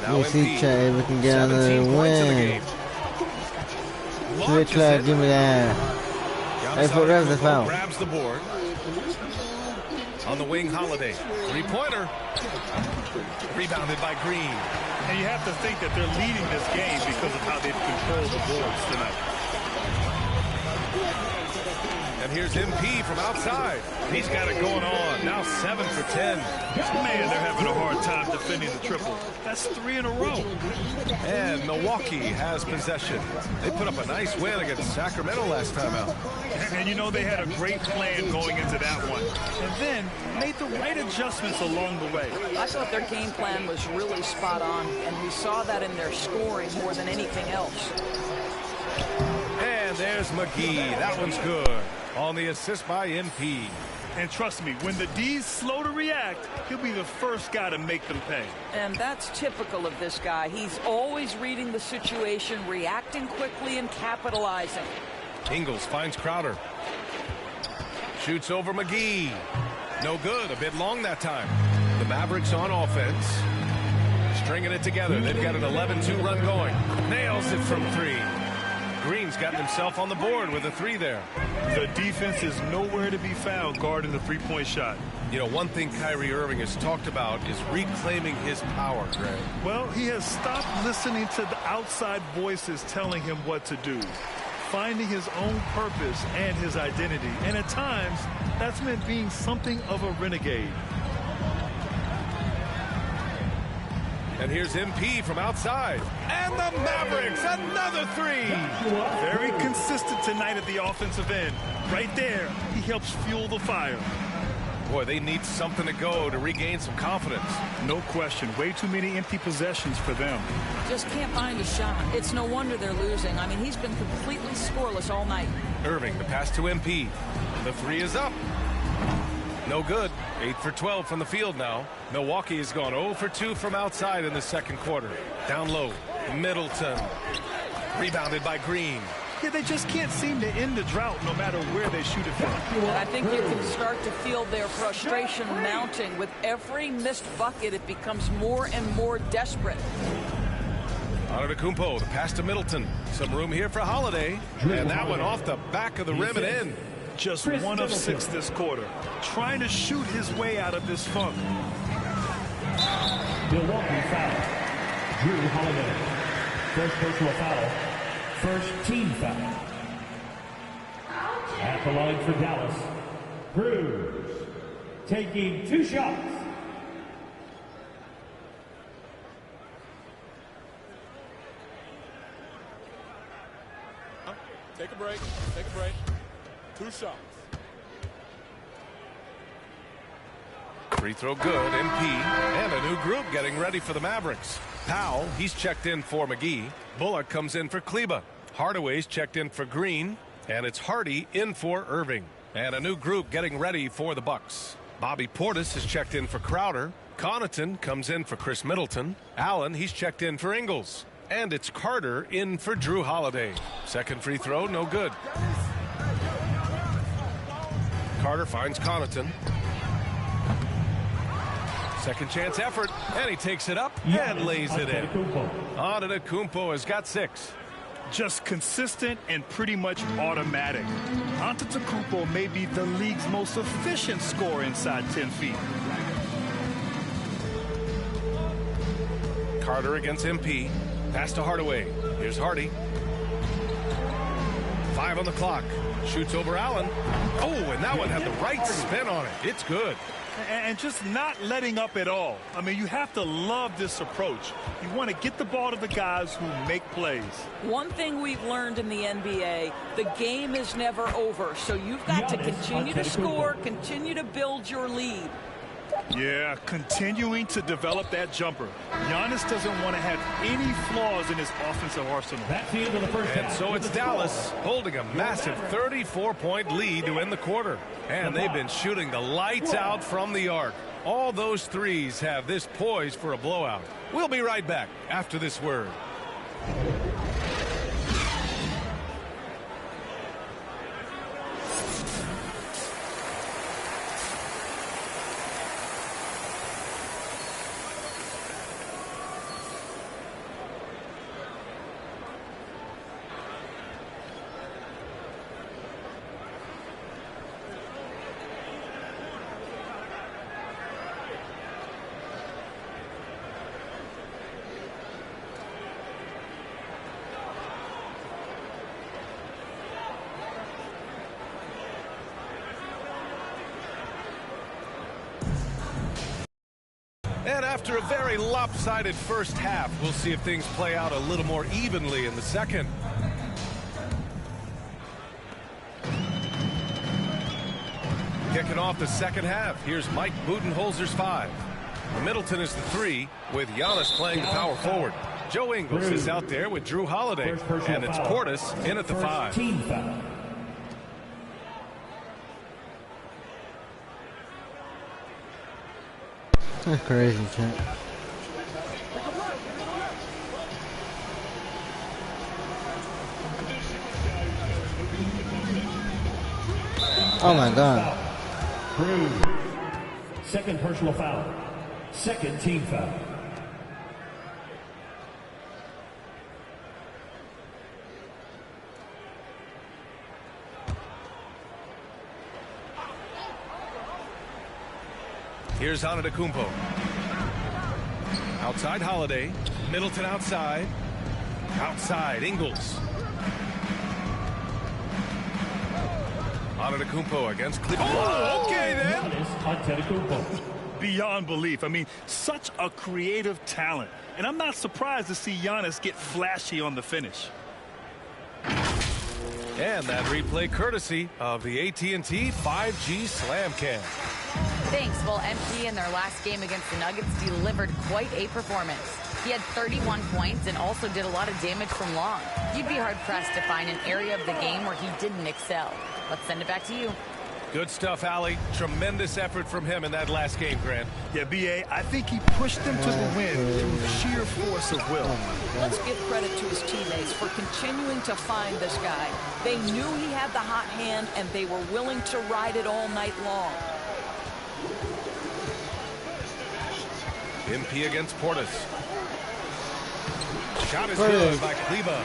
Now We'll see, Chad, we can get another win. Switch left, give me that. That's what grabs the foul. Grabs the board. On the wing, Holiday. Three-pointer. Rebounded by Green. And you have to think that they're leading this game because of how they've controlled the boards tonight. And here's MP from outside. He's got it going on. Now 7 for 10. Man, they're having a hard time defending the triple. That's 3 in a row. And Milwaukee has possession. They put up a nice win against Sacramento last time out. And you know they had a great plan going into that one. And then made the right adjustments along the way. I thought their game plan was really spot on, and we saw that in their scoring more than anything else. And there's McGee. That one's good. On the assist by MP. And trust me, when the D's slow to react, he'll be the first guy to make them pay. And that's typical of this guy. He's always reading the situation, reacting quickly, and capitalizing. Ingles finds Crowder. Shoots over McGee. No good. A bit long that time. The Mavericks on offense. Stringing it together. They've got an 11-2 run going. Nails it from 3. Green's gotten himself on the board with a 3 there. The defense is nowhere to be found guarding the three-point shot. You know, one thing Kyrie Irving has talked about is reclaiming his power, Greg. Well, he has stopped listening to the outside voices telling him what to do, finding his own purpose and his identity. And at times, that's meant being something of a renegade. And here's MP from outside. And the Mavericks, another 3. Very consistent tonight at the offensive end. Right there, he helps fuel the fire. Boy, they need something to go to regain some confidence. No question. Way too many empty possessions for them. Just can't find a shot. It's no wonder they're losing. I mean, he's been completely scoreless all night. Irving, the pass to MP. The 3 is up. No good. 8 for 12 from the field now. Milwaukee has gone 0 for 2 from outside in the second quarter. Down low, Middleton. Rebounded by Green. Yeah, they just can't seem to end the drought no matter where they shoot it from. I think you can start to feel their frustration mounting. With every missed bucket, it becomes more and more desperate. Antetokounmpo, the pass to Middleton. Some room here for Holiday. And that one off the back of the rim and in. Just 1 of 6 this quarter. Trying to shoot his way out of this funk. Milwaukee foul. Drew Holiday. First personal foul. First team foul. At the line for Dallas. Cruz. Taking 2 shots. Take a break. Take a break. 2 shots. Free throw good, MP. And a new group getting ready for the Mavericks. Powell, he's checked in for McGee. Bullock comes in for Kleba. Hardaway's checked in for Green. And it's Hardy in for Irving. And a new group getting ready for the Bucks. Bobby Portis is checked in for Crowder. Connaughton comes in for Chris Middleton. Allen, he's checked in for Ingles. And it's Carter in for Drew Holiday. Second free throw, no good. Carter finds Connaughton. Second chance effort, and he takes it up and lays it in. Antetokounmpo has got 6. Just consistent and pretty much automatic. Antetokounmpo may be the league's most efficient scorer inside 10 feet. Carter against MP. Pass to Hardaway. Here's Hardy. 5 on the clock. Shoots over Allen. Oh, and that one had the right spin on it. It's good. And just not letting up at all. I mean, you have to love this approach. You want to get the ball to the guys who make plays. One thing we've learned in the NBA, the game is never over. So you've got to continue to score, continue to build your lead. Yeah, continuing to develop that jumper. Giannis doesn't want to have any flaws in his offensive arsenal. That's the end of the first half. And so it's Dallas holding a massive 34-point lead to end the quarter. And they've been shooting the lights out from the arc. All those threes have this poised for a blowout. We'll be right back after this word. And after a very lopsided first half, we'll see if things play out a little more evenly in the second. Kicking off the second half, here's Mike Budenholzer's 5. Middleton is the 3, with Giannis playing the power forward. Joe Ingles is out there with Drew Holiday, and it's Portis in at the 5. Team foul. That's crazy, chat. Oh my God. Second personal foul. Second team foul. Here's Antetokounmpo. Outside Holiday. Middleton outside. Outside Ingles. Antetokounmpo against Cleveland. Oh, okay then. Antetokounmpo. Beyond belief. I mean, such a creative talent. And I'm not surprised to see Giannis get flashy on the finish. And that replay courtesy of the AT&T 5G Slam Cam. Thanks. Well, MP in their last game against the Nuggets delivered quite a performance. He had 31 points and also did a lot of damage from long. You'd be hard-pressed to find an area of the game where he didn't excel. Let's send it back to you. Good stuff, Allie. Tremendous effort from him in that last game, Grant. Yeah, B.A., I think he pushed them to the win through sheer force of will. Let's give credit to his teammates for continuing to find this guy. They knew he had the hot hand, and they were willing to ride it all night long. MP against Portis. Shot is good by Kleba.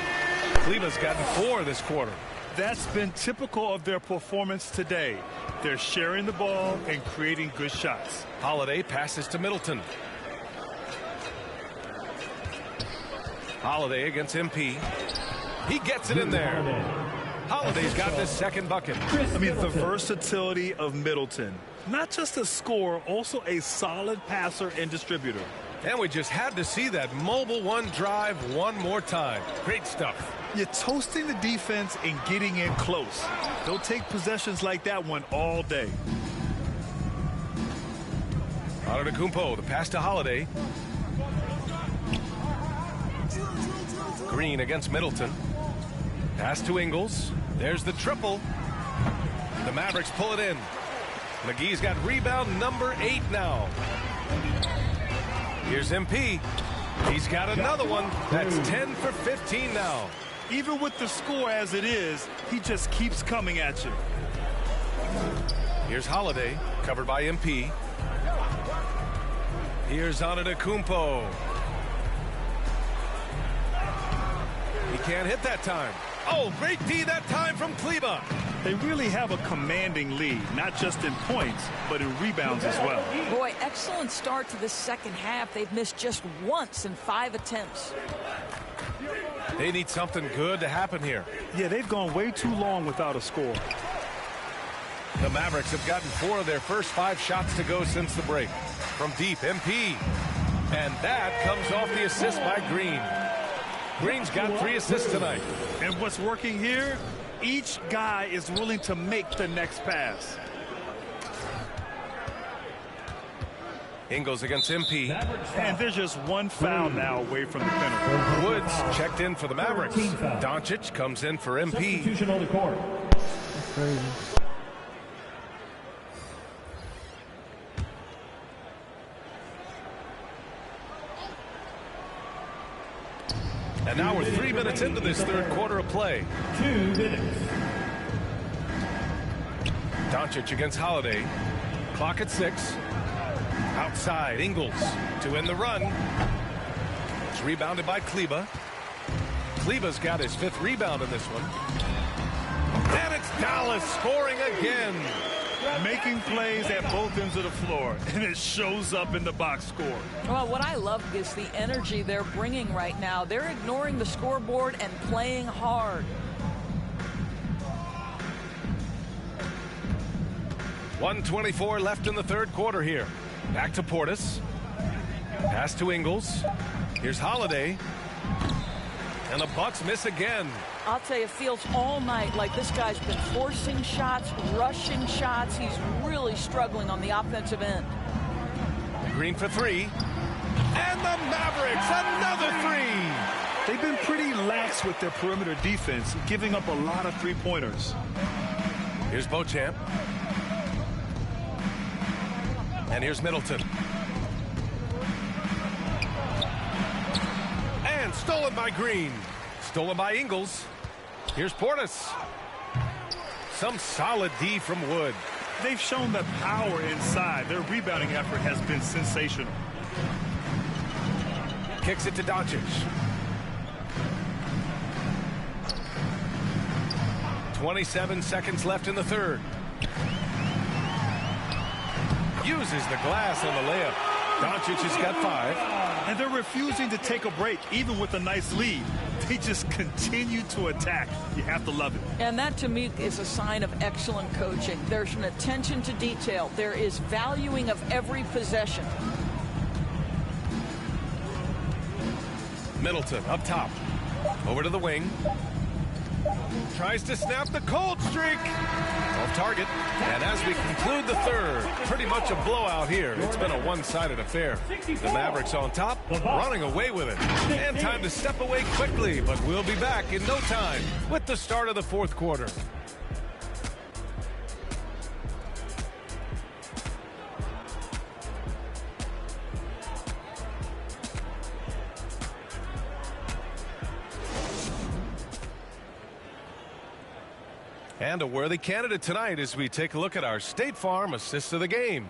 Kleba's gotten 4 this quarter. That's been typical of their performance today. They're sharing the ball and creating good shots. Holiday passes to Middleton. Holiday against MP. He gets it in there. Holiday's got this second bucket. I mean, the versatility of Middleton. Not just a scorer, also a solid passer and distributor. And we just had to see that mobile one drive one more time. Great stuff. You're toasting the defense and getting in close. They'll take possessions like that one all day. Antetokounmpo, the pass to Holiday. Green against Middleton. Pass to Ingles. There's the triple. The Mavericks pull it in. McGee's got rebound number 8 now. Here's MP. He's got another one. That's 10 for 15 now. Even with the score as it is, he just keeps coming at you. Here's Holiday, covered by MP. Here's Antetokounmpo. He can't hit that time. Oh, great D that time from Kleba. They really have a commanding lead, not just in points, but in rebounds as well. Boy, excellent start to the second half. They've missed just once in 5 attempts. They need something good to happen here. Yeah, they've gone way too long without a score. The Mavericks have gotten 4 of their first 5 shots to go since the break. From deep, MP. And that comes off the assist by Green. Green's got 3 assists tonight. And what's working here, each guy is willing to make the next pass. Ingles against MP. And there's just one foul now away from the penalty. Woods checked in for the Mavericks. Doncic comes in for MP. Substitution on the court. Crazy. And now we're 3 minutes into this third quarter of play. 2 minutes. Doncic against Holiday. Clock at 6. Outside, Ingles to win the run. It's rebounded by Kleba. Kleba's got his 5th rebound in this one. And it's Dallas scoring again. Making plays at both ends of the floor, and it shows up in the box score. Well, what I love is the energy they're bringing right now. They're ignoring the scoreboard and playing hard. 1:24 left in the third quarter here. Back to Portis. Pass to Ingles. Here's Holiday. And the Bucks miss again. I'll tell you, it feels all night like this guy's been forcing shots, rushing shots. He's really struggling on the offensive end. Green for 3. And the Mavericks, another 3. They've been pretty lax with their perimeter defense, giving up a lot of three-pointers. Here's Beauchamp. And here's Middleton. And stolen by Green. Stolen by Ingles. Here's Portis. Some solid D from Wood. They've shown the power inside. Their rebounding effort has been sensational. Kicks it to Doncic. 27 seconds left in the third. Uses the glass on the layup. Doncic has got 5. And they're refusing to take a break, even with a nice lead. They just continue to attack. You have to love it. And that, to me, is a sign of excellent coaching. There's an attention to detail. There is valuing of every possession. Middleton up top. Over to the wing. Tries to snap the cold streak. Off target. And as we conclude the third, pretty much a blowout here. It's been a one-sided affair. The Mavericks on top, running away with it. And time to step away quickly, but we'll be back in no time with the start of the fourth quarter. And a worthy candidate tonight as we take a look at our State Farm assist of the game.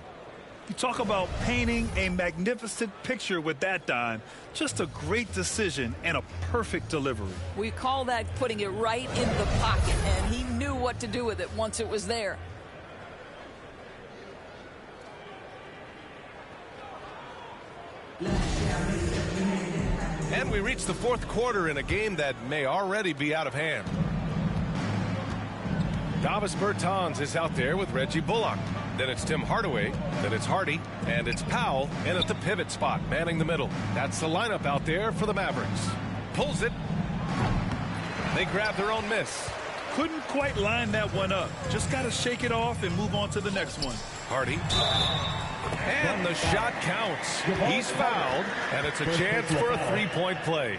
You talk about painting a magnificent picture with that, Don. Just a great decision and a perfect delivery. We call that putting it right in the pocket, and he knew what to do with it once it was there. And we reach the fourth quarter in a game that may already be out of hand. Davis Bertans is out there with Reggie Bullock. Then it's Tim Hardaway. Then it's Hardy. And it's Powell in at the pivot spot, manning the middle. That's the lineup out there for the Mavericks. Pulls it. They grab their own miss. Couldn't quite line that one up. Just got to shake it off and move on to the next one. Hardy. And the shot counts. He's fouled. And it's a chance for a three-point play.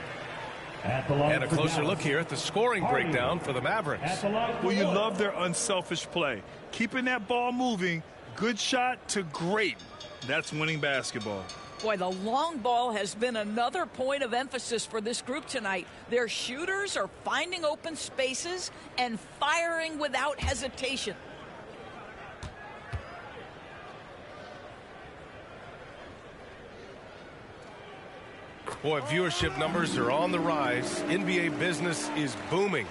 And a closer look here at the scoring breakdown for the Mavericks. Well, you love their unselfish play. Keeping that ball moving, good shot to great. That's winning basketball. Boy, the long ball has been another point of emphasis for this group tonight. Their shooters are finding open spaces and firing without hesitation. Boy, viewership numbers are on the rise. NBA business is booming.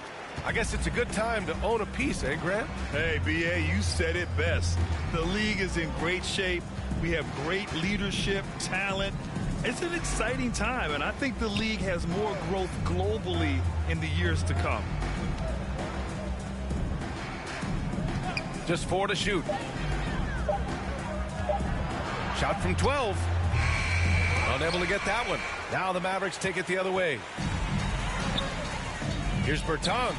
I guess it's a good time to own a piece, eh, Grant? Hey, B.A., you said it best. The league is in great shape. We have great leadership, talent. It's an exciting time, and I think the league has more growth globally in the years to come. Just 4 to shoot. Shot from 12. Unable to get that one. Now the Mavericks take it the other way. Here's Bertans.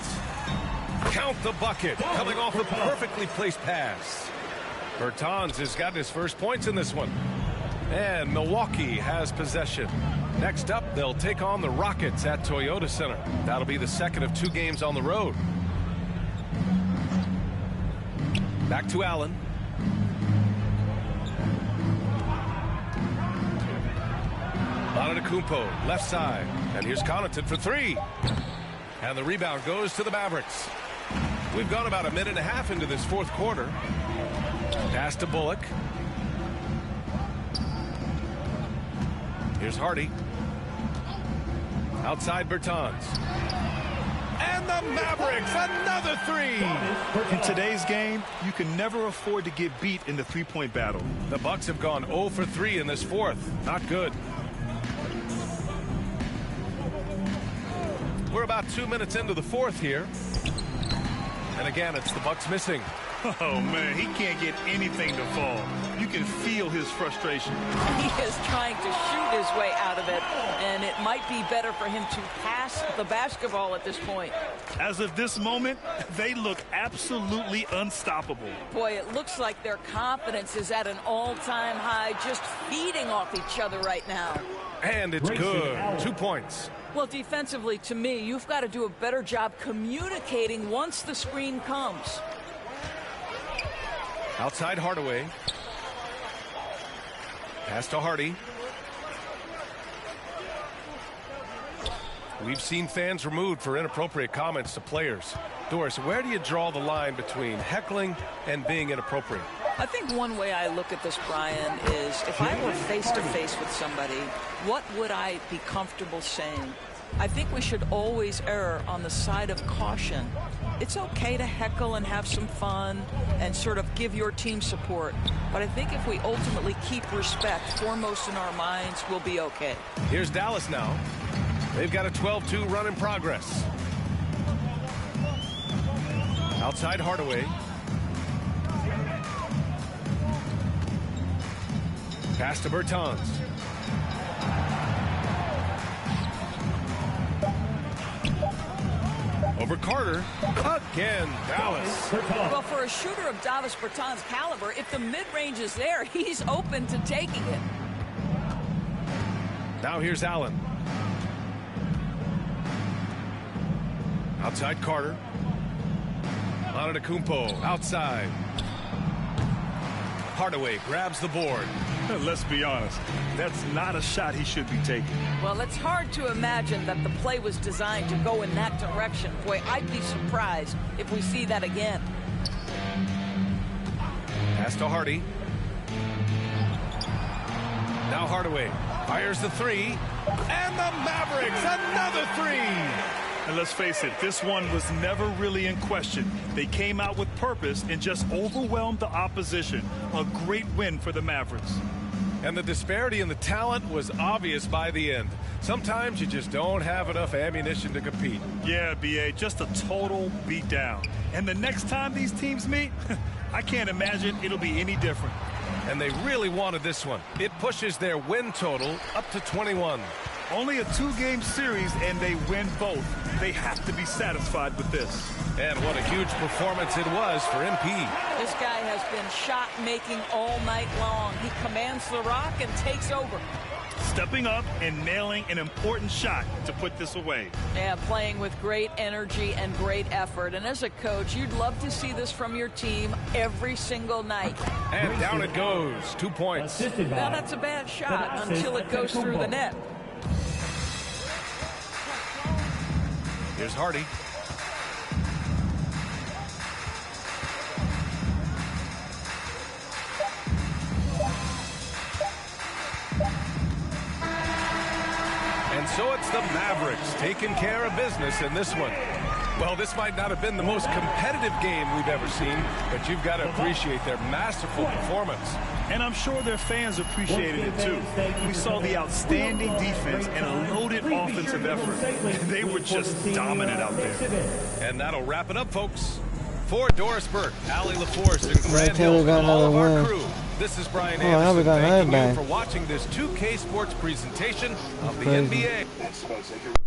Count the bucket. Coming off a perfectly placed pass. Bertans has gotten his first points in this one. And Milwaukee has possession. Next up, they'll take on the Rockets at Toyota Center. That'll be the second of 2 games on the road. Back to Allen. Antetokounmpo, left side. And here's Connaughton for 3. And the rebound goes to the Mavericks. We've gone about a minute and a half into this fourth quarter. Pass to Bullock. Here's Hardy. Outside Bertans. And the Mavericks, another 3. In today's game, you can never afford to get beat in the three-point battle. The Bucks have gone 0 for 3 in this fourth. Not good. We're about 2 minutes into the fourth here. And again, it's the Bucks missing. Oh, man, he can't get anything to fall. You can feel his frustration. He is trying to shoot his way out of it, and it might be better for him to pass the basketball at this point. As of this moment, they look absolutely unstoppable. Boy, it looks like their confidence is at an all-time high, just feeding off each other right now. And it's good. 2 points. Well, defensively, to me, you've got to do a better job communicating once the screen comes. Outside Hardaway. Pass to Hardy. We've seen fans removed for inappropriate comments to players. Doris, where do you draw the line between heckling and being inappropriate? I think one way I look at this, Brian, is if I were face-to-face with somebody, what would I be comfortable saying? I think we should always err on the side of caution. It's okay to heckle and have some fun and sort of give your team support. But I think if we ultimately keep respect foremost in our minds, we'll be okay. Here's Dallas now. They've got a 12-2 run in progress. Outside Hardaway. Pass to Bertans. Over Carter. Again, Dallas. Well, for a shooter of Davis Bertans' caliber, if the mid-range is there, he's open to taking it. Now here's Allen. Outside Carter. Antetokounmpo outside. Hardaway grabs the board. Let's be honest, that's not a shot he should be taking. Well, it's hard to imagine that the play was designed to go in that direction. Boy, I'd be surprised if we see that again. Pass to Hardy. Now Hardaway fires the 3. And the Mavericks, another 3. And let's face it, this one was never really in question. They came out with purpose and just overwhelmed the opposition. A great win for the Mavericks. And the disparity in the talent was obvious by the end. Sometimes you just don't have enough ammunition to compete. Yeah, B.A., just a total beatdown. And the next time these teams meet, I can't imagine it'll be any different. And they really wanted this one. It pushes their win total up to 21. Only a 2-game series, and they win both. They have to be satisfied with this. And what a huge performance it was for MP. This guy has been shot-making all night long. He commands the rock and takes over. Stepping up and nailing an important shot to put this away. Yeah, playing with great energy and great effort. And as a coach, you'd love to see this from your team every single night. And down it goes. 2 points. Now that's a bad shot until it goes through the net. Here's Hardy. And so it's the Mavericks taking care of business in this one. Well, this might not have been the most competitive game we've ever seen, but you've got to appreciate their masterful performance. And I'm sure their fans appreciated it, too. We saw the outstanding defense and a loaded offensive effort. They were just dominant out there. And that'll wrap it up, folks. For Doris Burke, Allie LaForce, and Grant Hill, from all of our crew, this is Brian Anderson thanking you for watching this 2K Sports presentation of the NBA.